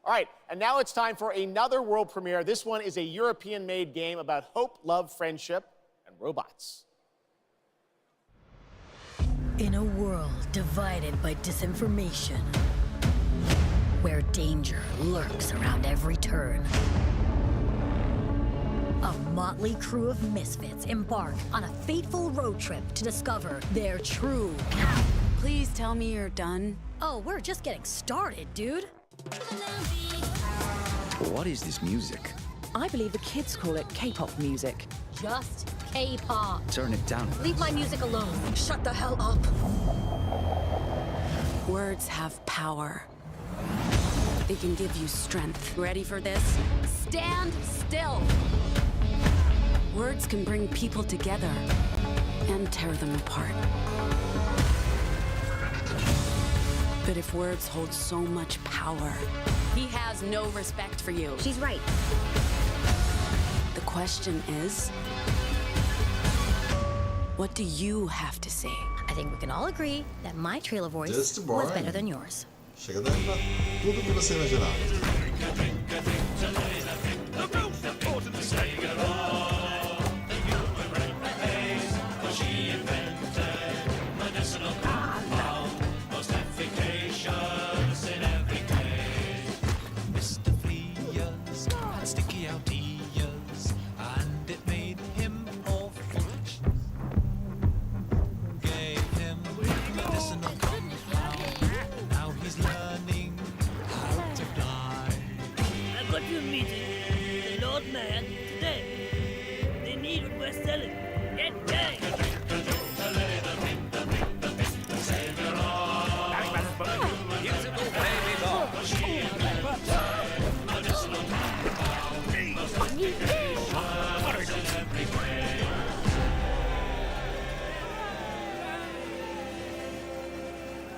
All right, and now it's time for another world premiere. This one is a European-made game about hope, love, friendship, and robots. In a world divided by disinformation, where danger lurks around every turn, a motley crew of misfits embark on a fateful road trip to discover their true power. Please tell me you're done. Oh, we're just getting started, dude. What is this music? I believe the kids call it K-pop music. Just K-pop. Turn it down. Leave my music alone. Shut the hell up. Words have power. They can give you strength. Ready for this? Stand still. Words can bring people together and tear them apart. But if words hold so much power, he has no respect for you. She's right. The question is, what do you have to say? I think we can all agree that my trailer voice Just was boring. better than yours. Chega a dar tudo que você imaginava.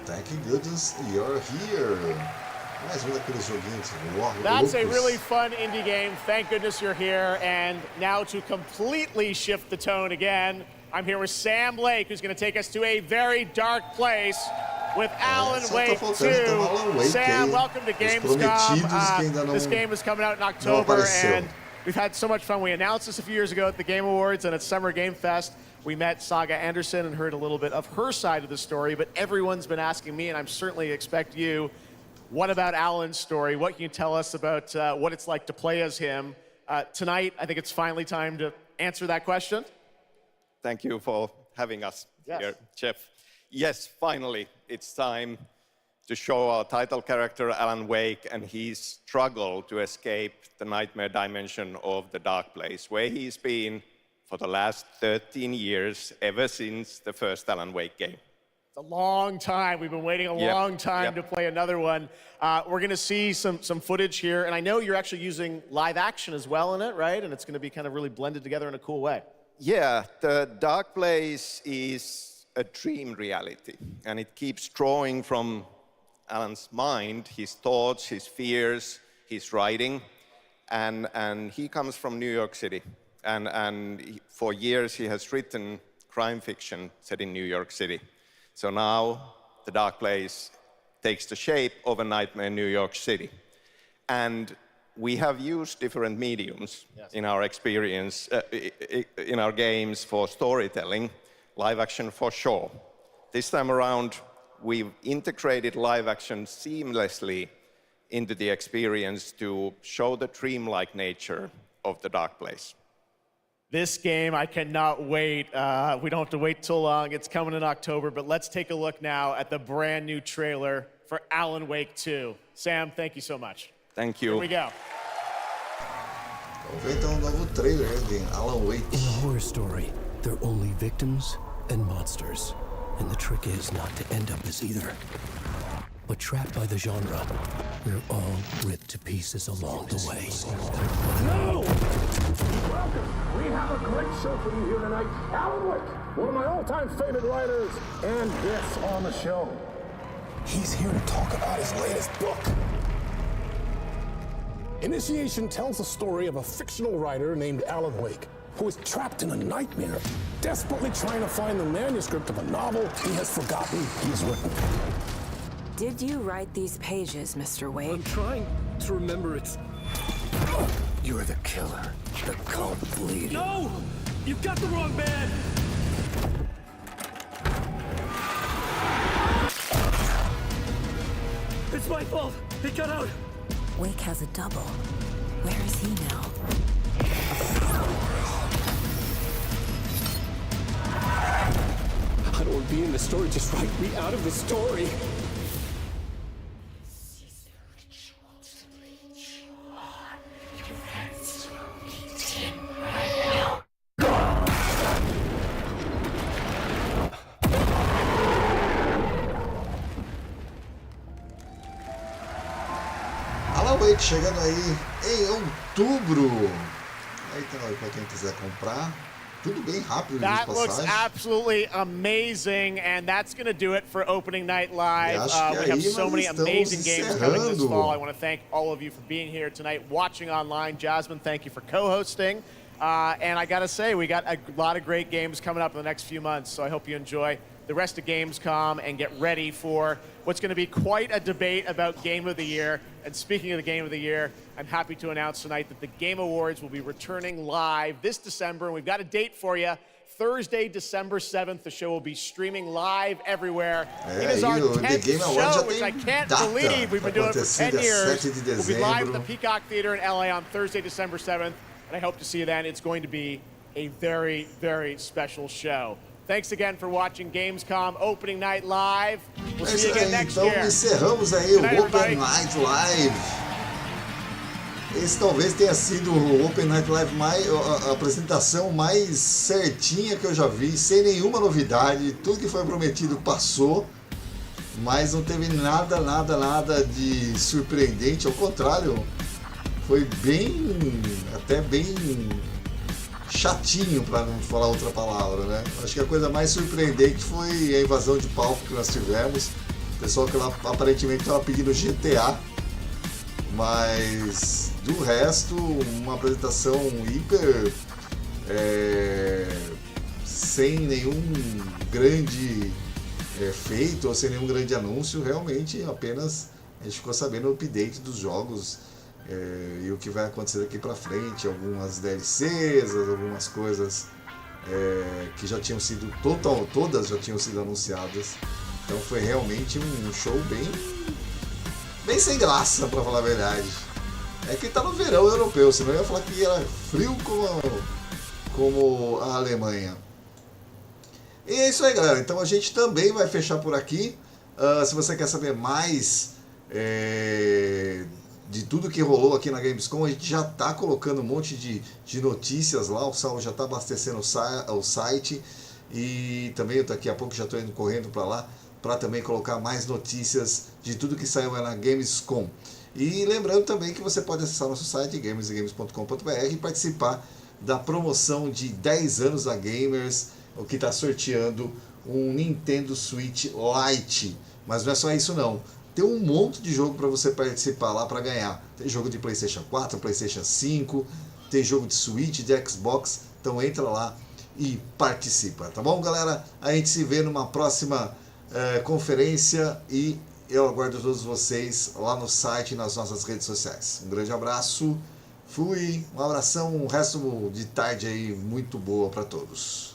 Thank goodness you're here. Mais um daqueles joguinhos loucos. That's a really fun indie game. Thank goodness you're here. And now to completely shift the tone again, I'm here with Sam Lake, who's going to take us to a very dark place with Alan Wake 2. Sam, welcome to Gamescom. This game is coming out in October, and we've had so much fun. We announced this a few years ago at the Game Awards and at Summer Game Fest. We met Saga Anderson and heard a little bit of her side of the story, but everyone's been asking me, and I'm certainly expect you, what about Alan's story? What can you tell us about what it's like to play as him? Tonight, I think it's finally time to answer that question. Thank you for having us here, Jeff. Yes, finally, it's time to show our title character, Alan Wake, and his struggle to escape the nightmare dimension of the dark place, where he's been for the last 13 years, ever since the first Alan Wake game. It's a long time. We've been waiting a long time to play another one. We're going to see some footage here, and I know you're actually using live action as well in it, right? And it's going to be kind of really blended together in a cool way. Yeah, the dark place is a dream reality, and it keeps drawing from Alan's mind, his thoughts, his fears, his writing, and he comes from New York City. And for years he has written crime fiction set in New York City. So now the dark place takes the shape of a nightmare in New York City. And we have used different mediums in our experience, in our games for storytelling, live action for sure. This time around, we've integrated live action seamlessly into the experience to show the dreamlike nature of the dark place. This game, I cannot wait. We don't have to wait too long. It's coming in October, but let's take a look now at the brand new trailer for Alan Wake 2. Sam, thank you so much. Thank you. Here we go. Vamos ver então um novo trailer de Alan Wake. In a horror story, they're only victims and monsters. And the trick is not to end up as either. But trapped by the genre, we're all ripped to pieces along the way. No! Welcome! We have a glitch show for you here tonight. Alan Wake, one of my all-time favorite writers, and guests on the show. He's here to talk about his latest book. Initiation tells the story of a fictional writer named Alan Wake, who is trapped in a nightmare, desperately trying to find the manuscript of a novel he has forgotten he has written. Did you write these pages, Mr. Wake? I'm trying to remember it. You're the killer, the cult leader. No! You've got the wrong man! It's my fault! He got out! Wake has a double. Where is he now? I don't want to be in the story, just write me out of the story. Alan Wake chegando aí em outubro. Aí então, para quem quiser comprar. Tudo bem rápido. That looks absolutely amazing, and that's going to do it for opening night live. We have so many amazing games coming this fall. I want to thank all of you for being here tonight, watching online. Jasmine, thank you for co-hosting. And I got to say, we got a lot of great games coming up in the next few months, so I hope you enjoy the rest of Gamescom and get ready for what's going to be quite a debate about Game of the Year. And speaking of the Game of the Year, I'm happy to announce tonight that the Game Awards will be returning live this December. And we've got a date for you. Thursday, December 7th, the show will be streaming live everywhere. It is our 10th show, which I can't believe we've been doing it for 10 years. We'll be live at the Peacock Theater in LA on Thursday, December 7th. And I hope to see you then. It's going to be a very, very special show. Thanks again for watching Gamescom Opening Night Live. We'll see you again next year. Então encerramos aí o Open Night Live. Esse talvez tenha sido o Open Night Live a apresentação mais certinha que eu já vi, sem nenhuma novidade. Tudo que foi prometido passou, mas não teve nada de surpreendente. Ao contrário, foi até bem chatinho, para não falar outra palavra, né? Acho que a coisa mais surpreendente foi a invasão de palco que nós tivemos. O pessoal que lá aparentemente estava pedindo GTA, mas do resto, uma apresentação hiper sem nenhum grande feito ou sem nenhum grande anúncio. Realmente apenas a gente ficou sabendo o update dos jogos e o que vai acontecer daqui pra frente, algumas DLCs, algumas coisas que já tinham sido todas já tinham sido anunciadas. Então foi realmente um show bem sem graça, pra falar a verdade. É que tá no verão europeu, senão eu ia falar que era frio como a Alemanha. E é isso aí, galera. Então a gente também vai fechar por aqui. Se você quer saber mais de tudo que rolou aqui na Gamescom, a gente já está colocando um monte de notícias lá, o Saulo já está abastecendo o site, e também daqui a pouco já estou indo correndo para lá, para também colocar mais notícias de tudo que saiu na Gamescom. E lembrando também que você pode acessar nosso site, gamesgames.com.br, e participar da promoção de 10 anos da Gamers, o que está sorteando um Nintendo Switch Lite. Mas não é só isso não. Tem um monte de jogo para você participar lá para ganhar. Tem jogo de PlayStation 4, PlayStation 5, tem jogo de Switch, de Xbox. Então entra lá e participa, tá bom, galera? A gente se vê numa próxima conferência e eu aguardo todos vocês lá no site e nas nossas redes sociais. Um grande abraço, fui, um abração, um resto de tarde aí muito boa para todos.